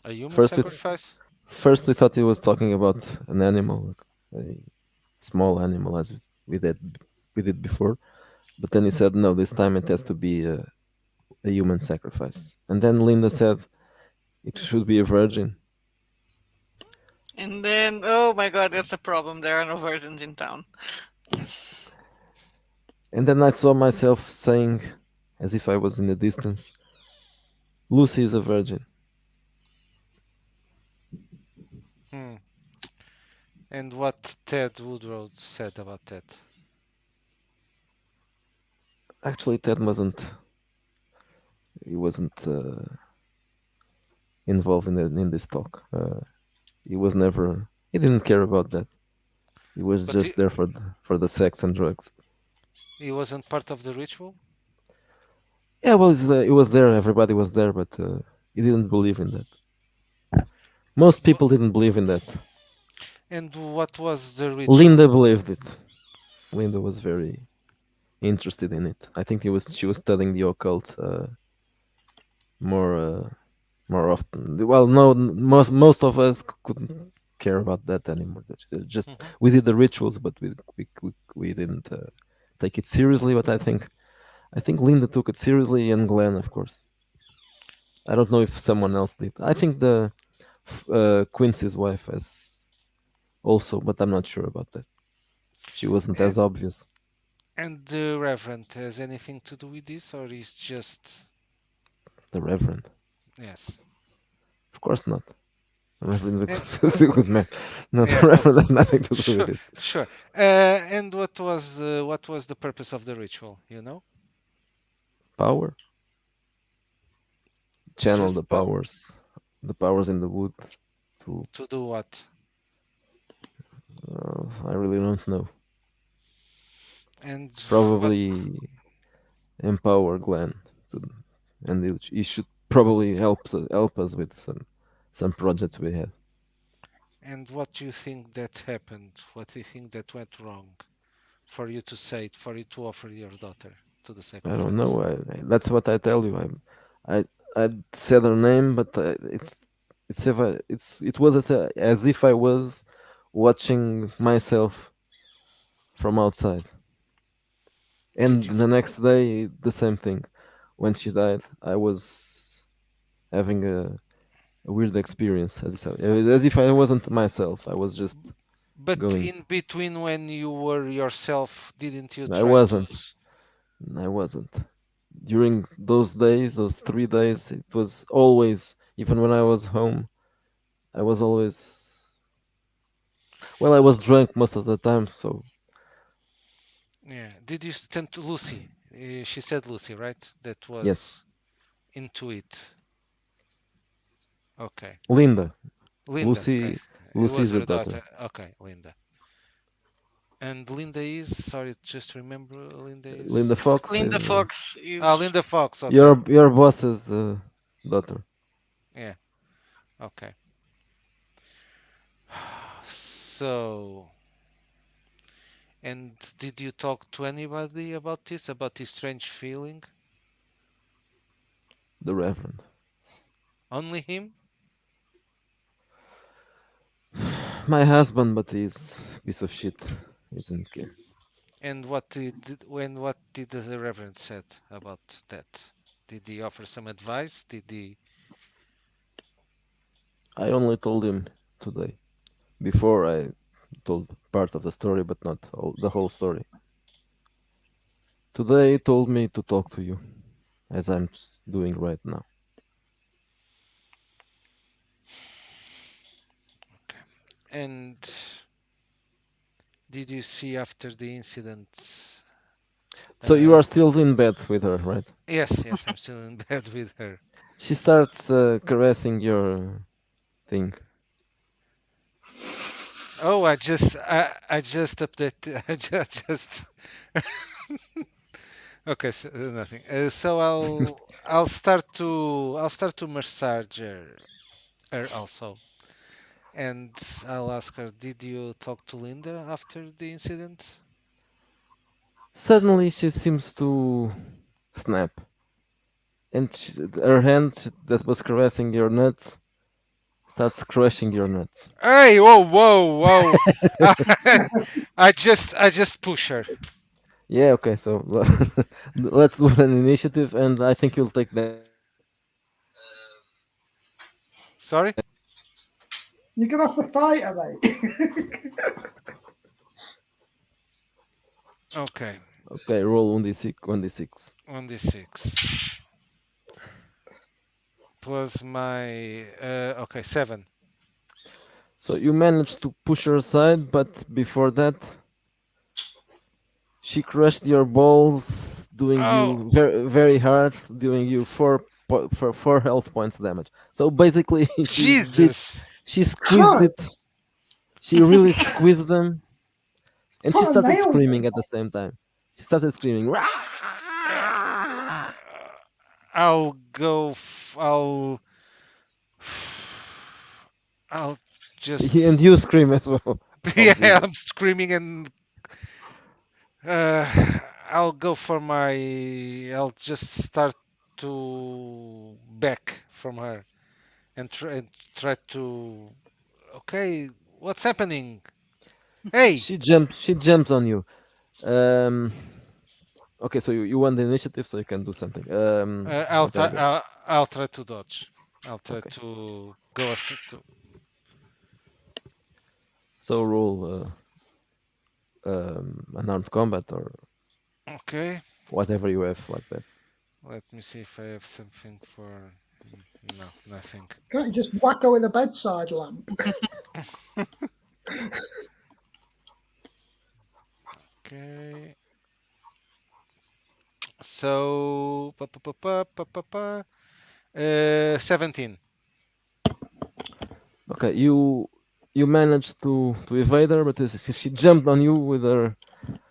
A human First, we sacrifice. first we thought he was talking about an animal, like a small animal, as we did before. But then he said, no, this time it has to be a human sacrifice. And then Linda said it should be a virgin. And then, oh my god, that's a problem. There are no virgins in town. And then I saw myself saying, as if I was in the distance, Lucy is a virgin. Hmm. And what Ted Woodrow said about that. Actually, Ted he wasn't involved in this talk. He was never. He didn't care about that. He was But just there for the sex and drugs. he wasn't part of the ritual. Yeah, well, he was there. Everybody was there, but he didn't believe in that. Most Wha- people didn't believe in that. And what was the Linda ritual? believed it. Linda was very interested in it. I think she was studying the occult more more often. Well, no, most of us couldn't care about that anymore. Just Mhm. we did the rituals, but we didn't take it seriously. But I think Linda took it seriously, and Glenn, of course. I don't know if someone else did. I think the Quincy's wife has also, but I'm not sure about that. She wasn't And, as obvious. and the Reverend has anything to do with this, or is just The Reverend, yes? of course not. The Reverend's a And good, is a good man. No, the yeah, Reverend has nothing to do with sure, this. sure. And what was the purpose of the ritual? You know, Power, channel just the powers in the wood. To to do what? I really don't know. And what? Probably empower Glenn, to, and he should probably help us with some projects we had. And what do you think that happened? What do you think that went wrong for you to say it, for you to offer your daughter to the I don't sacrifice? know. That's what I tell you. I said her name, but it's if I, it was as if I was watching myself from outside. Did And you? the next day, the same thing. When she died, I was having a weird experience, as if I wasn't myself. I was just But going. in between when you were yourself, didn't you I try to? wasn't. I wasn't. During those days, those 3 days, it was always, even when I was home, I was always, well, I was drunk most of the time, so Yeah. Did you tend to Lucy? She said Lucy, right? That yes. was into it. Okay. Linda, Linda. Okay. Lucy, It Lucy was is the her daughter. daughter. Okay, Linda. And Linda is, sorry, just remember Linda Linda is. Fox Linda is Fox Ah, is Linda Fox. Okay. your boss's daughter. Yeah. Okay. So, and did you talk to anybody about this strange feeling? The Reverend. Only him? My husband, but he's a piece of shit. He didn't care. And what did the Reverend said about that? Did he offer some advice? Did he? I only told him today. Before I told part of the story, but not the whole story. Today he told me to talk to you, as I'm doing right now. Okay. And did you see after the incident? So you are Uh, still in bed with her, right? yes, yes, I'm still in bed with her. She starts caressing your thing. Oh, I just update. I just okay, so, nothing. So I'll start to massage her also, and I'll ask her, did you talk to Linda after the incident? Suddenly she seems to snap, and her hand that was caressing your nuts starts crushing your nuts. Hey, whoa, whoa, whoa! I just push her. Yeah, okay, so let's do an initiative, and I think you'll take damage. Sorry. You're gonna have to fight her, mate. Okay, Okay, roll 1d6, 1d6. 1d6 plus my okay 7. So you managed to push her aside, but before that, she crushed your balls, doing Oh, you very, very hard, doing you for 4 health points damage. So basically, Jesus! she squeezed it. Christ, She really squeezed them, and she put her started nails in. screaming at the same time. She started screaming, "Rah!" Uh, I'll go. I'll just. And you scream as well, Yeah, obviously. I'm screaming and uh, I'll go for my. I'll just start to back from her and try to. Okay, what's happening? Hey, She jumps on you. Um, okay, so you won the initiative, so you can do something. I'll What try. are the I'll try to dodge. I'll try okay? to go to. So roll unarmed combat or Okay, whatever you have like that. let me see if I have something for. No, nothing. Can't you just whack her with a bedside lamp? Okay. So, 17. Okay, you managed to evade her, but she jumped on you with her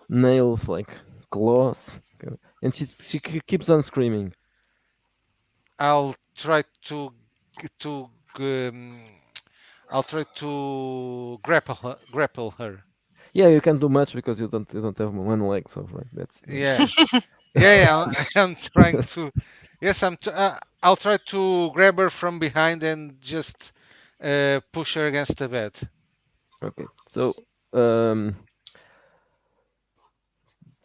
nails like claws, okay, and keeps on screaming. I'll try to I'll try to grapple her. Yeah, you can't do much because you don't have one leg, so right. That's Yeah, yeah. I'm trying to. Yes, I'll try to grab her from behind and just push her against the bed. okay. So, um,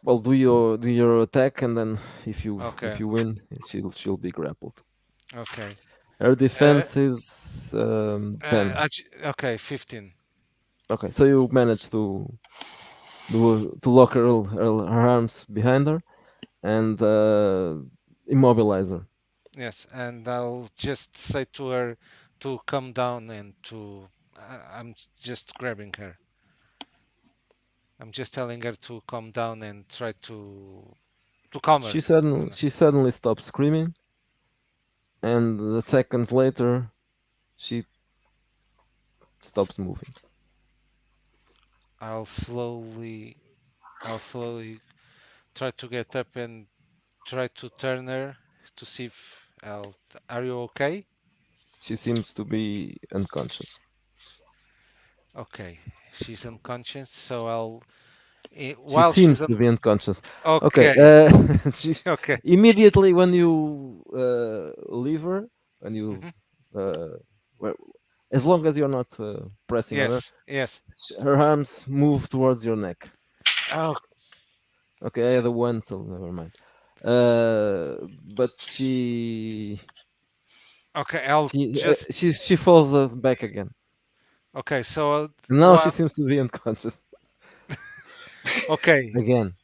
well, do your attack, and then if Okay, you win, she'll be grappled. okay. Her Uh, defense is 10. okay, 15. Okay, so you manage to lock her arms behind her and immobilize her. Yes, and I'll just say to her to come down and to. I'm just grabbing her. I'm just telling her to calm down and try to calm her. She suddenly stops screaming, and the second later she stops moving. I'll slowly, I'll slowly try to get up and try to turn her to see if I'll. Are you okay? She seems to be unconscious. Okay, she's unconscious, so I'll. She While she's seems un. to be unconscious. Okay. Okay, She okay. immediately when you leave her, when you Hmm. uh, well, as long as you're not pressing on her, Yes, yes. her arms move towards your neck. Oh, Okay, I had a one, so never mind. But okay. I'll she uh, just. she she falls back again. Okay, so Now she while. seems to be unconscious Okay, again.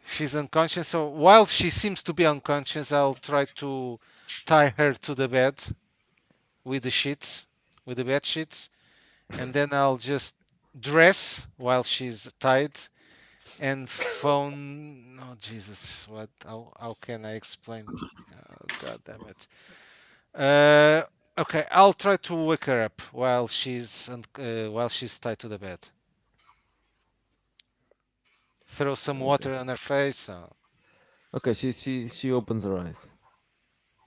she's unconscious. So while she seems to be unconscious, I'll try to tie her to the bed with the sheets, with the bed sheets, and then I'll just dress while she's tied and phone. Oh Jesus, what? How can I explain? Oh, God damn it. Okay, I'll try to wake her up while she's tied to the bed. Throw some Okay. water on her face. Okay. She opens her eyes.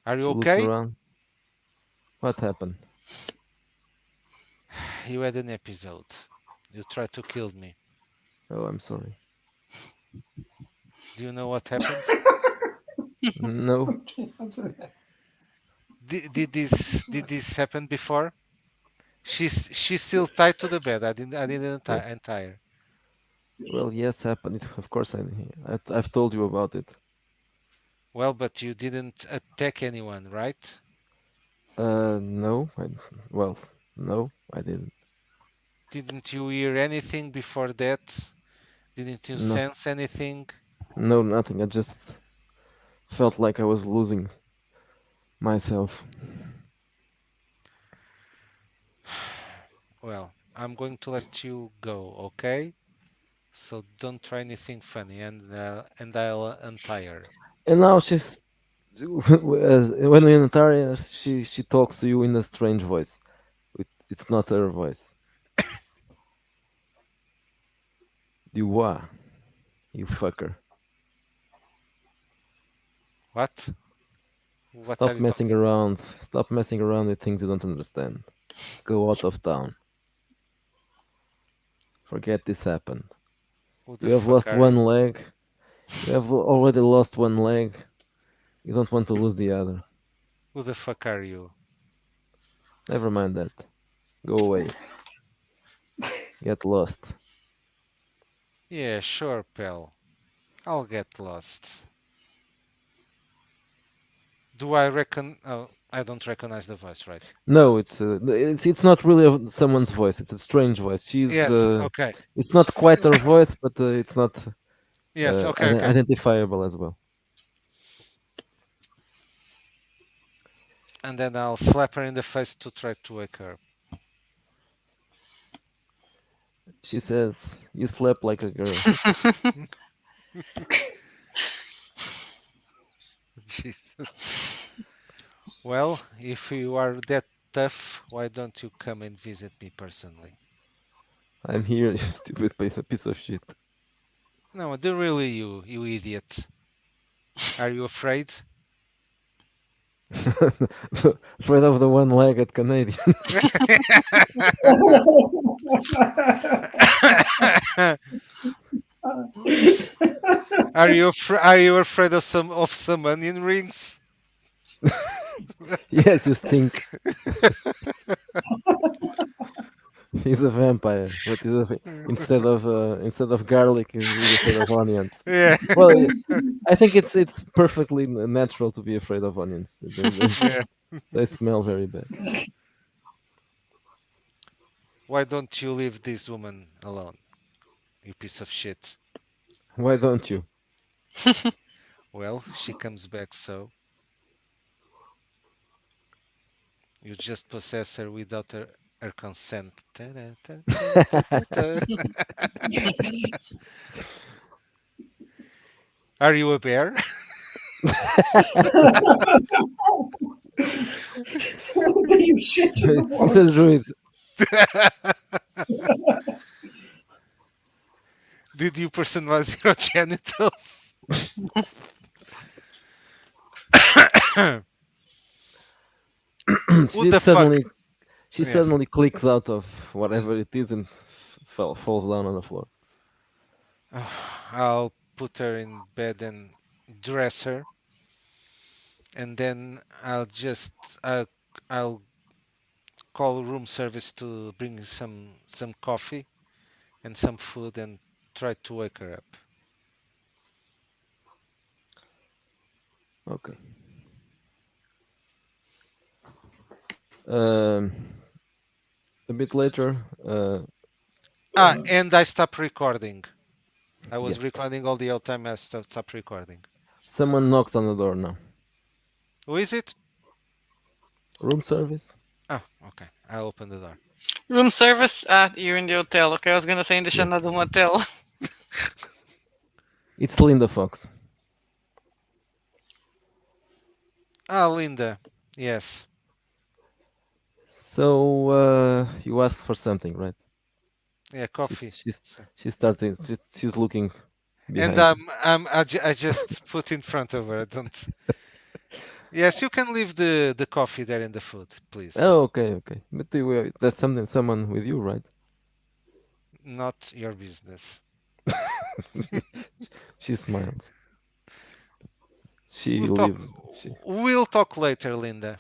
Are you She looks okay? around. What happened? You had an episode. You tried to kill me. Oh, I'm sorry. Do you know what happened? No, Did this happen before? She's still tied to the bed. I didn't well, untie her. well, yes, happened. Of course, I've told you about it. Well, but you didn't attack anyone, right? No, well, no, I didn't. Didn't you hear anything before that? Didn't you No, sense anything? no, nothing. I just felt like I was losing myself. Well, I'm going to let you go, okay? So don't try anything funny, and I'll untie her. And now she's when we enter, she talks to you in a strange voice. It's not her voice. You are, you fucker. What? What are Stop you messing talking? around. Stop messing around with things you don't understand. Go out of town. Forget this happened. Who the You have fuck lost are one you? leg. You have already lost one leg. You don't want to lose the other. Who the fuck are you? Never mind that. Go away. Get lost. Yeah, sure, pal. I'll get lost. Do I reckon? Oh, I don't recognize the voice, right? No, it's not really someone's voice. It's a strange voice. Yes. Okay. It's not quite her voice, but it's not Yes. Okay. Okay. identifiable as well. And then I'll slap her in the face to try to wake her. She says, "You slept like a girl." Jesus. Well, if you are that tough, why don't you come and visit me personally? I'm here, you stupid piece of shit. No, do really, you idiot. Are you afraid? Afraid of the one-legged Canadian. Are you afraid of some onion rings? Yes, you stink. He's a vampire, but instead of garlic, he's afraid of onions. Yeah. Well, Leaves- I think it's perfectly natural to be afraid of onions. Yeah. They smell very bad. Why don't you leave this woman alone, you piece of shit? Why don't you? Well, she comes back, so you just possess her without her consent. Ta-da-ta-ta-ta-ta-ta. Are you a bear? You shit in the He says, woods. "Druid, Did you personalize your genitals? Who she the fuck? suddenly she Yeah. suddenly clicks out of whatever it is and falls down on the floor. I'll put her in bed and dress her, and then I'll call room service to bring some coffee and some food and try to wake her up. Okay. Um, a bit later, And I stop recording. I yeah, was recording all the whole time. I stop recording. someone knocks on the door now. Who is it? Room service? Oh, okay. I open the door. Room service? Ah, you're in the hotel. Okay, I was gonna say in the Yeah. Xana do motel. It's Linda Fox. Ah, Linda. Yes. So you asked for something, right? Yeah, coffee. She's starting. She's looking And behind you. I just put in front of her. I don't. Yes, you can leave the coffee there in the food, please. Oh, okay, okay. But that's someone with you, right? Not your business. She smiles. She We'll talk. leaves. We'll talk later, Linda.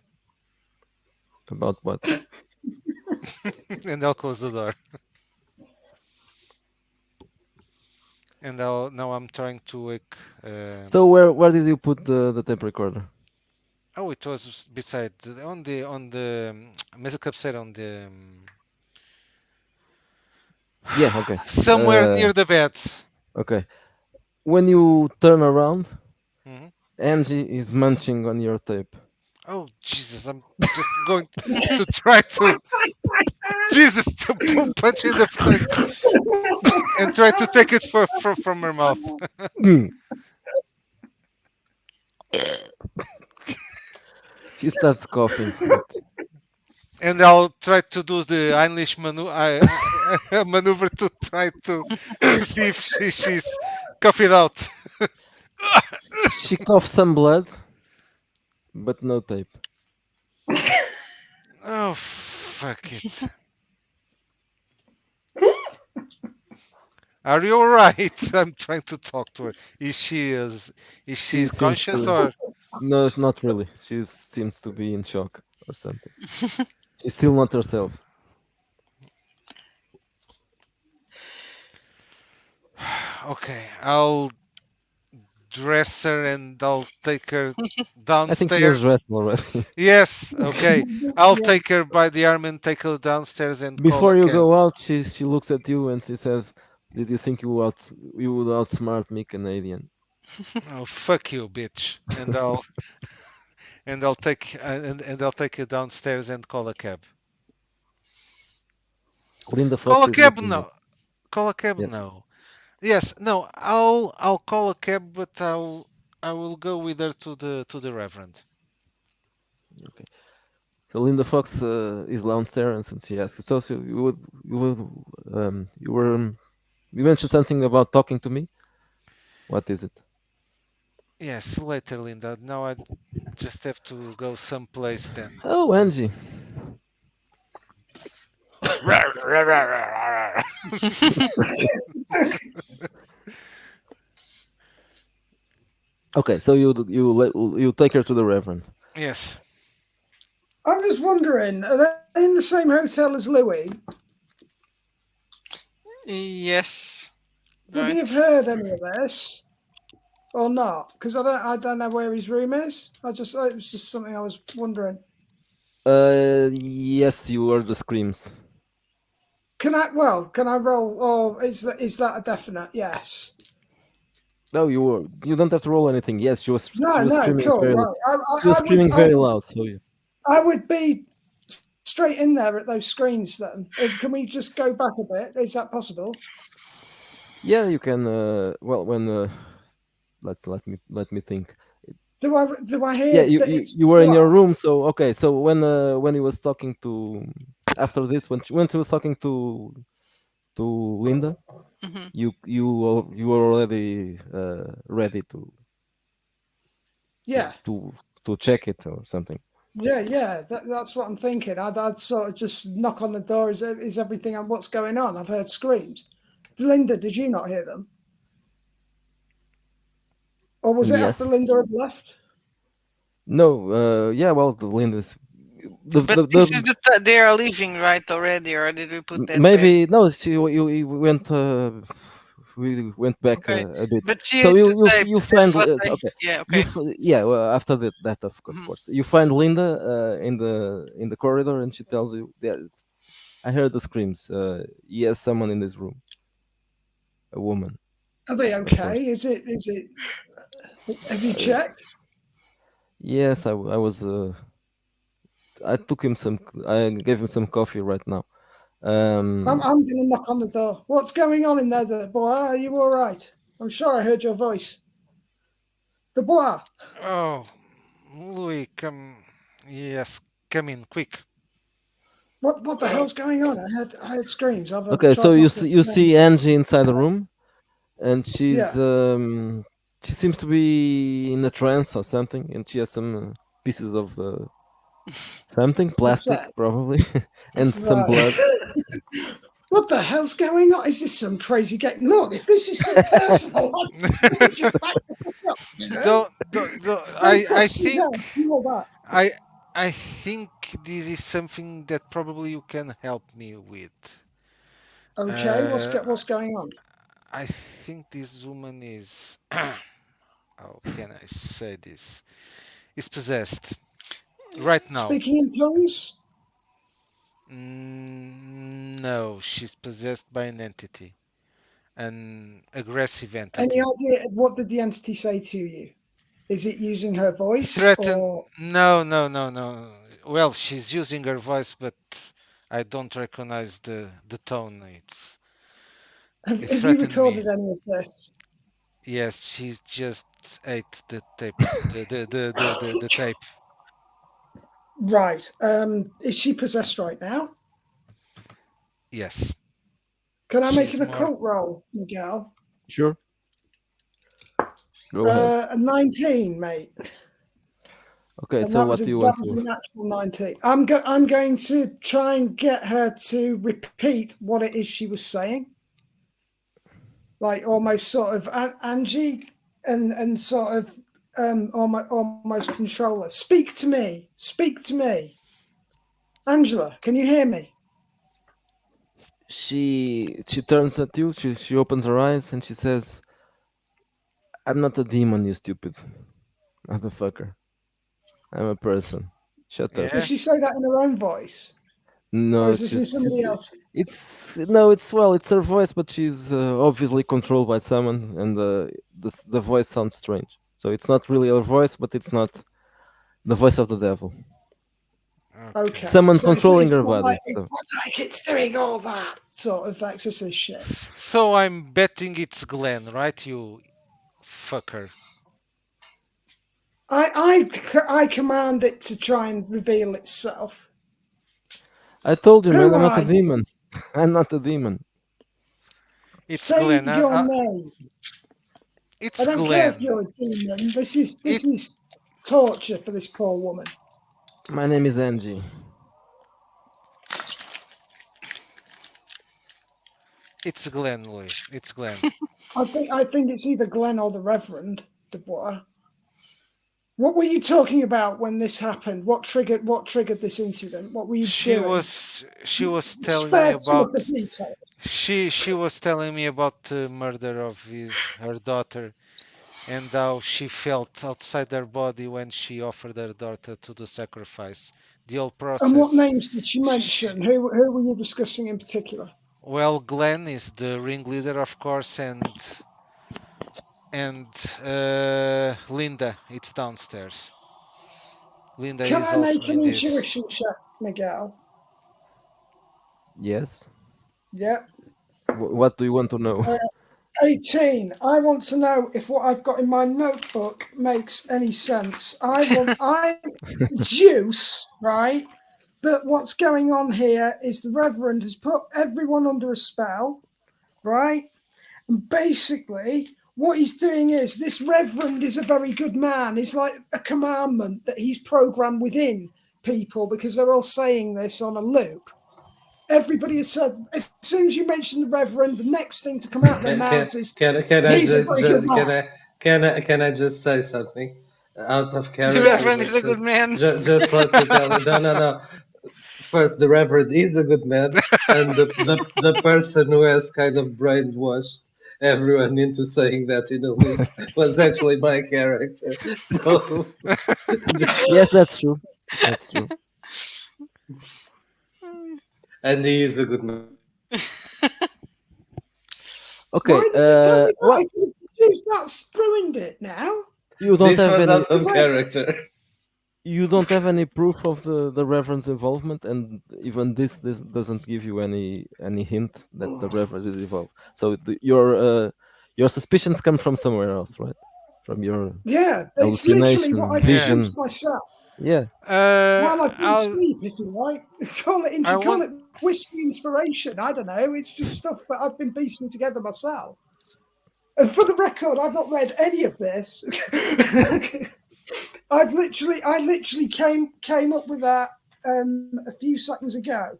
About what? And I'll close the door. And now I'm trying to wake. So where did you put the tape recorder? Oh, it was beside on the mesa cabeceira on the Yeah, okay. somewhere near the bed. Okay. When you turn around, Mhm. Angie is munching on your tape. Oh Jesus! I'm just going to try to Jesus to punch in the face and try to take it from her mouth. She starts coughing. But And I'll try to do the Heimlich maneuver to try to see if she's coughed out. she coughs some blood, but no tape. Oh fuck it! Are you alright? I'm trying to talk to her. Is She she seems conscious to. or? No, not really. She seems to be in shock or something. She's still not herself. Okay, I'll dress her and I'll take her I think she was downstairs. dressed already. Yes, okay. I'll take her by the arm and take her downstairs and call a Before you cab. go out, she looks at you and she says, "Did you think you would outsmart me, Canadian?" Oh, fuck you, bitch. And I'll take you downstairs and call a cab. Linda Call Fox a is cab? looking at. No. Call a cab? Yeah. No. Yes, no. I'll call a cab, but I will go with her to the Reverend. Okay. So Linda Fox is downstairs and she asks, "So you mentioned something about talking to me. What is it?" Yes, later, Linda. Now I just have to go someplace then. Oh, Angie. Okay, so you take her to the Reverend. Yes. I'm just wondering, are they in the same hotel as Louis? Yes. Would he have Right. heard any of this or not? Because I don't know where his room is. It was just something I was wondering. Yes, you heard the screams. Can I roll, or is that a definite yes? No, you don't have to roll anything. Yes, she was No, screaming cool, very right. she was screaming very loud. So I would be straight in there at those screens then. Can we just go back a bit? Is that possible? yeah, you can. Well, when let me think. Do I hear Yeah, that it's you were in your what? room. So okay, so when he was talking to after this when she was talking to Linda, Hmm. you were already ready Yeah. to check it or something. Yeah. That's what I'm thinking. I'd sort of just knock on the door. Is everything on? What's going on? I've heard screams. Linda, did you not hear them? Or was it after Yes. Linda had left? No. Yeah. Well, the Linda's But this is they are leaving right already, or did we put that back? maybe no. You went. We went back Okay, a bit. but she So had to type. you find That's what I. okay. Yeah. Okay. Yeah. Well, after that of Mhm. course you find Linda in the corridor and she tells you that I heard the screams. Yes, someone in this room, a woman, Are they of course. okay? Is it? Have you Uh, checked? yes, I was. I took him some. I gave him some coffee right now. I'm going to knock on the door. What's going on in there, the boy? Are you all right? I'm sure I heard your voice. The boy. Oh, Louis, come. Yes, come in quick. What the hell's going on? I heard screams. I've okay, so tried knocking. you see Angie inside the room, and Yeah. she seems to be in a trance or something, and she has some pieces of something plastic that? probably, and some Right. blood. What the hell's going on? Is this some crazy game? Look, if this is so personal, just back the fuck up, you know? Don't, Don't I bust his think ass and all that. I think this is something that probably you can help me with. Okay, Uh, what's going on? I think this woman is how can I say this? Is possessed right now. Speaking in tongues? No, she's possessed by an entity, an aggressive Any entity. idea what did the entity say to you? Is it using her voice Threaten? or No. Well, she's using her voice, but I don't recognize the tone. It have you threatened me. recorded any of this? Yes, she just ate the tape. The tape. Right. Is she possessed right now? Yes. Can I make She's an more. occult roll, Miguel? Sure, go ahead. A 19, mate. Okay, And so what do you want that was to? a natural 19. I'm going to try and get her to repeat what it is she was saying. Like almost sort of Angie and sort of almost controller. Speak to me. Speak to me. Angela, can you hear me? She turns at you. She opens her eyes and she says, "I'm not a demon, you stupid motherfucker. I'm a person. Shut up." Does Yeah. she say that in her own voice? Or No, is this in somebody else? it's no, it's well, it's her voice, but she's obviously controlled by someone, and the voice sounds strange. So it's not really her voice, but it's not the voice of the devil. Okay. Someone So controlling it's her not body. like it's So not like it's doing all that sort of exorcist shit. So I'm betting it's Glenn, right? You fucker. I command it to try and reveal itself. I told you, man, Who I'm not are a you? demon. I'm not a demon. It's Say Glenn. your name. I It's don't care if Glenn. you're a demon. This is It torture for this poor woman. My name is Angie. It's Glenn, Louis. It's Glenn. I think it's either Glenn or the Reverend Dubois. What were you talking about when this happened? What triggered this incident? What were you She doing? was telling Spare me some of about the details. she was telling me about the murder of her daughter and how she felt outside her body when she offered her daughter to the sacrifice. The whole And what process. names did she mention? Who were you discussing in particular? Well, Glenn is the ringleader, of course, and Linda, it's downstairs. Linda Can is I also make an in this. intuition check, Miguel? Yes. Yep. What do you want to know? 18. I want to know if what I've got in my notebook makes any sense. I deduce, right, that what's going on here is the Reverend has put everyone under a spell, right? And basically, what he's doing is this Reverend is a very good man. It's like a commandment that he's programmed within people because they're all saying this on a loop. Everybody has said, as soon as you mention the Reverend, the next thing to come out of their mouths is, Can I he's a just, very good man. can I just say something out of The character? Reverend But is a good man. just let me tell you. No. First, the Reverend is a good man, and the person who has kind of brainwashed everyone into saying that in a loop was actually my character. So Yes, that's true. That's true. and he is a good man. Okay. Why did you tell me that? What I could have deduced that's ruined it now. you don't This have was any? out of character. You don't have any proof of the Reverend's involvement, and even this doesn't give you any hint that the Reverend is involved. So your suspicions come from somewhere else, right? From your Yeah, it's literally what hallucination, I've Yeah. vision. deduced myself. Yeah. While I've been I'll, asleep, if you like. Call it whiskey inspiration. I don't know. It's just stuff that I've been piecing together myself. And for the record, I've not read any of this. I literally came up with that a few seconds ago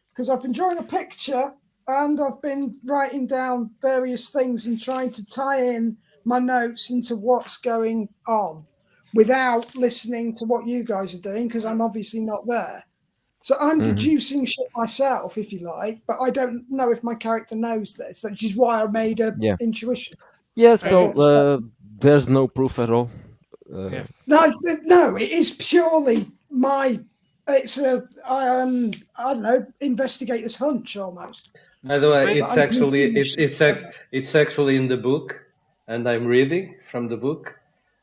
because I've been drawing a picture and I've been writing down various things and trying to tie in my notes into what's going on without listening to what you guys are doing because I'm obviously not there. So I'm deducing shit myself, if you like, but I don't know if my character knows this, which is why I made a intuition. Yeah. So there's no proof at all. Yeah. No, it is purely my. It's a I don't know, investigator's hunch almost. By the way, Wait. it's actually in the book, and I'm reading from the book.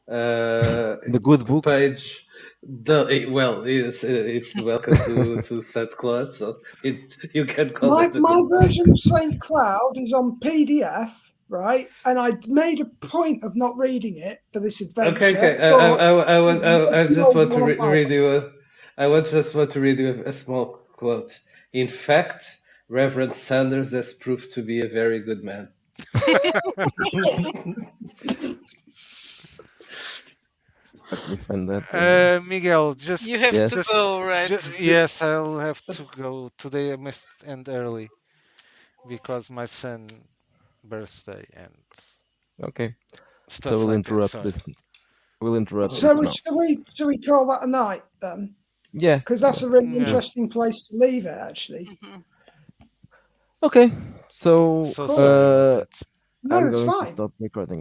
The good book. Page. It's welcome to St. Cloud, so you can call it. My version of St. Cloud is on PDF, right? And I made a point of not reading it for this adventure. Okay. I just want to read you. I just want to read you a small quote. In fact, Reverend Sanders has proved to be a very good man. Let me find that. Miguel, just You have Yes. to go, right? yes, I'll have to go today. I must end early because my son birthday and Okay. stuff So we'll like interrupt that. this. We'll interrupt So this now. should we call that a night then? Yeah. Because that's a really Yeah. interesting place to leave it, actually. Mhm. Okay. So So sorry about that. No, I'm it's going to fine. stop recording.